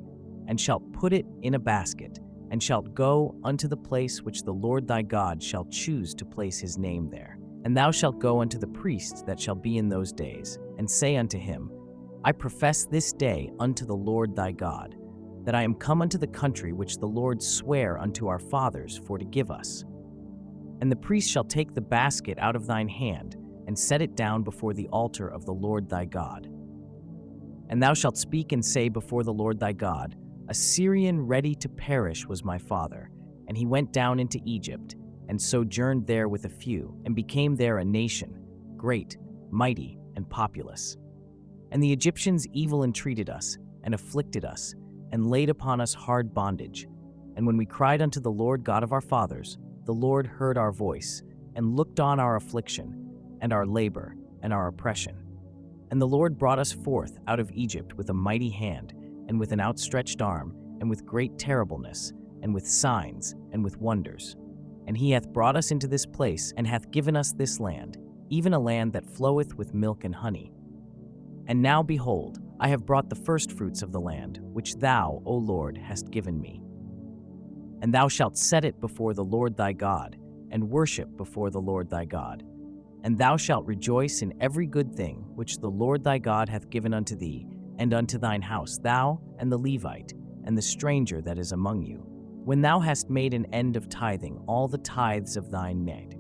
and shalt put it in a basket, and shalt go unto the place which the Lord thy God shall choose to place his name there. And thou shalt go unto the priest that shall be in those days, and say unto him, I profess this day unto the Lord thy God, that I am come unto the country which the Lord sware unto our fathers for to give us. And the priest shall take the basket out of thine hand, and set it down before the altar of the Lord thy God. And thou shalt speak and say before the Lord thy God, A Syrian ready to perish was my father, and he went down into Egypt, and sojourned there with a few, and became there a nation, great, mighty, and populous. And the Egyptians evil entreated us, and afflicted us, and laid upon us hard bondage. And when we cried unto the Lord God of our fathers, the Lord heard our voice, and looked on our affliction, and our labor, and our oppression. And the Lord brought us forth out of Egypt with a mighty hand, and with an outstretched arm, and with great terribleness, and with signs, and with wonders. And he hath brought us into this place, and hath given us this land, even a land that floweth with milk and honey. And now, behold, I have brought the firstfruits of the land, which thou, O Lord, hast given me. And thou shalt set it before the Lord thy God, and worship before the Lord thy God. And thou shalt rejoice in every good thing which the Lord thy God hath given unto thee, and unto thine house, thou, and the Levite, and the stranger that is among you, when thou hast made an end of tithing all the tithes of thine need.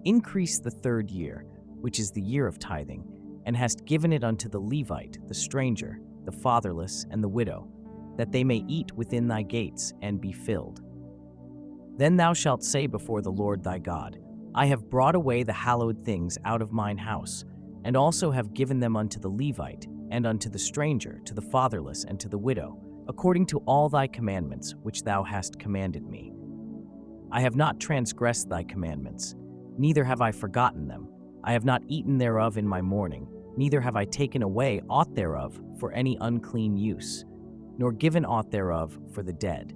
Increase the third year, which is the year of tithing, and hast given it unto the Levite, the stranger, the fatherless, and the widow, that they may eat within thy gates and be filled. Then thou shalt say before the Lord thy God, I have brought away the hallowed things out of mine house, and also have given them unto the Levite, and unto the stranger, to the fatherless, and to the widow, according to all thy commandments which thou hast commanded me. I have not transgressed thy commandments, neither have I forgotten them. I have not eaten thereof in my mourning, neither have I taken away aught thereof for any unclean use, nor given aught thereof for the dead.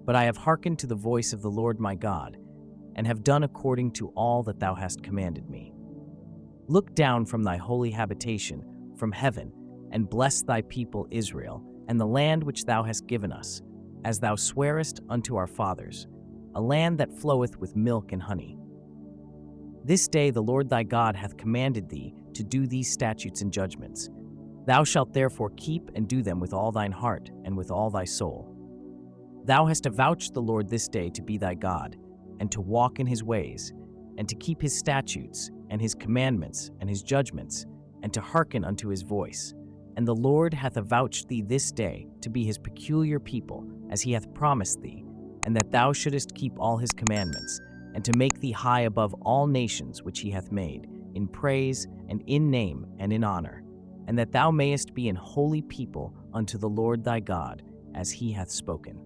But I have hearkened to the voice of the Lord my God, and have done according to all that thou hast commanded me. Look down from thy holy habitation, from heaven, and bless thy people Israel, and the land which thou hast given us, as thou swarest unto our fathers, a land that floweth with milk and honey. This day the Lord thy God hath commanded thee to do these statutes and judgments. Thou shalt therefore keep and do them with all thine heart and with all thy soul. Thou hast avouched the Lord this day to be thy God, and to walk in his ways, and to keep his statutes, and his commandments, and his judgments, and to hearken unto his voice. And the Lord hath avouched thee this day to be his peculiar people, as he hath promised thee, and that thou shouldest keep all his commandments, and to make thee high above all nations which he hath made, in praise, and in name, and in honor, and that thou mayest be an holy people unto the Lord thy God, as he hath spoken.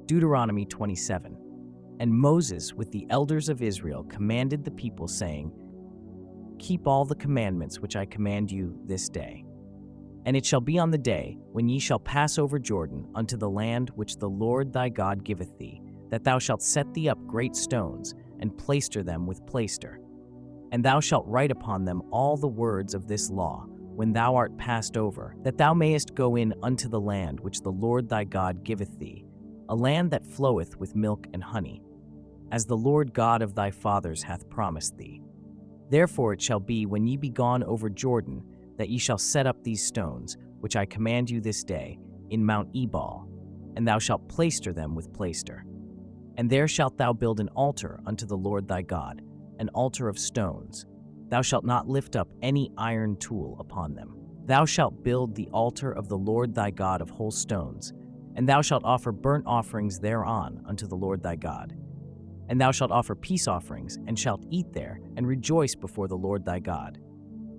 Deuteronomy 27. And Moses with the elders of Israel commanded the people, saying, Keep all the commandments which I command you this day. And it shall be on the day when ye shall pass over Jordan unto the land which the Lord thy God giveth thee, that thou shalt set thee up great stones, and plaister them with plaister. And thou shalt write upon them all the words of this law, when thou art passed over, that thou mayest go in unto the land which the Lord thy God giveth thee, a land that floweth with milk and honey, as the Lord God of thy fathers hath promised thee. Therefore it shall be, when ye be gone over Jordan, that ye shall set up these stones, which I command you this day, in Mount Ebal, and thou shalt plaister them with plaister. And there shalt thou build an altar unto the Lord thy God, an altar of stones. Thou shalt not lift up any iron tool upon them. Thou shalt build the altar of the Lord thy God of whole stones, and thou shalt offer burnt offerings thereon unto the Lord thy God. And thou shalt offer peace offerings, and shalt eat there, and rejoice before the Lord thy God.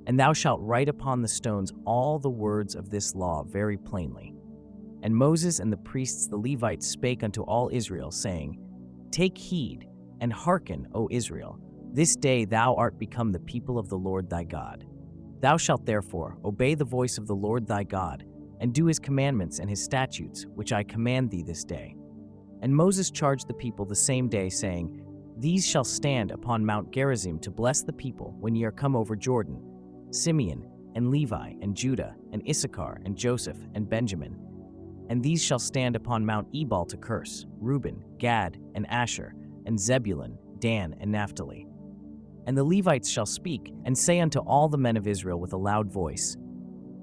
And thou shalt write upon the stones all the words of this law very plainly. And Moses and the priests the Levites spake unto all Israel, saying, Take heed, and hearken, O Israel, this day thou art become the people of the Lord thy God. Thou shalt therefore obey the voice of the Lord thy God, and do his commandments and his statutes, which I command thee this day. And Moses charged the people the same day, saying, These shall stand upon Mount Gerizim to bless the people when ye are come over Jordan, Simeon, and Levi, and Judah, and Issachar, and Joseph, and Benjamin. And these shall stand upon Mount Ebal to curse, Reuben, Gad, and Asher, and Zebulun, Dan, and Naphtali. And the Levites shall speak, and say unto all the men of Israel with a loud voice,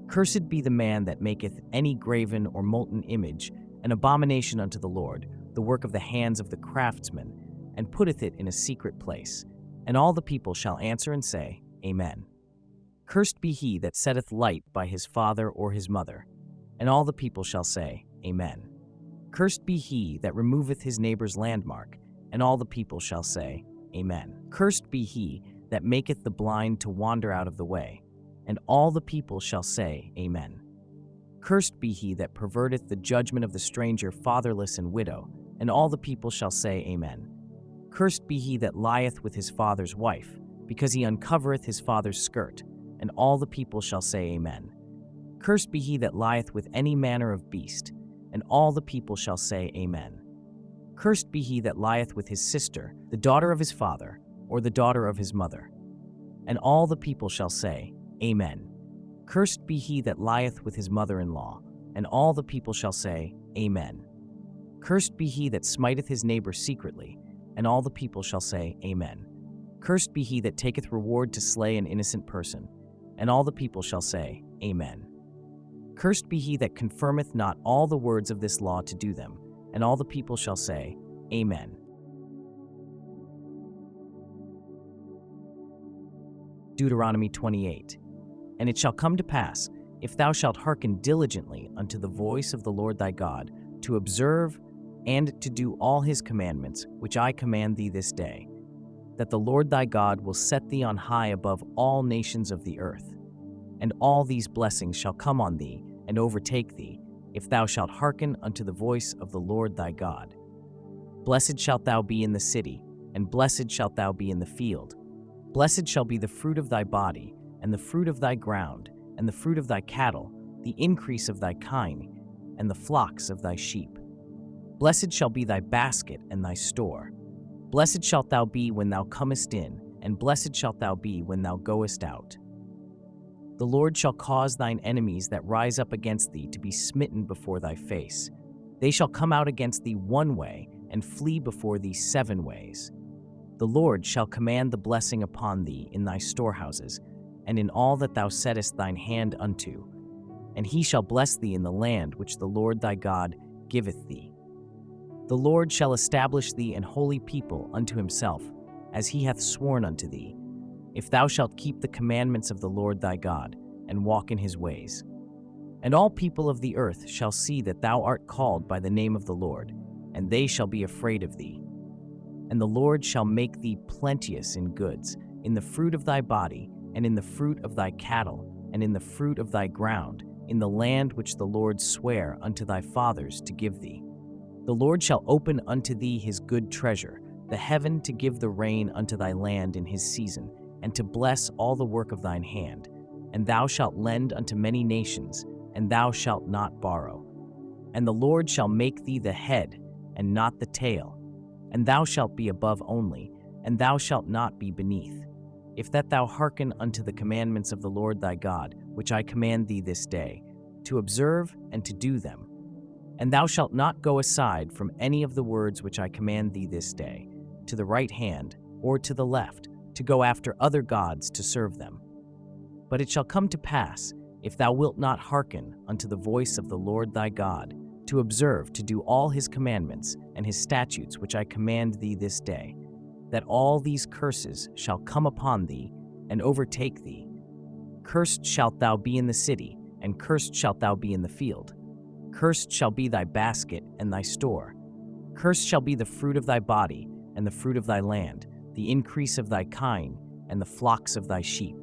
Cursed be the man that maketh any graven or molten image, an abomination unto the Lord, the work of the hands of the craftsman, and putteth it in a secret place. And all the people shall answer and say, Amen. Cursed be he that setteth light by his father or his mother. And all the people shall say, Amen. Cursed be he that removeth his neighbor's landmark. And all the people shall say, Amen. Cursed be he that maketh the blind to wander out of the way. And all the people shall say, Amen. Cursed be he that perverteth the judgment of the stranger, fatherless, and widow. And all the people shall say, Amen. Cursed be he that lieth with his father's wife, because he uncovereth his father's skirt. And all the people shall say, Amen. Cursed be he that lieth with any manner of beast. And all the people shall say, Amen. Cursed be he that lieth with his sister, the daughter of his father, or the daughter of his mother. And all the people shall say, Amen. Cursed be he that lieth with his mother-in-law. And all the people shall say, Amen. Cursed be he that smiteth his neighbor secretly. And all the people shall say, Amen. Cursed be he that taketh reward to slay an innocent person. And all the people shall say, Amen. Cursed be he that confirmeth not all the words of this law to do them. And all the people shall say, Amen. Deuteronomy 28. And it shall come to pass, if thou shalt hearken diligently unto the voice of the Lord thy God, to observe and to do all his commandments, which I command thee this day, that the Lord thy God will set thee on high above all nations of the earth. And all these blessings shall come on thee and overtake thee, if thou shalt hearken unto the voice of the Lord thy God. Blessed shalt thou be in the city, and blessed shalt thou be in the field. Blessed shall be the fruit of thy body, and the fruit of thy ground, and the fruit of thy cattle, the increase of thy kine, and the flocks of thy sheep. Blessed shall be thy basket and thy store. Blessed shalt thou be when thou comest in, and blessed shalt thou be when thou goest out. The Lord shall cause thine enemies that rise up against thee to be smitten before thy face. They shall come out against thee one way, and flee before thee 7 ways. The Lord shall command the blessing upon thee in thy storehouses, and in all that thou settest thine hand unto. And he shall bless thee in the land which the Lord thy God giveth thee. The Lord shall establish thee an holy people unto himself, as he hath sworn unto thee, if thou shalt keep the commandments of the Lord thy God, and walk in his ways. And all people of the earth shall see that thou art called by the name of the Lord, and they shall be afraid of thee. And the Lord shall make thee plenteous in goods, in the fruit of thy body, and in the fruit of thy cattle, and in the fruit of thy ground, in the land which the Lord sware unto thy fathers to give thee. The Lord shall open unto thee his good treasure, the heaven to give the rain unto thy land in his season, and to bless all the work of thine hand. And thou shalt lend unto many nations, and thou shalt not borrow. And the Lord shall make thee the head, and not the tail. And thou shalt be above only, and thou shalt not be beneath. If that thou hearken unto the commandments of the Lord thy God, which I command thee this day, to observe and to do them. And thou shalt not go aside from any of the words which I command thee this day, to the right hand or to the left, to go after other gods to serve them. But it shall come to pass, if thou wilt not hearken unto the voice of the Lord thy God, to observe to do all his commandments and his statutes which I command thee this day, that all these curses shall come upon thee and overtake thee. Cursed shalt thou be in the city, and cursed shalt thou be in the field. Cursed shall be thy basket and thy store. Cursed shall be the fruit of thy body, and the fruit of thy land, the increase of thy kine, and the flocks of thy sheep.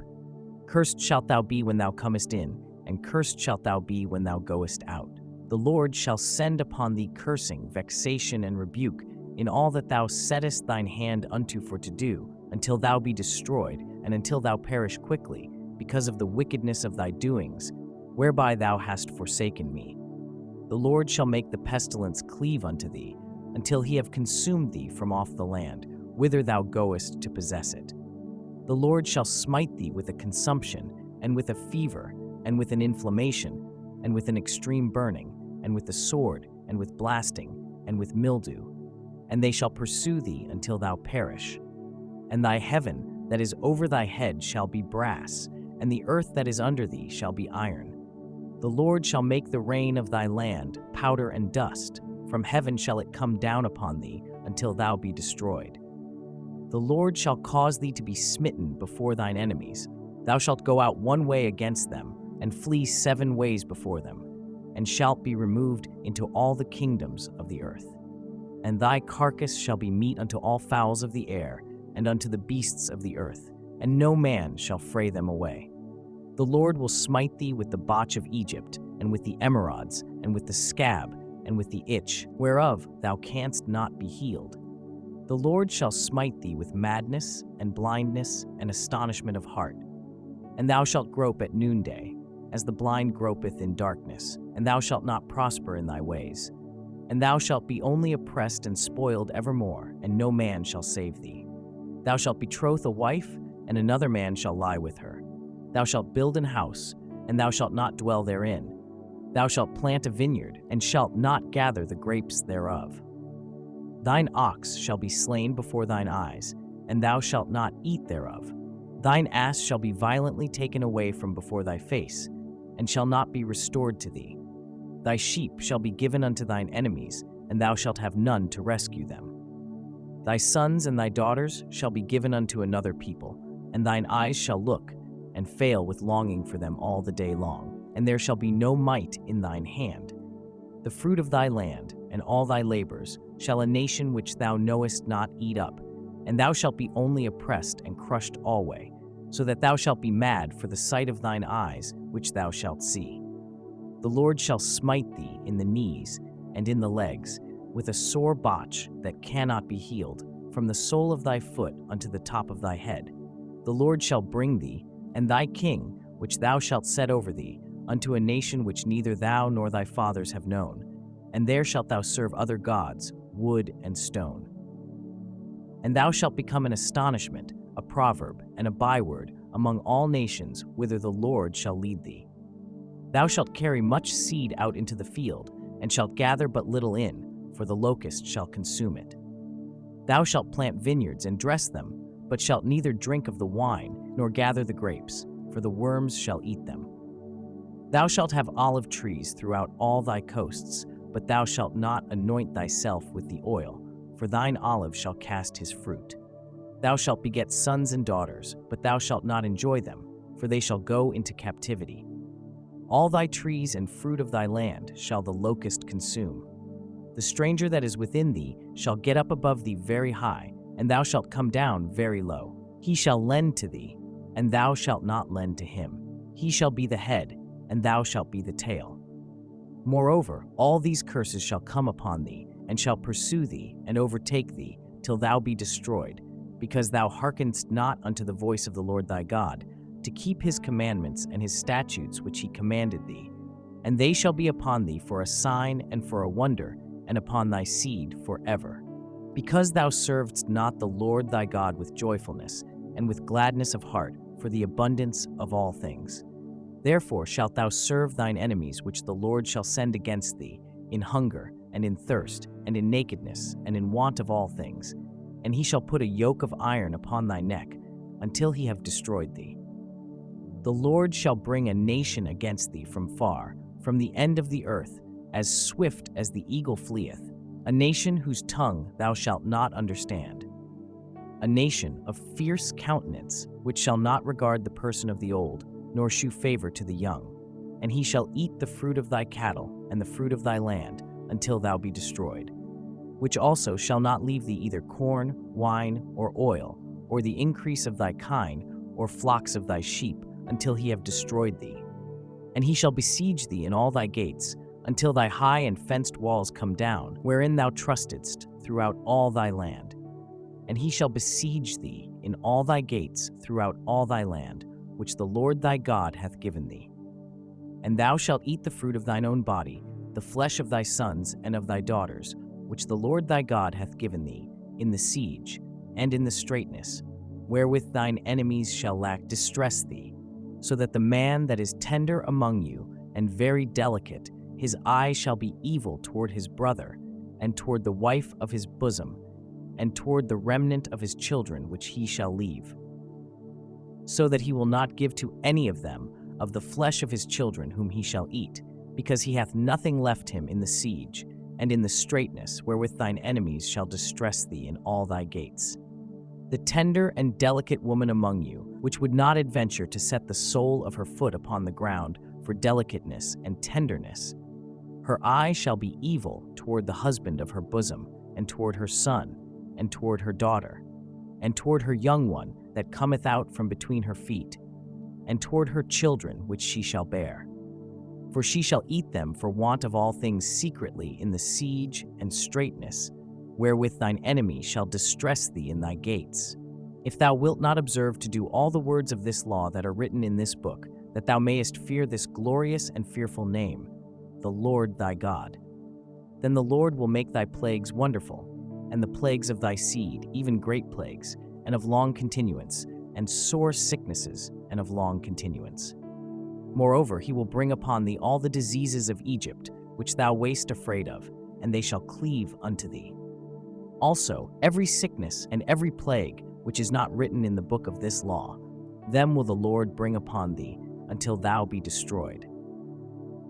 Cursed shalt thou be when thou comest in, and cursed shalt thou be when thou goest out. The Lord shall send upon thee cursing, vexation, and rebuke in all that thou settest thine hand unto for to do, until thou be destroyed, and until thou perish quickly, because of the wickedness of thy doings, whereby thou hast forsaken me. The Lord shall make the pestilence cleave unto thee, until he have consumed thee from off the land, whither thou goest to possess it. The Lord shall smite thee with a consumption, and with a fever, and with an inflammation, and with an extreme burning, and with the sword, and with blasting, and with mildew. And they shall pursue thee until thou perish. And thy heaven that is over thy head shall be brass, and the earth that is under thee shall be iron. The Lord shall make the rain of thy land powder and dust. From heaven shall it come down upon thee until thou be destroyed. The Lord shall cause thee to be smitten before thine enemies. Thou shalt go out one way against them, and flee 7 ways before them, and shalt be removed into all the kingdoms of the earth. And thy carcass shall be meat unto all fowls of the air, and unto the beasts of the earth, and no man shall fray them away. The Lord will smite thee with the botch of Egypt, and with the emerods, and with the scab, and with the itch, whereof thou canst not be healed. The Lord shall smite thee with madness, and blindness, and astonishment of heart. And thou shalt grope at noonday, as the blind gropeth in darkness, and thou shalt not prosper in thy ways. And thou shalt be only oppressed and spoiled evermore, and no man shall save thee. Thou shalt betroth a wife, and another man shall lie with her. Thou shalt build an house, and thou shalt not dwell therein. Thou shalt plant a vineyard, and shalt not gather the grapes thereof. Thine ox shall be slain before thine eyes, and thou shalt not eat thereof. Thine ass shall be violently taken away from before thy face, and shall not be restored to thee. Thy sheep shall be given unto thine enemies, and thou shalt have none to rescue them. Thy sons and thy daughters shall be given unto another people, and thine eyes shall look, and fail with longing for them all the day long, and there shall be no might in thine hand. The fruit of thy land, and all thy labors, shall a nation which thou knowest not eat up, and thou shalt be only oppressed and crushed alway, so that thou shalt be mad for the sight of thine eyes, which thou shalt see. The Lord shall smite thee in the knees and in the legs, with a sore botch that cannot be healed, from the sole of thy foot unto the top of thy head. The Lord shall bring thee, and thy king, which thou shalt set over thee, unto a nation which neither thou nor thy fathers have known, and there shalt thou serve other gods, wood and stone. And thou shalt become an astonishment, a proverb, and a byword among all nations whither the Lord shall lead thee. Thou shalt carry much seed out into the field, and shalt gather but little in, for the locust shall consume it. Thou shalt plant vineyards and dress them, but shalt neither drink of the wine, nor gather the grapes, for the worms shall eat them. Thou shalt have olive trees throughout all thy coasts, but thou shalt not anoint thyself with the oil, for thine olive shall cast his fruit. Thou shalt beget sons and daughters, but thou shalt not enjoy them, for they shall go into captivity. All thy trees and fruit of thy land shall the locust consume. The stranger that is within thee shall get up above thee very high, and thou shalt come down very low. He shall lend to thee, and thou shalt not lend to him. He shall be the head, and thou shalt be the tail. Moreover, all these curses shall come upon thee, and shall pursue thee, and overtake thee, till thou be destroyed, because thou hearkenedst not unto the voice of the Lord thy God, to keep his commandments and his statutes which he commanded thee. And they shall be upon thee for a sign and for a wonder, and upon thy seed forever. Because thou servedst not the Lord thy God with joyfulness, and with gladness of heart, for the abundance of all things. Therefore shalt thou serve thine enemies which the Lord shall send against thee, in hunger, and in thirst, and in nakedness, and in want of all things. And he shall put a yoke of iron upon thy neck, until he have destroyed thee. The Lord shall bring a nation against thee from far, from the end of the earth, as swift as the eagle fleeth, a nation whose tongue thou shalt not understand, a nation of fierce countenance, which shall not regard the person of the old, nor shew favor to the young. And he shall eat the fruit of thy cattle and the fruit of thy land, until thou be destroyed, which also shall not leave thee either corn, wine, or oil, or the increase of thy kine, or flocks of thy sheep, until he have destroyed thee. And he shall besiege thee in all thy gates, until thy high and fenced walls come down, wherein thou trustedst throughout all thy land. And he shall besiege thee in all thy gates throughout all thy land, which the Lord thy God hath given thee. And thou shalt eat the fruit of thine own body, the flesh of thy sons and of thy daughters, which the Lord thy God hath given thee, in the siege and in the straitness, wherewith thine enemies shall lack distress thee, so that the man that is tender among you and very delicate, his eye shall be evil toward his brother, and toward the wife of his bosom, and toward the remnant of his children which he shall leave, so that he will not give to any of them of the flesh of his children whom he shall eat, because he hath nothing left him in the siege, and in the straitness wherewith thine enemies shall distress thee in all thy gates. The tender and delicate woman among you, which would not adventure to set the sole of her foot upon the ground for delicateness and tenderness, her eye shall be evil toward the husband of her bosom, and toward her son, and toward her daughter, and toward her young one that cometh out from between her feet, and toward her children which she shall bear. For she shall eat them for want of all things secretly in the siege and straitness, wherewith thine enemy shall distress thee in thy gates. If thou wilt not observe to do all the words of this law that are written in this book, that thou mayest fear this glorious and fearful name, the Lord thy God, then the Lord will make thy plagues wonderful, and the plagues of thy seed, even great plagues, and of long continuance, and sore sicknesses, and of long continuance. Moreover, he will bring upon thee all the diseases of Egypt, which thou wast afraid of, and they shall cleave unto thee. Also, every sickness and every plague, which is not written in the book of this law, them will the Lord bring upon thee, until thou be destroyed.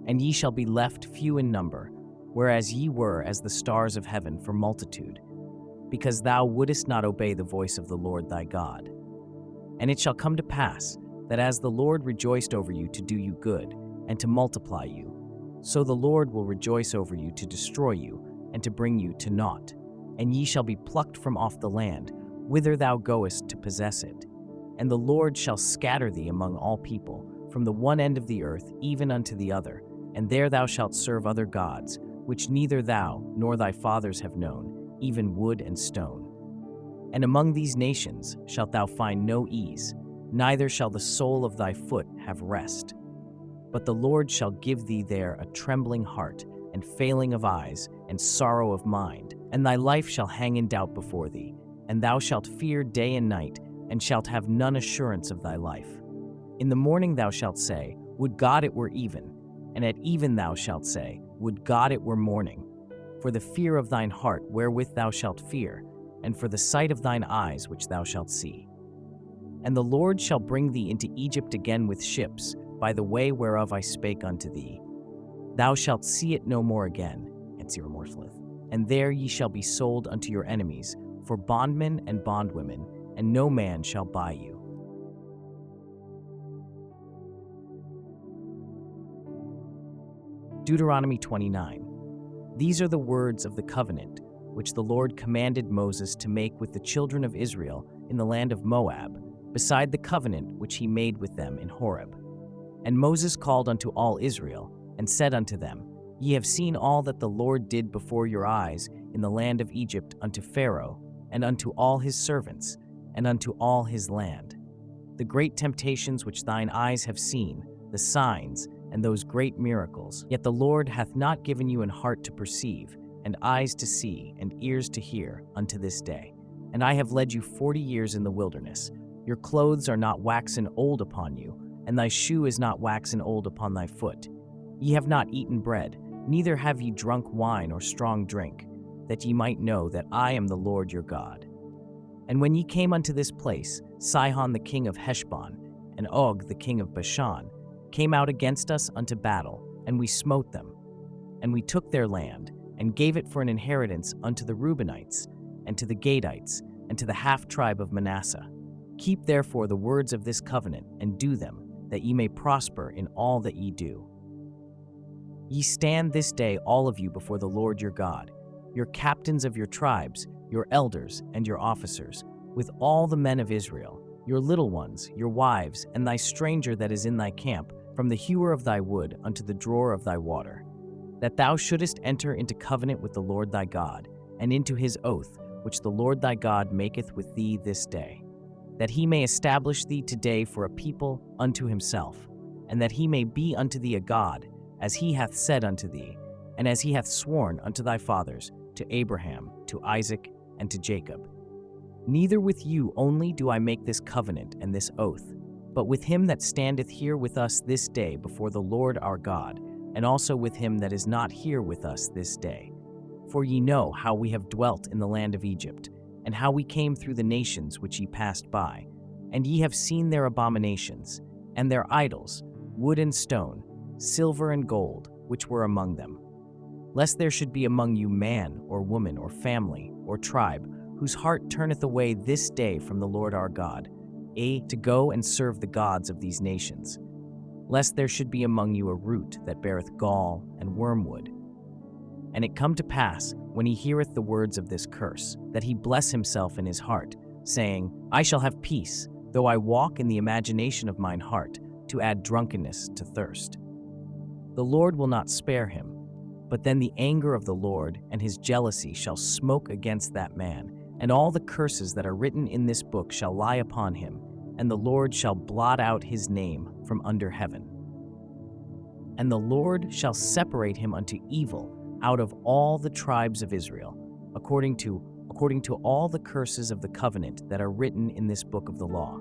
And ye shall be left few in number, whereas ye were as the stars of heaven for multitude, because thou wouldest not obey the voice of the Lord thy God. And it shall come to pass, that as the Lord rejoiced over you to do you good, and to multiply you, so the Lord will rejoice over you to destroy you, and to bring you to naught. And ye shall be plucked from off the land, whither thou goest to possess it. And the Lord shall scatter thee among all people, from the one end of the earth even unto the other, and there thou shalt serve other gods, which neither thou nor thy fathers have known, even wood and stone. And among these nations shalt thou find no ease, neither shall the sole of thy foot have rest. But the Lord shall give thee there a trembling heart, and failing of eyes, and sorrow of mind, and thy life shall hang in doubt before thee, and thou shalt fear day and night, and shalt have none assurance of thy life. In the morning thou shalt say, Would God it were even, and at even thou shalt say, Would God it were morning. For the fear of thine heart wherewith thou shalt fear, and for the sight of thine eyes which thou shalt see. And the Lord shall bring thee into Egypt again with ships, by the way whereof I spake unto thee. Thou shalt see it no more again, and there ye shall be sold unto your enemies, for bondmen and bondwomen, and no man shall buy you. Deuteronomy 29. These are the words of the covenant, which the Lord commanded Moses to make with the children of Israel in the land of Moab, beside the covenant which he made with them in Horeb. And Moses called unto all Israel, and said unto them, Ye have seen all that the Lord did before your eyes in the land of Egypt unto Pharaoh, and unto all his servants, and unto all his land. The great temptations which thine eyes have seen, the signs, and those great miracles. Yet the Lord hath not given you an heart to perceive, and eyes to see, and ears to hear, unto this day. And I have led you 40 years in the wilderness. Your clothes are not waxen old upon you, and thy shoe is not waxen old upon thy foot. Ye have not eaten bread, neither have ye drunk wine or strong drink, that ye might know that I am the Lord your God. And when ye came unto this place, Sihon the king of Heshbon, and Og the king of Bashan, came out against us unto battle, and we smote them. And we took their land, and gave it for an inheritance unto the Reubenites, and to the Gadites, and to the half-tribe of Manasseh. Keep therefore the words of this covenant, and do them, that ye may prosper in all that ye do. Ye stand this day all of you before the Lord your God, your captains of your tribes, your elders, and your officers, with all the men of Israel, your little ones, your wives, and thy stranger that is in thy camp, from the hewer of thy wood unto the drawer of thy water, that thou shouldest enter into covenant with the Lord thy God, and into his oath, which the Lord thy God maketh with thee this day, that he may establish thee today for a people unto himself, and that he may be unto thee a God, as he hath said unto thee, and as he hath sworn unto thy fathers, to Abraham, to Isaac, and to Jacob. Neither with you only do I make this covenant and this oath, but with him that standeth here with us this day before the Lord our God, and also with him that is not here with us this day. For ye know how we have dwelt in the land of Egypt, and how we came through the nations which ye passed by, and ye have seen their abominations, and their idols, wood and stone, silver and gold, which were among them. Lest there should be among you man, or woman, or family, or tribe, whose heart turneth away this day from the Lord our God, to go and serve the gods of these nations. Lest there should be among you a root that beareth gall and wormwood. And it come to pass, when he heareth the words of this curse, that he bless himself in his heart, saying, I shall have peace, though I walk in the imagination of mine heart, to add drunkenness to thirst. The Lord will not spare him, but then the anger of the Lord and his jealousy shall smoke against that man, and all the curses that are written in this book shall lie upon him, and the Lord shall blot out his name from under heaven. And the Lord shall separate him unto evil out of all the tribes of Israel, according to all the curses of the covenant that are written in this book of the law.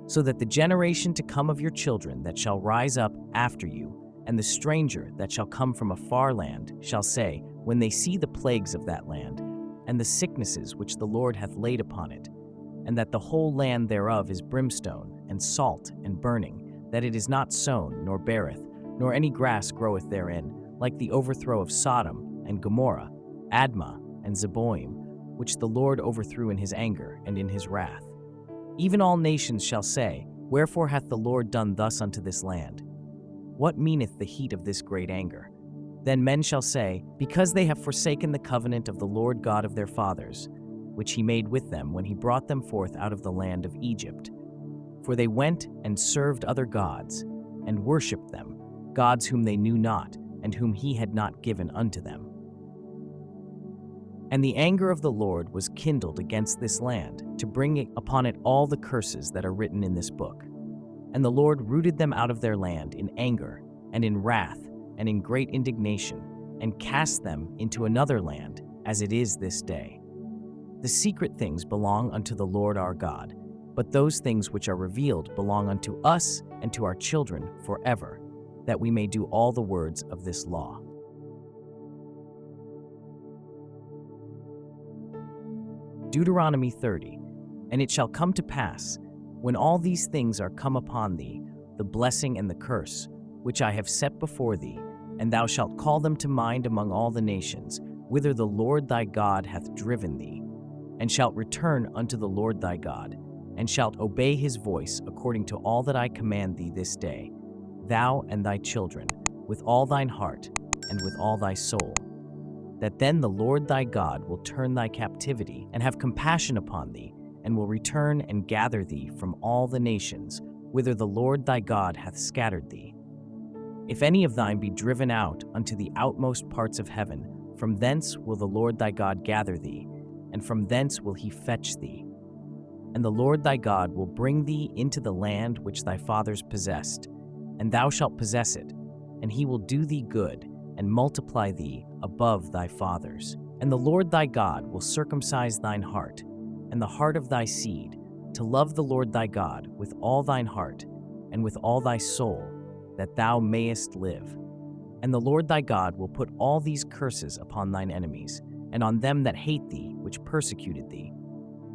So that the generation to come of your children that shall rise up after you, and the stranger that shall come from a far land, shall say, when they see the plagues of that land, and the sicknesses which the Lord hath laid upon it, and that the whole land thereof is brimstone, and salt, and burning, that it is not sown, nor beareth, nor any grass groweth therein, like the overthrow of Sodom and Gomorrah, Admah and Zeboim, which the Lord overthrew in his anger and in his wrath. Even all nations shall say, wherefore hath the Lord done thus unto this land? What meaneth the heat of this great anger? Then men shall say, because they have forsaken the covenant of the Lord God of their fathers, which he made with them when he brought them forth out of the land of Egypt. For they went and served other gods, and worshipped them, gods whom they knew not, and whom he had not given unto them. And the anger of the Lord was kindled against this land, to bring upon it all the curses that are written in this book. And the Lord rooted them out of their land in anger, and in wrath, and in great indignation, and cast them into another land, as it is this day. The secret things belong unto the Lord our God, but those things which are revealed belong unto us and to our children forever, that we may do all the words of this law. Deuteronomy 30. And it shall come to pass, when all these things are come upon thee, the blessing and the curse, which I have set before thee, and thou shalt call them to mind among all the nations, whither the Lord thy God hath driven thee, and shalt return unto the Lord thy God, and shalt obey his voice according to all that I command thee this day, thou and thy children, with all thine heart, and with all thy soul, that then the Lord thy God will turn thy captivity, and have compassion upon thee, and will return and gather thee from all the nations, whither the Lord thy God hath scattered thee. If any of thine be driven out unto the outmost parts of heaven, from thence will the Lord thy God gather thee, and from thence will he fetch thee. And the Lord thy God will bring thee into the land which thy fathers possessed, and thou shalt possess it, and he will do thee good, and multiply thee above thy fathers. And the Lord thy God will circumcise thine heart, and the heart of thy seed, to love the Lord thy God with all thine heart, and with all thy soul, that thou mayest live. And the Lord thy God will put all these curses upon thine enemies, and on them that hate thee, which persecuted thee.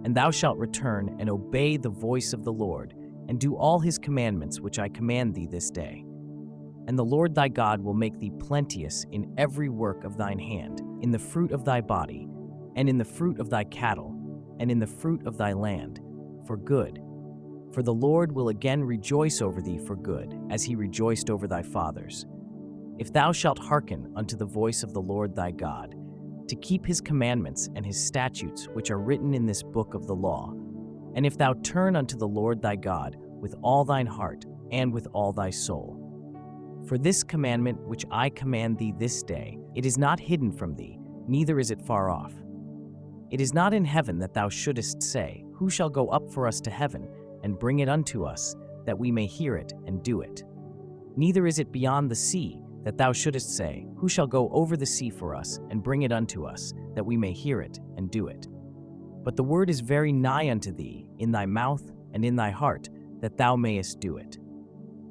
And thou shalt return and obey the voice of the Lord, and do all his commandments which I command thee this day. And the Lord thy God will make thee plenteous in every work of thine hand, in the fruit of thy body, and in the fruit of thy cattle, and in the fruit of thy land, for good. For the Lord will again rejoice over thee for good, as he rejoiced over thy fathers. If thou shalt hearken unto the voice of the Lord thy God, to keep his commandments and his statutes which are written in this book of the law, and if thou turn unto the Lord thy God with all thine heart and with all thy soul. For this commandment which I command thee this day, it is not hidden from thee, neither is it far off. It is not in heaven that thou shouldest say, Who shall go up for us to heaven, and bring it unto us, that we may hear it and do it? Neither is it beyond the sea, that thou shouldest say, Who shall go over the sea for us, and bring it unto us, that we may hear it and do it? But the word is very nigh unto thee, in thy mouth and in thy heart, that thou mayest do it.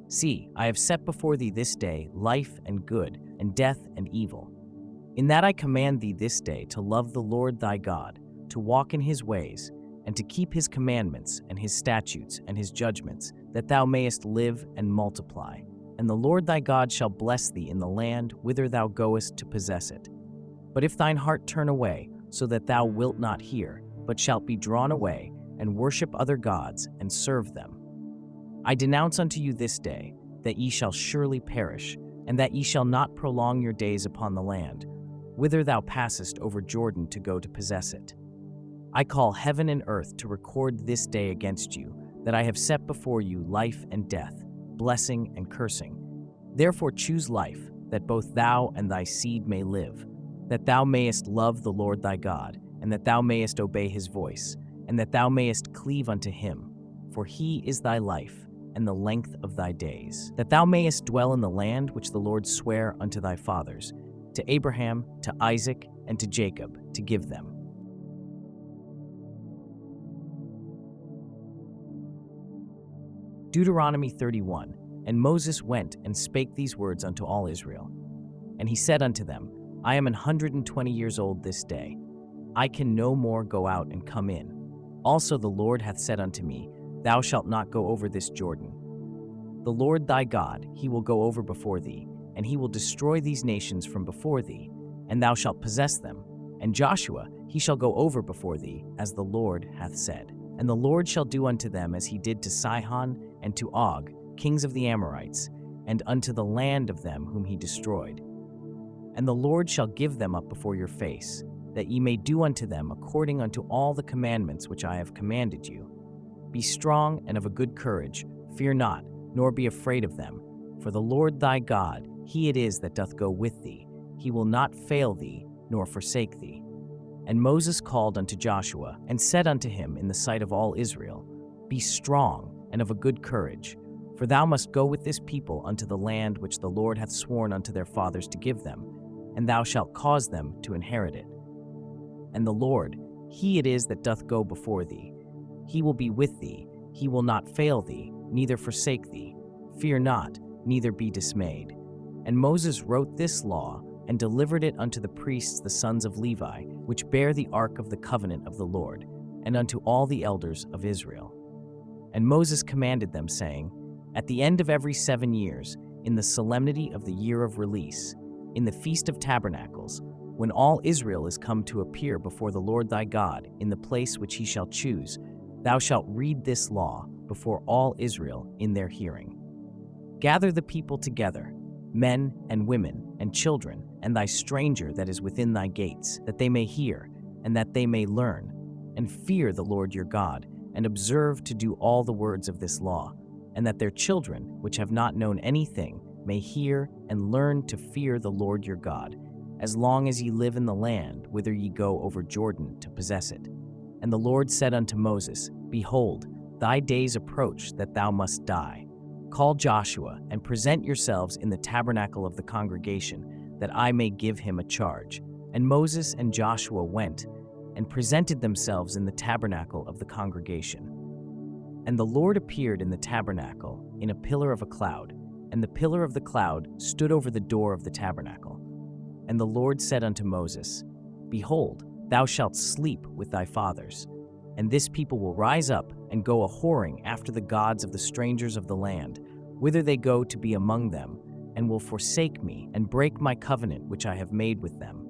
See, I have set before thee this day life and good, and death and evil. In that I command thee this day to love the Lord thy God, to walk in his ways, and to keep his commandments and his statutes and his judgments, that thou mayest live and multiply. And the Lord thy God shall bless thee in the land whither thou goest to possess it. But if thine heart turn away, so that thou wilt not hear, but shalt be drawn away, and worship other gods, and serve them, I denounce unto you this day that ye shall surely perish, and that ye shall not prolong your days upon the land, whither thou passest over Jordan to go to possess it. I call heaven and earth to record this day against you, that I have set before you life and death, blessing and cursing. Therefore choose life, that both thou and thy seed may live, that thou mayest love the Lord thy God, and that thou mayest obey his voice, and that thou mayest cleave unto him, for he is thy life, and the length of thy days, that thou mayest dwell in the land which the Lord sware unto thy fathers, to Abraham, to Isaac, and to Jacob, to give them. Deuteronomy 31. And Moses went and spake these words unto all Israel. And he said unto them, I am 120 years old this day. I can no more go out and come in. Also the Lord hath said unto me, Thou shalt not go over this Jordan. The Lord thy God, he will go over before thee, and he will destroy these nations from before thee, and thou shalt possess them. And Joshua, he shall go over before thee, as the Lord hath said. And the Lord shall do unto them as he did to Sihon and to Og, kings of the Amorites, and unto the land of them whom he destroyed. And the Lord shall give them up before your face, that ye may do unto them according unto all the commandments which I have commanded you. Be strong and of a good courage, fear not, nor be afraid of them. For the Lord thy God, he it is that doth go with thee. He will not fail thee, nor forsake thee. And Moses called unto Joshua, and said unto him in the sight of all Israel, Be strong and of a good courage, for thou must go with this people unto the land which the Lord hath sworn unto their fathers to give them, and thou shalt cause them to inherit it. And the Lord, he it is that doth go before thee. He will be with thee, he will not fail thee, neither forsake thee. Fear not, neither be dismayed. And Moses wrote this law, and delivered it unto the priests the sons of Levi, which bear the ark of the covenant of the Lord, and unto all the elders of Israel. And Moses commanded them, saying, At the end of every 7 years, in the solemnity of the year of release, in the Feast of Tabernacles, when all Israel is come to appear before the Lord thy God in the place which he shall choose, thou shalt read this law before all Israel in their hearing. Gather the people together, men and women and children, and thy stranger that is within thy gates, that they may hear, and that they may learn, and fear the Lord your God, and observe to do all the words of this law, and that their children, which have not known anything, may hear and learn to fear the Lord your God, as long as ye live in the land whither ye go over Jordan to possess it. And the Lord said unto Moses, Behold, thy days approach that thou must die. Call Joshua, and present yourselves in the tabernacle of the congregation, that I may give him a charge. And Moses and Joshua went, and presented themselves in the tabernacle of the congregation. And the Lord appeared in the tabernacle in a pillar of a cloud, and the pillar of the cloud stood over the door of the tabernacle. And the Lord said unto Moses, Behold, thou shalt sleep with thy fathers, and this people will rise up and go a whoring after the gods of the strangers of the land, whither they go to be among them, and will forsake me and break my covenant which I have made with them.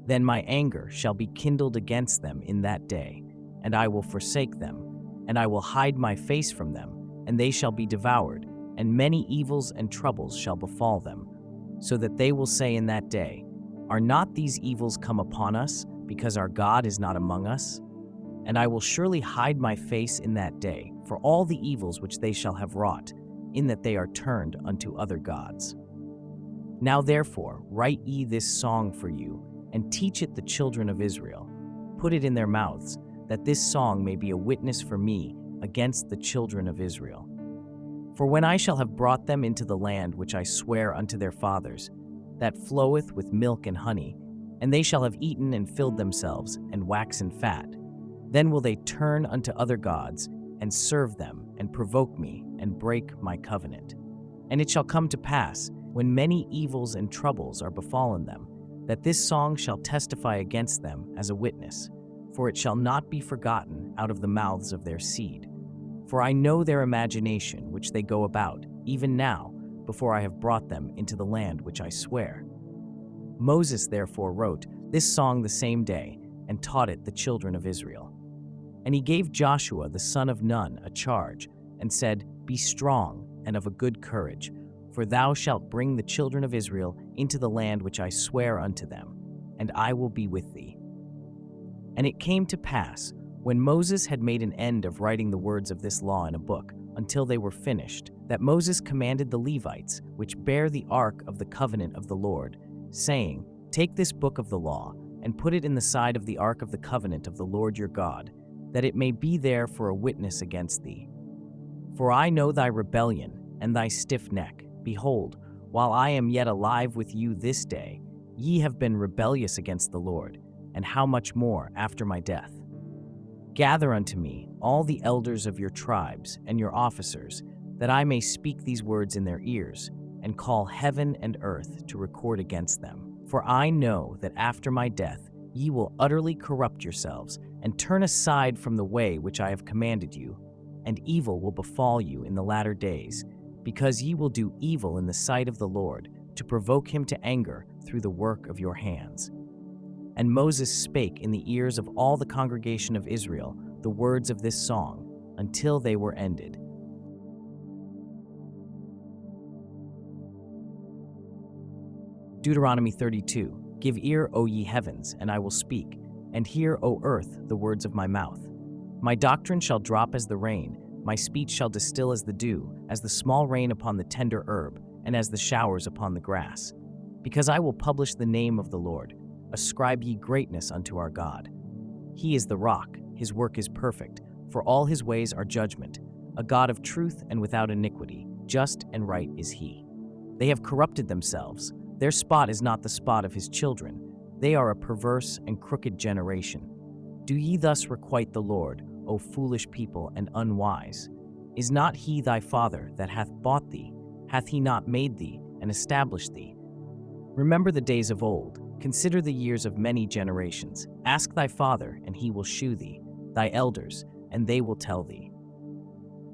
Then my anger shall be kindled against them in that day, and I will forsake them, and I will hide my face from them, and they shall be devoured, and many evils and troubles shall befall them, so that they will say in that day, Are not these evils come upon us, because our God is not among us? And I will surely hide my face in that day for all the evils which they shall have wrought, in that they are turned unto other gods. Now therefore write ye this song for you, and teach it the children of Israel. Put it in their mouths, that this song may be a witness for me against the children of Israel. For when I shall have brought them into the land which I swear unto their fathers, that floweth with milk and honey, and they shall have eaten and filled themselves, and waxen fat, then will they turn unto other gods, and serve them, and provoke me, and break my covenant. And it shall come to pass, when many evils and troubles are befallen them, that this song shall testify against them as a witness, for it shall not be forgotten out of the mouths of their seed. For I know their imagination which they go about, even now, before I have brought them into the land which I swear. Moses therefore wrote this song the same day, and taught it the children of Israel. And he gave Joshua the son of Nun a charge, and said, Be strong and of a good courage, for thou shalt bring the children of Israel into the land which I swear unto them, and I will be with thee. And it came to pass, when Moses had made an end of writing the words of this law in a book, until they were finished, that Moses commanded the Levites, which bear the ark of the covenant of the Lord, saying, Take this book of the law, and put it in the side of the ark of the covenant of the Lord your God, that it may be there for a witness against thee. For I know thy rebellion and thy stiff neck. Behold, while I am yet alive with you this day, ye have been rebellious against the Lord, and how much more after my death? Gather unto me all the elders of your tribes and your officers, that I may speak these words in their ears, and call heaven and earth to record against them. For I know that after my death ye will utterly corrupt yourselves, and turn aside from the way which I have commanded you, and evil will befall you in the latter days, because ye will do evil in the sight of the Lord, to provoke him to anger through the work of your hands. And Moses spake in the ears of all the congregation of Israel the words of this song, until they were ended. Deuteronomy 32. Give ear, O ye heavens, and I will speak, and hear, O earth, the words of my mouth. My doctrine shall drop as the rain, my speech shall distill as the dew, as the small rain upon the tender herb, and as the showers upon the grass. Because I will publish the name of the Lord. Ascribe ye greatness unto our God. He is the rock, his work is perfect, for all his ways are judgment, a God of truth and without iniquity, just and right is he. They have corrupted themselves. Their spot is not the spot of his children. They are a perverse and crooked generation. Do ye thus requite the Lord, O foolish people and unwise? Is not he thy father that hath bought thee? Hath he not made thee and established thee? Remember the days of old. Consider the years of many generations. Ask thy father, and he will shew thee, thy elders, and they will tell thee.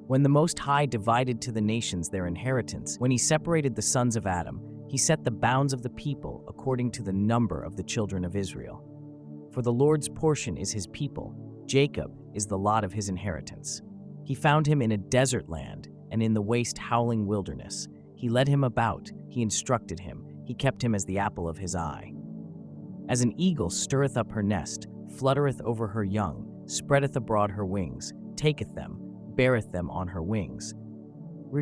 When the Most High divided to the nations their inheritance, when he separated the sons of Adam, he set the bounds of the people according to the number of the children of Israel. For the Lord's portion is his people, Jacob is the lot of his inheritance. He found him in a desert land, and in the waste howling wilderness. He led him about, he instructed him, he kept him as the apple of his eye. As an eagle stirreth up her nest, fluttereth over her young, spreadeth abroad her wings, taketh them, beareth them on her wings.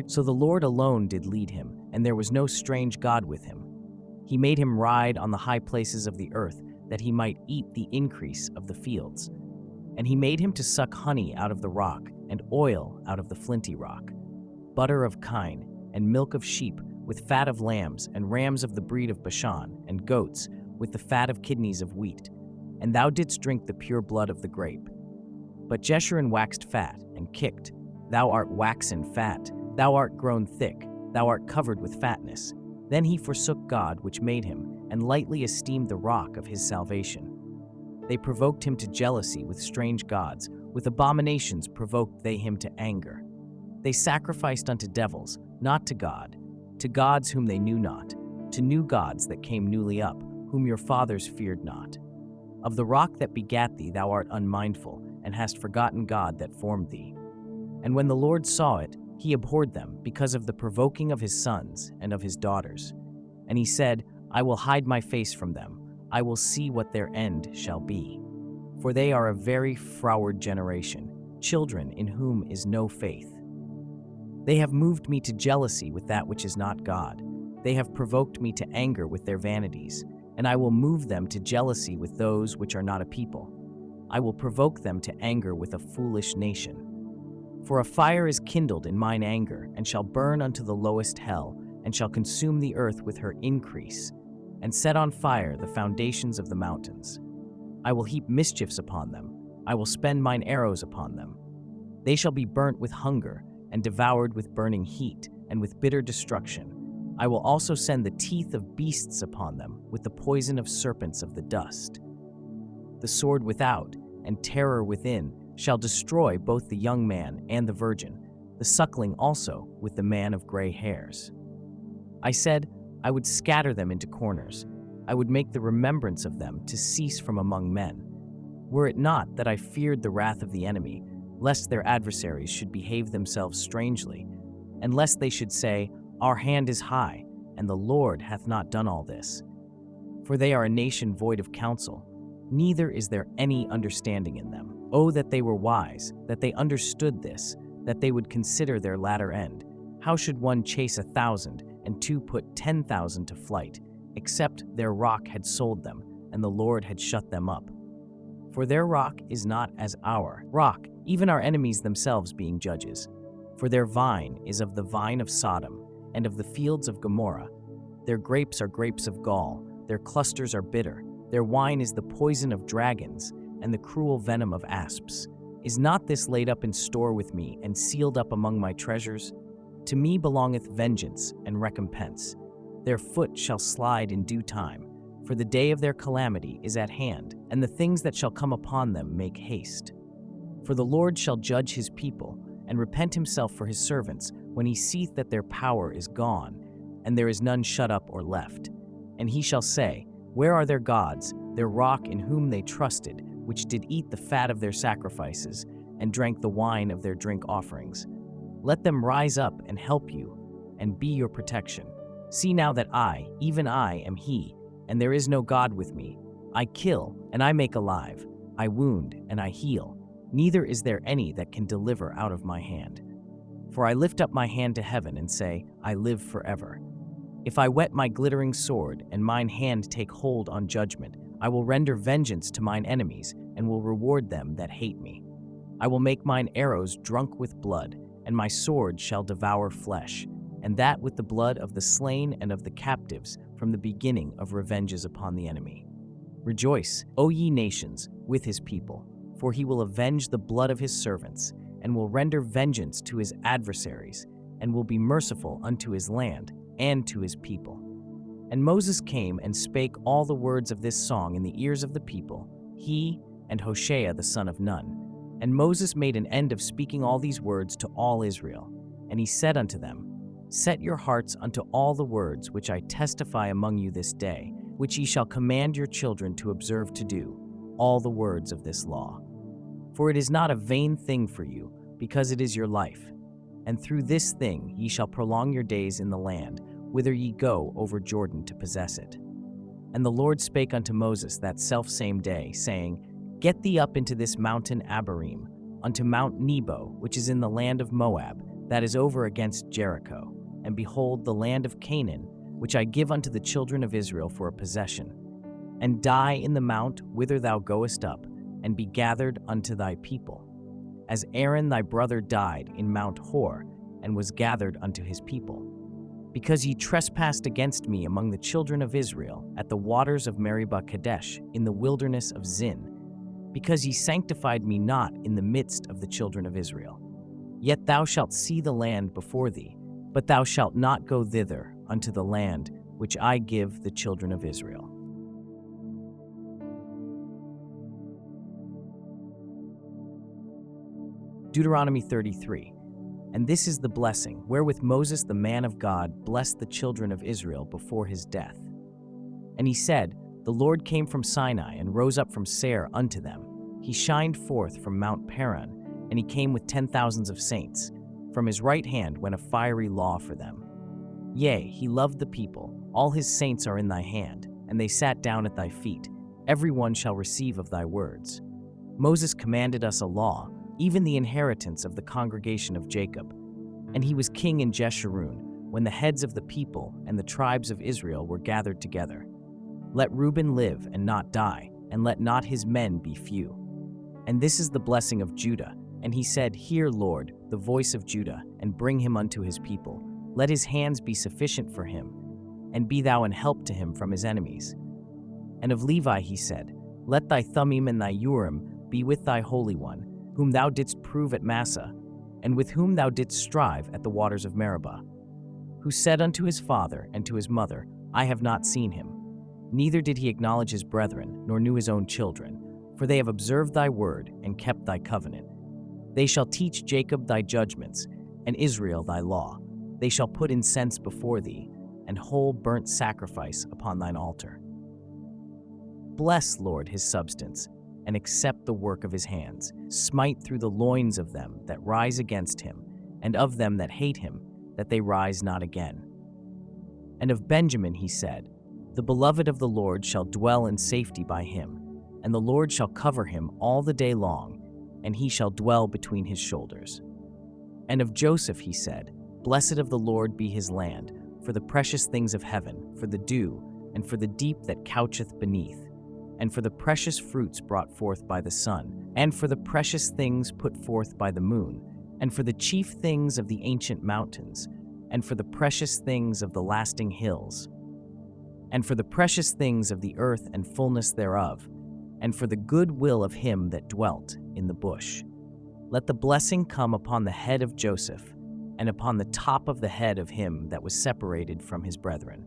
So the Lord alone did lead him, and there was no strange God with him. He made him ride on the high places of the earth, that he might eat the increase of the fields. And he made him to suck honey out of the rock, and oil out of the flinty rock, butter of kine, and milk of sheep, with fat of lambs, and rams of the breed of Bashan, and goats, with the fat of kidneys of wheat. And thou didst drink the pure blood of the grape. But Jeshurun waxed fat, and kicked. Thou art waxen fat, thou art grown thick, thou art covered with fatness. Then he forsook God which made him, and lightly esteemed the rock of his salvation. They provoked him to jealousy with strange gods, with abominations provoked they him to anger. They sacrificed unto devils, not to God. to gods whom they knew not, to new gods that came newly up, whom your fathers feared not. Of the rock that begat thee thou art unmindful, and hast forgotten God that formed thee. And when the Lord saw it, he abhorred them, because of the provoking of his sons and of his daughters. And he said, I will hide my face from them, I will see what their end shall be. For they are a very froward generation, children in whom is no faith. They have moved me to jealousy with that which is not God. They have provoked me to anger with their vanities, and I will move them to jealousy with those which are not a people. I will provoke them to anger with a foolish nation. For a fire is kindled in mine anger, and shall burn unto the lowest hell, and shall consume the earth with her increase, and set on fire the foundations of the mountains. I will heap mischiefs upon them, I will spend mine arrows upon them. They shall be burnt with hunger, and devoured with burning heat, and with bitter destruction. I will also send the teeth of beasts upon them, with the poison of serpents of the dust. The sword without, and terror within, shall destroy both the young man and the virgin, the suckling also with the man of gray hairs. I said, I would scatter them into corners. I would make the remembrance of them to cease from among men. Were it not that I feared the wrath of the enemy, lest their adversaries should behave themselves strangely, and lest they should say, Our hand is high, and the Lord hath not done all this. For they are a nation void of counsel, neither is there any understanding in them. Oh, that they were wise, that they understood this, that they would consider their latter end. How should one chase 1,000, and two put 10,000 to flight, except their rock had sold them, and the Lord had shut them up? For their rock is not as our rock, even our enemies themselves being judges. For their vine is of the vine of Sodom, and of the fields of Gomorrah. Their grapes are grapes of gall, their clusters are bitter, their wine is the poison of dragons, and the cruel venom of asps. Is not this laid up in store with me, and sealed up among my treasures? To me belongeth vengeance and recompense. Their foot shall slide in due time, for the day of their calamity is at hand, and the things that shall come upon them make haste. For the Lord shall judge his people, and repent himself for his servants, when he seeth that their power is gone, and there is none shut up or left. And he shall say, Where are their gods, their rock in whom they trusted, which did eat the fat of their sacrifices, and drank the wine of their drink offerings? Let them rise up and help you, and be your protection. See now that I, even I, am he, and there is no God with me. I kill, and I make alive. I wound, and I heal. Neither is there any that can deliver out of my hand. For I lift up my hand to heaven and say, I live forever. If I whet my glittering sword, and mine hand take hold on judgment, I will render vengeance to mine enemies, and will reward them that hate me. I will make mine arrows drunk with blood, and my sword shall devour flesh, and that with the blood of the slain and of the captives from the beginning of revenges upon the enemy. Rejoice, O ye nations, with his people, for he will avenge the blood of his servants, and will render vengeance to his adversaries, and will be merciful unto his land and to his people. And Moses came and spake all the words of this song in the ears of the people, he and Hoshea the son of Nun. And Moses made an end of speaking all these words to all Israel. And he said unto them, Set your hearts unto all the words which I testify among you this day, which ye shall command your children to observe to do, all the words of this law. For it is not a vain thing for you, because it is your life. And through this thing ye shall prolong your days in the land, whither ye go over Jordan to possess it. And the Lord spake unto Moses that selfsame day, saying, Get thee up into this mountain Abarim, unto Mount Nebo, which is in the land of Moab, that is over against Jericho. And behold, the land of Canaan, which I give unto the children of Israel for a possession. And die in the mount whither thou goest up, and be gathered unto thy people. As Aaron thy brother died in Mount Hor, and was gathered unto his people. Because ye trespassed against me among the children of Israel, at the waters of Meribah Kadesh, in the wilderness of Zin, because ye sanctified me not in the midst of the children of Israel. Yet thou shalt see the land before thee, but thou shalt not go thither unto the land which I give the children of Israel. Deuteronomy 33. And this is the blessing wherewith Moses the man of God blessed the children of Israel before his death. And he said, The Lord came from Sinai and rose up from Seir unto them. He shined forth from Mount Paran, and he came with 10,000s of saints. From his right hand went a fiery law for them. Yea, he loved the people. All his saints are in thy hand, and they sat down at thy feet. Every one shall receive of thy words. Moses commanded us a law, even the inheritance of the congregation of Jacob. And he was king in Jeshurun, when the heads of the people and the tribes of Israel were gathered together. Let Reuben live and not die, and let not his men be few. And this is the blessing of Judah. And he said, Hear, Lord, the voice of Judah, and bring him unto his people. Let his hands be sufficient for him, and be thou an help to him from his enemies. And of Levi he said, Let thy Thummim and thy Urim be with thy Holy One, whom thou didst prove at Massah, and with whom thou didst strive at the waters of Meribah, who said unto his father and to his mother, I have not seen him. Neither did he acknowledge his brethren, nor knew his own children, for they have observed thy word and kept thy covenant. They shall teach Jacob thy judgments, and Israel thy law. They shall put incense before thee, and whole burnt sacrifice upon thine altar. Bless, Lord, his substance, and accept the work of his hands. Smite through the loins of them that rise against him, and of them that hate him, that they rise not again. And of Benjamin he said, The beloved of the Lord shall dwell in safety by him, and the Lord shall cover him all the day long, and he shall dwell between his shoulders. And of Joseph he said, Blessed of the Lord be his land, for the precious things of heaven, for the dew, and for the deep that coucheth beneath, and for the precious fruits brought forth by the sun, and for the precious things put forth by the moon, and for the chief things of the ancient mountains, and for the precious things of the lasting hills, and for the precious things of the earth and fullness thereof, and for the good will of him that dwelt in the bush. Let the blessing come upon the head of Joseph, and upon the top of the head of him that was separated from his brethren.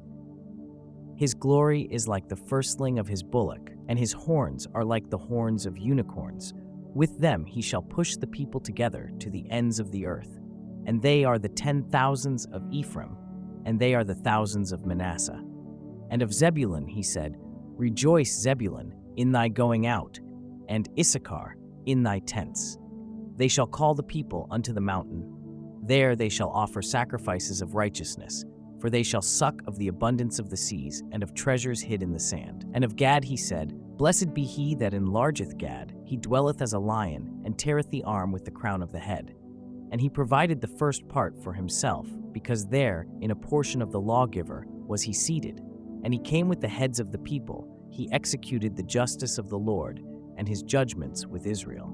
His glory is like the firstling of his bullock, and his horns are like the horns of unicorns. With them he shall push the people together to the ends of the earth. And they are the 10,000s of Ephraim, and they are the thousands of Manasseh. And of Zebulun he said, Rejoice, Zebulun, in thy going out, and Issachar in thy tents. They shall call the people unto the mountain. There they shall offer sacrifices of righteousness, for they shall suck of the abundance of the seas, and of treasures hid in the sand. And of Gad he said, Blessed be he that enlargeth Gad. He dwelleth as a lion, and teareth the arm with the crown of the head. And he provided the first part for himself, because there, in a portion of the lawgiver, was he seated. And he came with the heads of the people. He executed the justice of the Lord, and his judgments with Israel.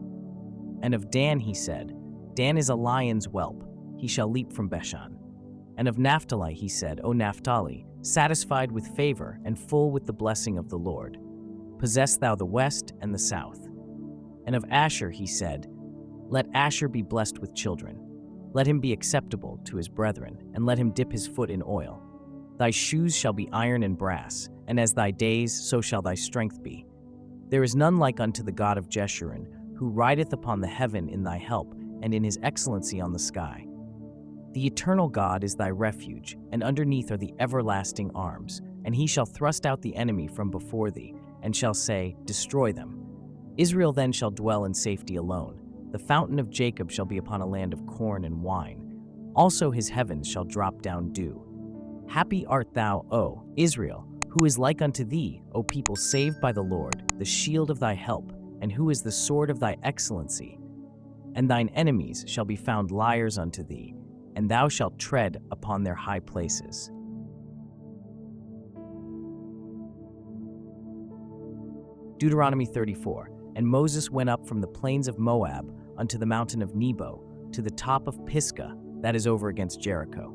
And of Dan he said, Dan is a lion's whelp. He shall leap from Bashan. And of Naphtali he said, O Naphtali, satisfied with favor and full with the blessing of the Lord, possess thou the west and the south. And of Asher he said, Let Asher be blessed with children. Let him be acceptable to his brethren, and let him dip his foot in oil. Thy shoes shall be iron and brass, and as thy days, so shall thy strength be. There is none like unto the God of Jeshurun, who rideth upon the heaven in thy help, and in his excellency on the sky. The eternal God is thy refuge, and underneath are the everlasting arms, and he shall thrust out the enemy from before thee, and shall say, Destroy them. Israel then shall dwell in safety alone. The fountain of Jacob shall be upon a land of corn and wine. Also his heavens shall drop down dew. Happy art thou, O Israel, who is like unto thee, O people saved by the Lord, the shield of thy help, and who is the sword of thy excellency. And thine enemies shall be found liars unto thee, and thou shalt tread upon their high places. Deuteronomy 34. And Moses went up from the plains of Moab unto the mountain of Nebo, to the top of Pisgah, that is over against Jericho.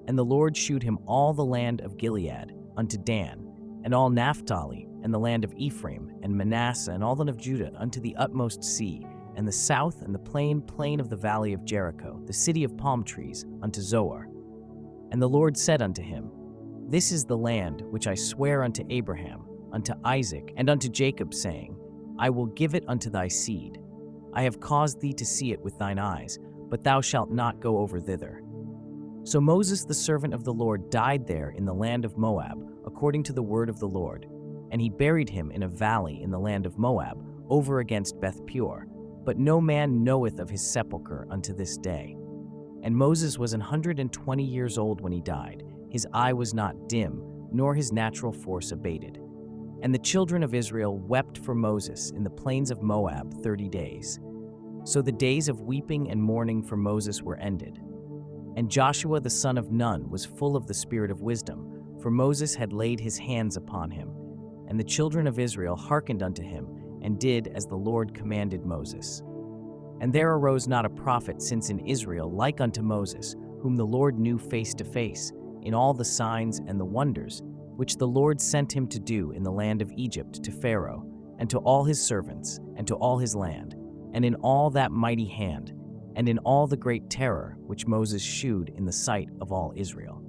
And the Lord shewed him all the land of Gilead unto Dan, and all Naphtali, and the land of Ephraim, and Manasseh, and all that of Judah, unto the utmost sea, and the south, and the plain of the valley of Jericho, the city of palm trees, unto Zoar. And the Lord said unto him, This is the land which I swear unto Abraham, unto Isaac, and unto Jacob, saying, I will give it unto thy seed. I have caused thee to see it with thine eyes, but but thou shalt not go over thither. So Moses the servant of the Lord died there in the land of Moab, according to the word of the Lord, and he buried him in a valley in the land of Moab, over against Beth-peor. But no man knoweth of his sepulchre unto this day. And Moses was 120 years old when he died. His eye was not dim, nor his natural force abated. And the children of Israel wept for Moses in the plains of Moab 30 days. So the days of weeping and mourning for Moses were ended. And Joshua the son of Nun was full of the spirit of wisdom, for Moses had laid his hands upon him. And the children of Israel hearkened unto him, and did as the Lord commanded Moses. And there arose not a prophet since in Israel like unto Moses, whom the Lord knew face to face, in all the signs and the wonders, which the Lord sent him to do in the land of Egypt to Pharaoh, and to all his servants, and to all his land, and in all that mighty hand, and in all the great terror which Moses shewed in the sight of all Israel.